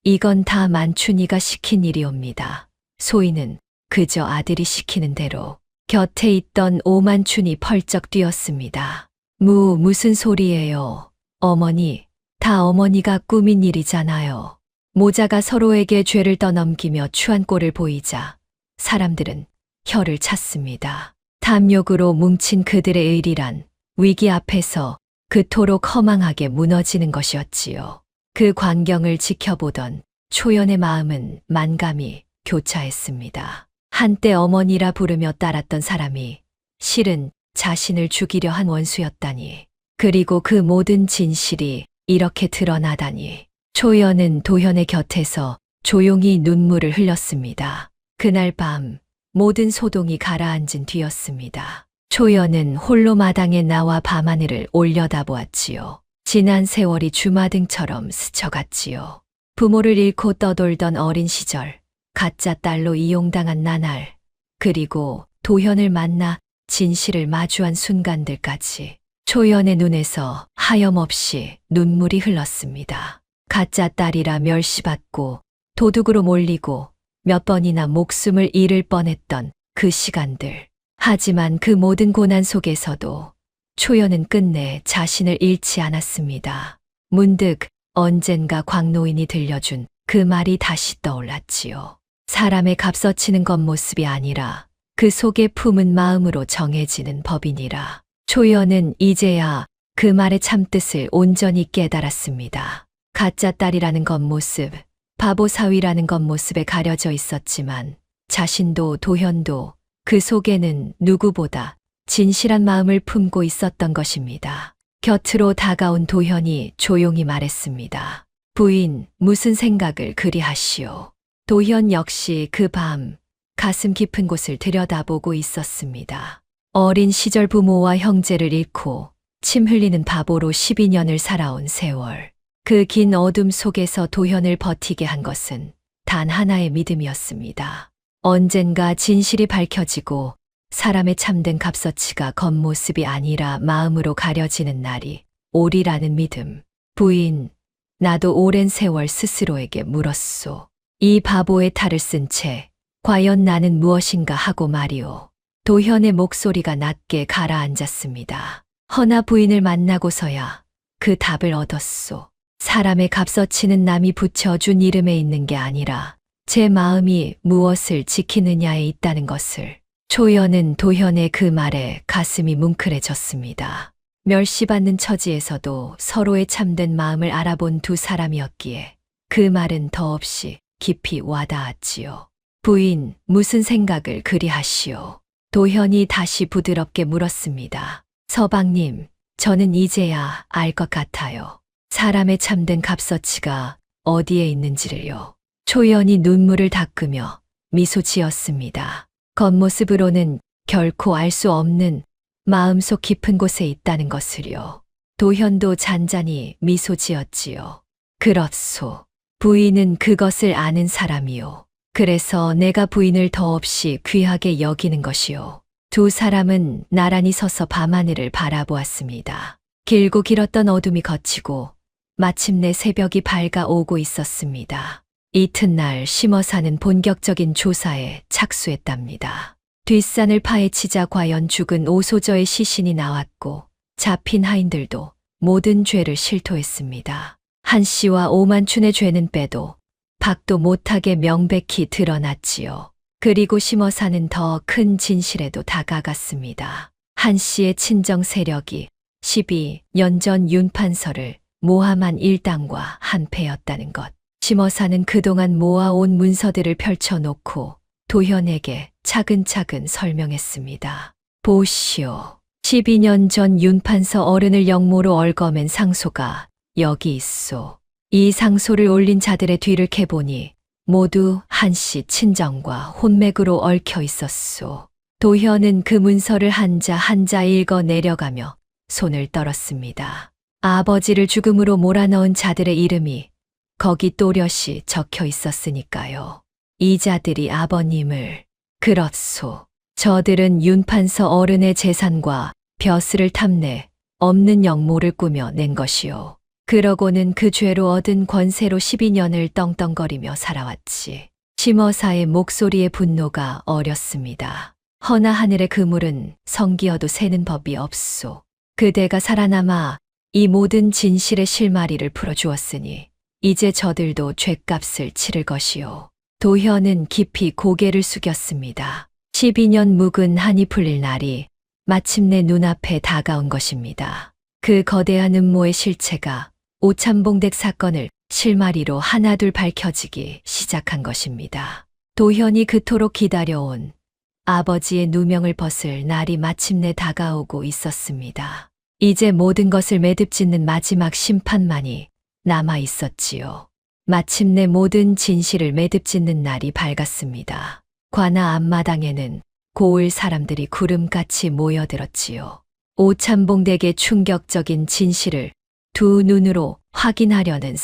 이건 다 만춘이가 시킨 일이옵니다. 소인은 그저 아들이 시키는 대로. 곁에 있던 오만춘이 펄쩍 뛰었습니다. 무슨 소리예요? 어머니, 다 어머니가 꾸민 일이잖아요. 모자가 서로에게 죄를 떠넘기며 추한 꼴을 보이자 사람들은 혀를 찼습니다. 탐욕으로 뭉친 그들의 의리란 위기 앞에서 그토록 허망하게 무너지는 것이었지요. 그 광경을 지켜보던 초연의 마음은 만감이 교차했습니다. 한때 어머니라 부르며 따랐던 사람이 실은 자신을 죽이려 한 원수였다니. 그리고 그 모든 진실이 이렇게 드러나다니. 초연은 도현의 곁에서 조용히 눈물을 흘렸습니다. 그날 밤 모든 소동이 가라앉은 뒤였습니다. 초연은 홀로 마당에 나와 밤하늘을 올려다보았지요. 지난 세월이 주마등처럼 스쳐갔지요. 부모를 잃고 떠돌던 어린 시절, 가짜 딸로 이용당한 나날, 그리고 도현을 만나 진실을 마주한 순간들까지 초연의 눈에서 하염없이 눈물이 흘렀습니다. 가짜 딸이라 멸시받고 도둑으로 몰리고 몇 번이나 목숨을 잃을 뻔했던 그 시간들. 하지만 그 모든 고난 속에서도 초연은 끝내 자신을 잃지 않았습니다. 문득 언젠가 광노인이 들려준 그 말이 다시 떠올랐지요. 사람의 값어치는 겉모습이 아니라 그 속에 품은 마음으로 정해지는 법이니라. 초연은 이제야 그 말의 참뜻을 온전히 깨달았습니다. 가짜 딸이라는 겉모습, 바보 사위라는 겉모습에 가려져 있었지만 자신도 도현도 그 속에는 누구보다 진실한 마음을 품고 있었던 것입니다. 곁으로 다가온 도현이 조용히 말했습니다. 부인, 무슨 생각을 그리 하시오? 도현 역시 그 밤 가슴 깊은 곳을 들여다보고 있었습니다. 어린 시절 부모와 형제를 잃고 침 흘리는 바보로 12년을 살아온 세월. 그 긴 어둠 속에서 도현을 버티게 한 것은 단 하나의 믿음이었습니다. 언젠가 진실이 밝혀지고 사람의 참된 값어치가 겉모습이 아니라 마음으로 가려지는 날이 오리라는 믿음. 부인, 나도 오랜 세월 스스로에게 물었소. 이 바보의 탈을 쓴 채 과연 나는 무엇인가 하고 말이오. 도현의 목소리가 낮게 가라앉았습니다. 허나 부인을 만나고서야 그 답을 얻었소. 사람의 값어치는 남이 붙여준 이름에 있는 게 아니라 제 마음이 무엇을 지키느냐에 있다는 것을. 초연은 도현의 그 말에 가슴이 뭉클해졌습니다. 멸시받는 처지에서도 서로의 참된 마음을 알아본 두 사람이었기에 그 말은 더없이 깊이 와닿았지요. 부인, 무슨 생각을 그리 하시오? 도현이 다시 부드럽게 물었습니다. 서방님, 저는 이제야 알 것 같아요. 사람의 참된 값어치가 어디에 있는지를요. 초연이 눈물을 닦으며 미소 지었습니다. 겉모습으로는 결코 알 수 없는 마음속 깊은 곳에 있다는 것을요. 도현도 잔잔히 미소 지었지요. 그렇소. 부인은 그것을 아는 사람이요. 그래서 내가 부인을 더없이 귀하게 여기는 것이요. 두 사람은 나란히 서서 밤하늘을 바라보았습니다. 길고 길었던 어둠이 걷히고 마침내 새벽이 밝아오고 있었습니다. 이튿날 심어사는 본격적인 조사에 착수했답니다. 뒷산을 파헤치자 과연 죽은 오소저의 시신이 나왔고 잡힌 하인들도 모든 죄를 실토했습니다. 한 씨와 오만춘의 죄는 빼도 박도 못하게 명백히 드러났지요. 그리고 심어사는 더 큰 진실에도 다가갔습니다. 한 씨의 친정 세력이 12년 전 윤판서를 모함한 일당과 한패였다는 것. 심어사는 그동안 모아온 문서들을 펼쳐놓고 도현에게 차근차근 설명했습니다. 보시오. 12년 전 윤판서 어른을 영모로 얽어맨 상소가 여기 있소. 이 상소를 올린 자들의 뒤를 캐보니 모두 한씨 친정과 혼맥으로 얽혀 있었소. 도현은 그 문서를 한자 한자 읽어 내려가며 손을 떨었습니다. 아버지를 죽음으로 몰아넣은 자들의 이름이 거기 또렷이 적혀 있었으니까요. 이 자들이 아버님을. 그렇소. 저들은 윤판서 어른의 재산과 벼슬을 탐내 없는 영모를 꾸며 낸 것이요. 그러고는 그 죄로 얻은 권세로 12년을 떵떵거리며 살아왔지. 심어사의 목소리의 분노가 어렸습니다. 허나 하늘의 그물은 성기어도 새는 법이 없소. 그대가 살아남아 이 모든 진실의 실마리를 풀어주었으니 이제 저들도 죗값을 치를 것이요. 도현은 깊이 고개를 숙였습니다. 12년 묵은 한이 풀릴 날이 마침내 눈앞에 다가온 것입니다. 그 거대한 음모의 실체가 오참봉댁 사건을 실마리로 하나둘 밝혀지기 시작한 것입니다. 도현이 그토록 기다려온 아버지의 누명을 벗을 날이 마침내 다가오고 있었습니다. 이제 모든 것을 매듭짓는 마지막 심판만이 남아 있었지요. 마침내 모든 진실을 매듭짓는 날이 밝았습니다. 관아 앞마당에는 고을 사람들이 구름같이 모여들었지요. 오참봉댁의 충격적인 진실을 두 눈으로 확인하려는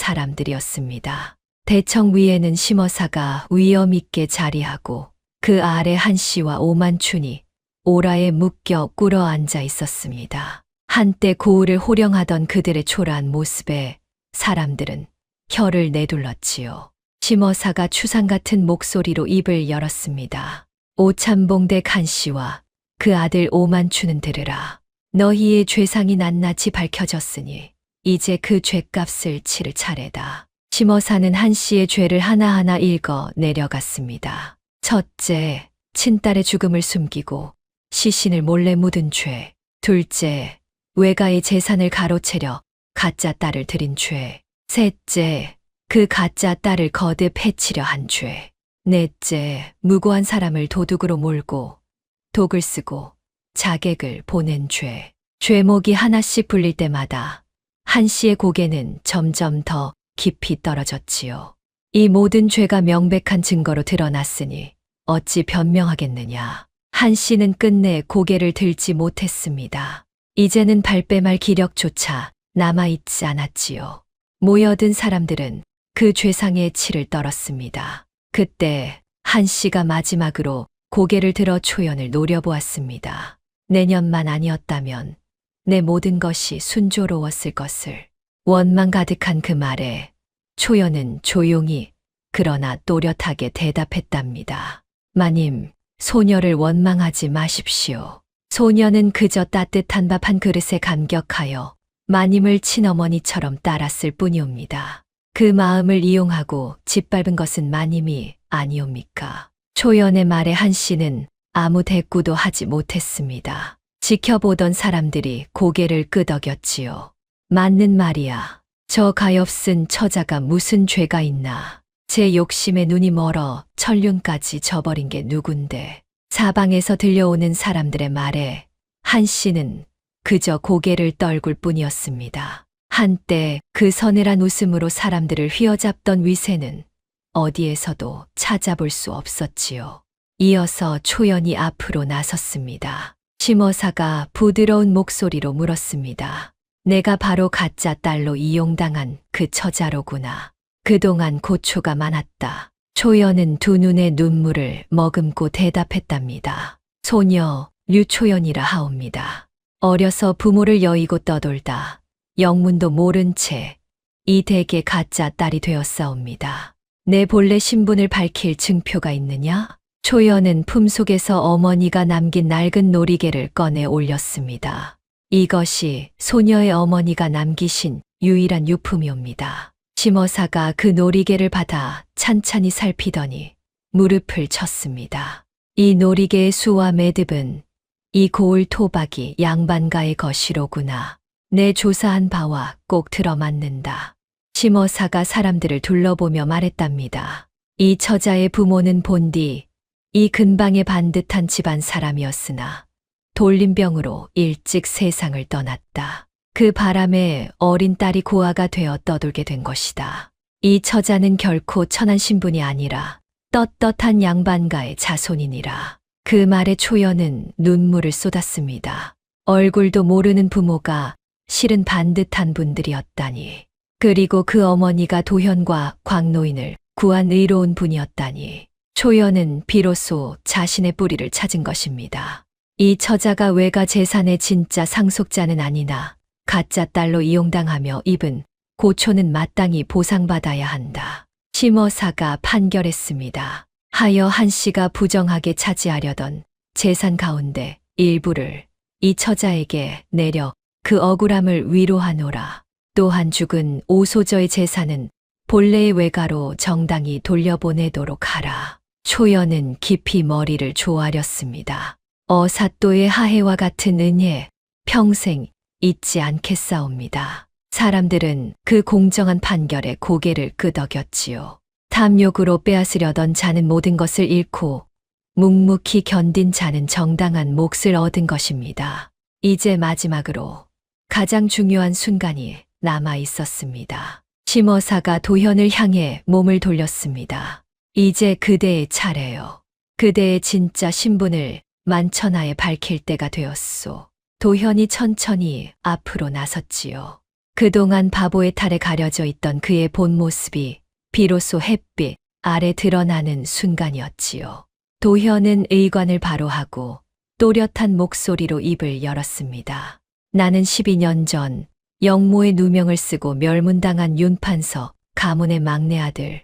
사람들이었습니다. 대청 위에는 심어사가 위엄 있게 자리하고 그 아래 한 씨와 오만춘이 오라에 묶여 꿇어 앉아 있었습니다. 한때 고을을 호령하던 그들의 초라한 모습에 사람들은 혀를 내둘렀지요. 심어사가 추상 같은 목소리로 입을 열었습니다. 오참봉댁 한 씨와 그 아들 오만춘은 들으라. 너희의 죄상이 낱낱이 밝혀졌으니 이제 그 죗값을 치를 차례다. 심어사는 한 씨의 죄를 하나하나 읽어 내려갔습니다. 첫째, 친딸의 죽음을 숨기고 시신을 몰래 묻은 죄. 둘째, 외가의 재산을 가로채려 가짜 딸을 들인 죄. 셋째, 그 가짜 딸을 거듭 해치려 한 죄. 넷째, 무고한 사람을 도둑으로 몰고 독을 쓰고 자객을 보낸 죄. 죄목이 하나씩 불릴 때마다 한 씨의 고개는 점점 더 깊이 떨어졌지요. 이 모든 죄가 명백한 증거로 드러났으니 어찌 변명하겠느냐. 한 씨는 끝내 고개를 들지 못했습니다. 이제는 발뺌할 기력조차 남아있지 않았지요. 모여든 사람들은 그 죄상의 치를 떨었습니다. 그때 한 씨가 마지막으로 고개를 들어 초연을 노려보았습니다. 내년만 아니었다면 내 모든 것이 순조로웠을 것을. 원망 가득한 그 말에 초연은 조용히 그러나 또렷하게 대답했답니다. 마님, 소녀를 원망하지 마십시오. 소녀는 그저 따뜻한 밥 한 그릇에 감격하여 마님을 친어머니처럼 따랐을 뿐이옵니다. 그 마음을 이용하고 짓밟은 것은 마님이 아니옵니까? 초연의 말에 한 씨는 아무 대꾸도 하지 못했습니다. 지켜보던 사람들이 고개를 끄덕였지요. 맞는 말이야. 저 가엾은 처자가 무슨 죄가 있나. 제 욕심에 눈이 멀어 천륜까지 져버린 게 누군데. 사방에서 들려오는 사람들의 말에 한 씨는 그저 고개를 떨굴 뿐이었습니다. 한때 그 서늘한 웃음으로 사람들을 휘어잡던 위세는 어디에서도 찾아볼 수 없었지요. 이어서 초연이 앞으로 나섰습니다. 심어사가 부드러운 목소리로 물었습니다. 내가 바로 가짜 딸로 이용당한 그 처자로구나. 그동안 고초가 많았다. 초연은 두 눈의 눈물을 머금고 대답했답니다. 소녀 류초연이라 하옵니다. 어려서 부모를 여의고 떠돌다 영문도 모른 채 이 댁의 가짜 딸이 되었사옵니다. 내 본래 신분을 밝힐 증표가 있느냐? 초연은 품속에서 어머니가 남긴 낡은 놀이개를 꺼내 올렸습니다. 이것이 소녀의 어머니가 남기신 유일한 유품이옵니다. 심어사가 그 놀이개를 받아 찬찬히 살피더니 무릎을 쳤습니다. 이 놀이개의 수와 매듭은 이 고을 토박이 양반가의 것이로구나. 내 조사한 바와 꼭 들어맞는다. 심어사가 사람들을 둘러보며 말했답니다. 이 처자의 부모는 본디 이 근방의 반듯한 집안 사람이었으나 돌림병으로 일찍 세상을 떠났다. 그 바람에 어린 딸이 고아가 되어 떠돌게 된 것이다. 이 처자는 결코 천한 신분이 아니라 떳떳한 양반가의 자손이니라. 그 말에 초연은 눈물을 쏟았습니다. 얼굴도 모르는 부모가 실은 반듯한 분들이었다니. 그리고 그 어머니가 도현과 광노인을 구한 의로운 분이었다니. 초연은 비로소 자신의 뿌리를 찾은 것입니다. 이 처자가 외가 재산의 진짜 상속자는 아니나 가짜 딸로 이용당하며 입은 고초는 마땅히 보상받아야 한다. 심어사가 판결했습니다. 하여 한 씨가 부정하게 차지하려던 재산 가운데 일부를 이 처자에게 내려 그 억울함을 위로하노라. 또한 죽은 오소저의 재산은 본래의 외가로 정당히 돌려보내도록 하라. 초연은 깊이 머리를 조아렸습니다. 어사또의 하해와 같은 은혜 평생 잊지 않겠사옵니다. 사람들은 그 공정한 판결에 고개를 끄덕였지요. 탐욕으로 빼앗으려던 자는 모든 것을 잃고 묵묵히 견딘 자는 정당한 몫을 얻은 것입니다. 이제 마지막으로 가장 중요한 순간이 남아 있었습니다. 심어사가 도현을 향해 몸을 돌렸습니다. 이제 그대의 차례요. 그대의 진짜 신분을 만천하에 밝힐 때가 되었소. 도현이 천천히 앞으로 나섰지요. 그동안 바보의 탈에 가려져 있던 그의 본 모습이 비로소 햇빛 아래 드러나는 순간이었지요. 도현은 의관을 바로 하고 또렷한 목소리로 입을 열었습니다. 나는 12년 전 영모의 누명을 쓰고 멸문당한 윤판서 가문의 막내 아들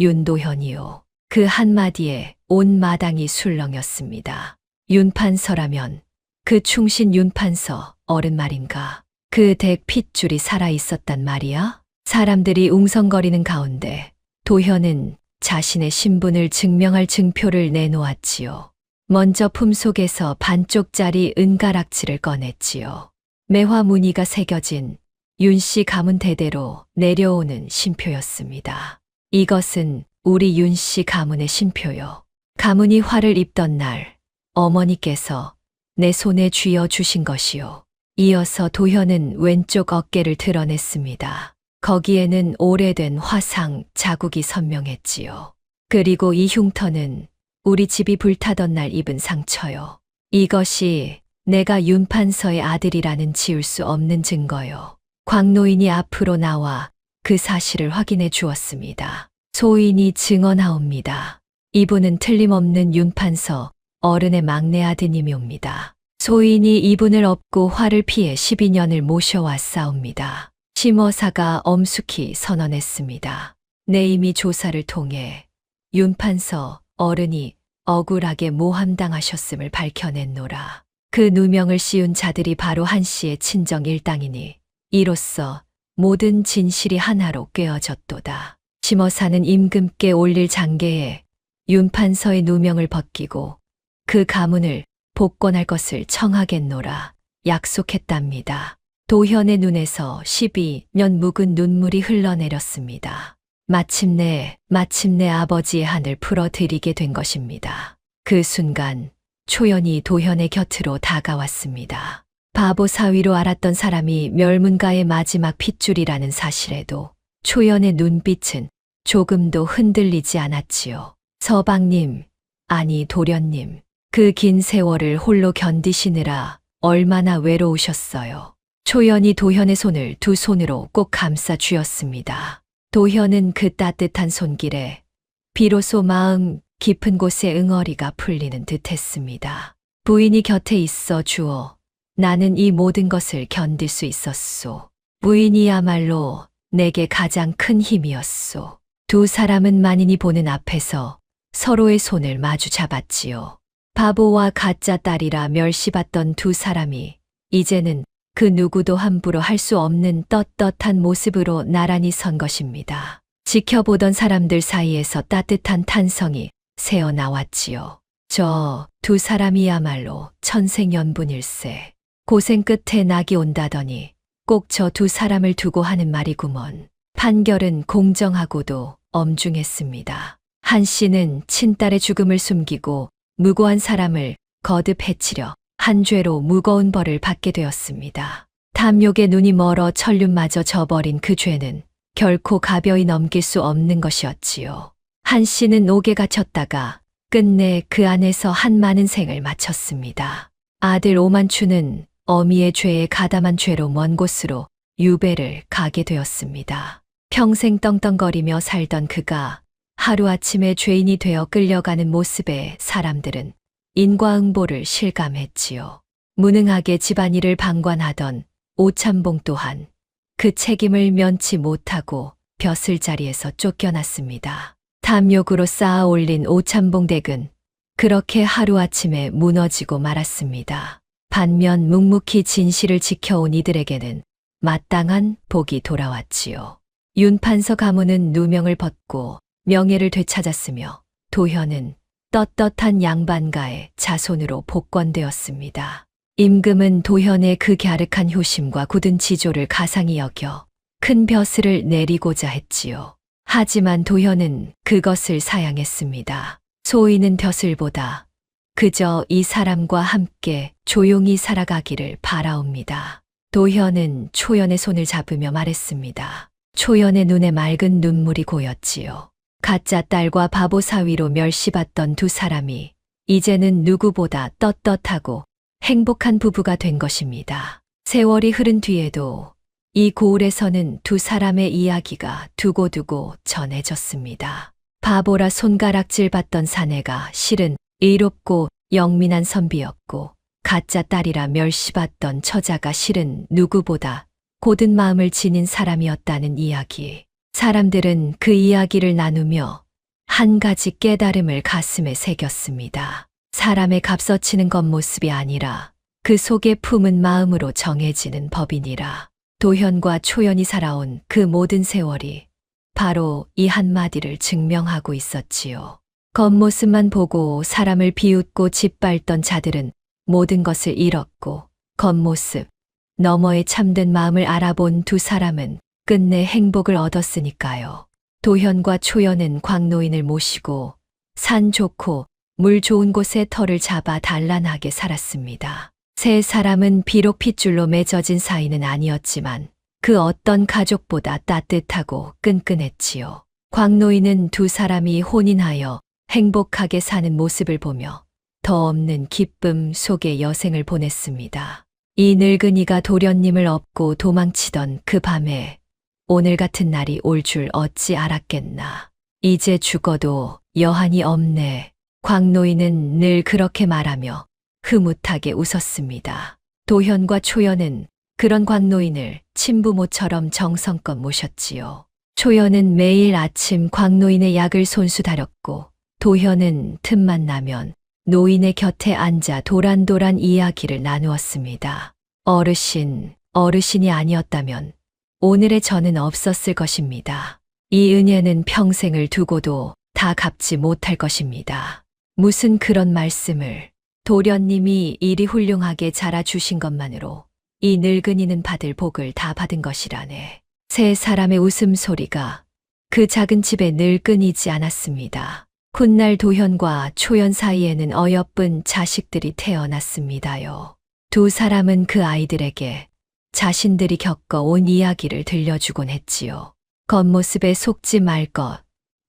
윤도현이요. 그 한마디에 온 마당이 술렁였습니다. 윤판서라면 그 충신 윤판서 어른 말인가? 그 댁 핏줄이 살아있었단 말이야? 사람들이 웅성거리는 가운데 도현은 자신의 신분을 증명할 증표를 내놓았지요. 먼저 품속에서 반쪽짜리 은가락지를 꺼냈지요. 매화 무늬가 새겨진 윤씨 가문 대대로 내려오는 신표였습니다. 이것은 우리 윤씨 가문의 신표요. 가문이 화를 입던 날 어머니께서 내 손에 쥐어 주신 것이요. 이어서 도현은 왼쪽 어깨를 드러냈습니다. 거기에는 오래된 화상 자국이 선명했지요. 그리고 이 흉터는 우리 집이 불타던 날 입은 상처요. 이것이 내가 윤판서의 아들이라는 지울 수 없는 증거요. 광노인이 앞으로 나와 그 사실을 확인해 주었습니다. 소인이 증언하옵니다. 이분은 틀림없는 윤판서 어른의 막내 아드님이옵니다. 소인이 이분을 업고 화를 피해 12년을 모셔왔사옵니다. 심어사가 엄숙히 선언했습니다. 내임이 조사를 통해 윤판서 어른이 억울하게 모함당하셨음을 밝혀냈노라. 그 누명을 씌운 자들이 바로 한 씨의 친정 일당이니 이로써 모든 진실이 하나로 꿰어졌도다. 심어사는 임금께 올릴 장계에 윤판서의 누명을 벗기고 그 가문을 복권할 것을 청하겠노라 약속했답니다. 도현의 눈에서 12년 묵은 눈물이 흘러내렸습니다. 마침내 아버지의 한을 풀어드리게 된 것입니다. 그 순간 초연이 도현의 곁으로 다가왔습니다. 바보 사위로 알았던 사람이 멸문가의 마지막 핏줄이라는 사실에도 초연의 눈빛은 조금도 흔들리지 않았지요. 서방님, 아니 도련님, 그 긴 세월을 홀로 견디시느라 얼마나 외로우셨어요. 초연이 도현의 손을 두 손으로 꼭 감싸 쥐었습니다. 도현은 그 따뜻한 손길에 비로소 마음 깊은 곳에 응어리가 풀리는 듯 했습니다. 부인이 곁에 있어 주어 나는 이 모든 것을 견딜 수 있었소. 부인이야말로 내게 가장 큰 힘이었소. 두 사람은 만인이 보는 앞에서 서로의 손을 마주 잡았지요. 바보와 가짜 딸이라 멸시받던 두 사람이 이제는 그 누구도 함부로 할 수 없는 떳떳한 모습으로 나란히 선 것입니다. 지켜보던 사람들 사이에서 따뜻한 탄성이 새어나왔지요. 저 두 사람이야말로 천생연분일세. 고생 끝에 낙이 온다더니 꼭 저 두 사람을 두고 하는 말이구먼. 판결은 공정하고도 엄중했습니다. 한 씨는 친딸의 죽음을 숨기고 무고한 사람을 거듭 해치려 한 죄로 무거운 벌을 받게 되었습니다. 탐욕에 눈이 멀어 천륜마저 져버린 그 죄는 결코 가벼이 넘길 수 없는 것이었지요. 한 씨는 옥에 갇혔다가 끝내 그 안에서 한 많은 생을 마쳤습니다. 아들 오만추는 어미의 죄에 가담한 죄로 먼 곳으로 유배를 가게 되었습니다. 평생 떵떵거리며 살던 그가 하루아침에 죄인이 되어 끌려가는 모습에 사람들은 인과응보를 실감했지요. 무능하게 집안일을 방관하던 오찬봉 또한 그 책임을 면치 못하고 벼슬자리에서 쫓겨났습니다. 탐욕으로 쌓아 올린 오찬봉 댁은 그렇게 하루아침에 무너지고 말았습니다. 반면 묵묵히 진실을 지켜온 이들에게는 마땅한 복이 돌아왔지요. 윤판서 가문은 누명을 벗고 명예를 되찾았으며 도현은 떳떳한 양반가의 자손으로 복권되었습니다. 임금은 도현의 그 갸륵한 효심과 굳은 지조를 가상히 여겨 큰 벼슬을 내리고자 했지요. 하지만 도현은 그것을 사양했습니다. 소인은 벼슬보다 그저 이 사람과 함께 조용히 살아가기를 바라옵니다. 도현은 초연의 손을 잡으며 말했습니다. 초연의 눈에 맑은 눈물이 고였지요. 가짜 딸과 바보 사위로 멸시받던 두 사람이 이제는 누구보다 떳떳하고 행복한 부부가 된 것입니다. 세월이 흐른 뒤에도 이 고을에서는 두 사람의 이야기가 두고두고 전해졌습니다. 바보라 손가락질 받던 사내가 실은 의롭고 영민한 선비였고 가짜 딸이라 멸시받던 처자가 실은 누구보다 고든 마음을 지닌 사람이었다는 이야기. 사람들은 그 이야기를 나누며 한 가지 깨달음을 가슴에 새겼습니다. 사람의 값어치는 겉모습이 아니라 그 속에 품은 마음으로 정해지는 법이니라. 도현과 초연이 살아온 그 모든 세월이 바로 이 한마디를 증명하고 있었지요. 겉모습만 보고 사람을 비웃고 짓밟던 자들은 모든 것을 잃었고 겉모습, 너머의 참된 마음을 알아본 두 사람은 끝내 행복을 얻었으니까요. 도현과 초연은 광노인을 모시고 산 좋고 물 좋은 곳에 터를 잡아 단란하게 살았습니다. 세 사람은 비록 핏줄로 맺어진 사이는 아니었지만 그 어떤 가족보다 따뜻하고 끈끈했지요. 광노인은 두 사람이 혼인하여 행복하게 사는 모습을 보며 더 없는 기쁨 속에 여생을 보냈습니다. 이 늙은이가 도련님을 업고 도망치던 그 밤에 오늘 같은 날이 올 줄 어찌 알았겠나. 이제 죽어도 여한이 없네. 광노인은 늘 그렇게 말하며 흐뭇하게 웃었습니다. 도현과 초연은 그런 광노인을 친부모처럼 정성껏 모셨지요. 초연은 매일 아침 광노인의 약을 손수 다렸고 도현은 틈만 나면 노인의 곁에 앉아 도란도란 이야기를 나누었습니다. 어르신이 아니었다면 오늘의 저는 없었을 것입니다. 이 은혜는 평생을 두고도 다 갚지 못할 것입니다. 무슨 그런 말씀을. 도련님이 이리 훌륭하게 자라주신 것만으로 이 늙은이는 받을 복을 다 받은 것이라네. 세 사람의 웃음소리가 그 작은 집에 늘 끊이지 않았습니다. 훗날 도현과 초연 사이에는 어여쁜 자식들이 태어났습니다요. 두 사람은 그 아이들에게 자신들이 겪어온 이야기를 들려주곤 했지요. 겉모습에 속지 말 것,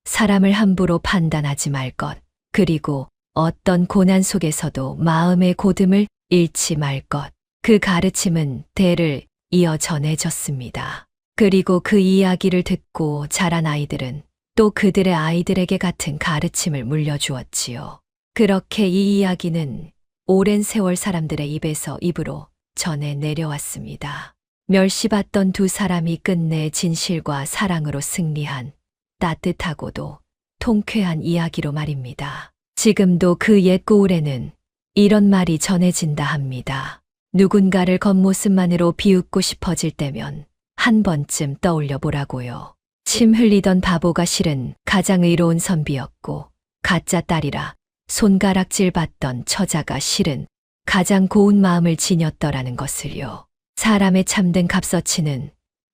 사람을 함부로 판단하지 말 것, 그리고 어떤 고난 속에서도 마음의 고듬을 잃지 말 것. 그 가르침은 대를 이어 전해졌습니다. 그리고 그 이야기를 듣고 자란 아이들은 또 그들의 아이들에게 같은 가르침을 물려주었지요. 그렇게 이 이야기는 오랜 세월 사람들의 입에서 입으로 전해 내려왔습니다. 멸시받던 두 사람이 끝내 진실과 사랑으로 승리한 따뜻하고도 통쾌한 이야기로 말입니다. 지금도 그 옛 고을에는 이런 말이 전해진다 합니다. 누군가를 겉모습만으로 비웃고 싶어질 때면 한 번쯤 떠올려 보라고요. 침 흘리던 바보가 실은 가장 의로운 선비였고 가짜 딸이라 손가락질 받던 처자가 실은 가장 고운 마음을 지녔더라는 것을요. 사람의 참된 값어치는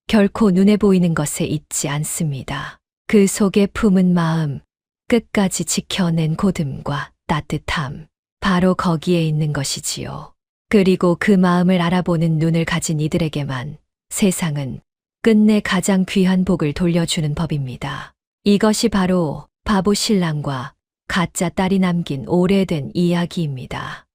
결코 눈에 보이는 것에 있지 않습니다. 그 속에 품은 마음, 끝까지 지켜낸 고듬과 따뜻함, 바로 거기에 있는 것이지요. 그리고 그 마음을 알아보는 눈을 가진 이들에게만 세상은 끝내 가장 귀한 복을 돌려주는 법입니다. 이것이 바로 바보 신랑과 가짜 딸이 남긴 오래된 이야기입니다.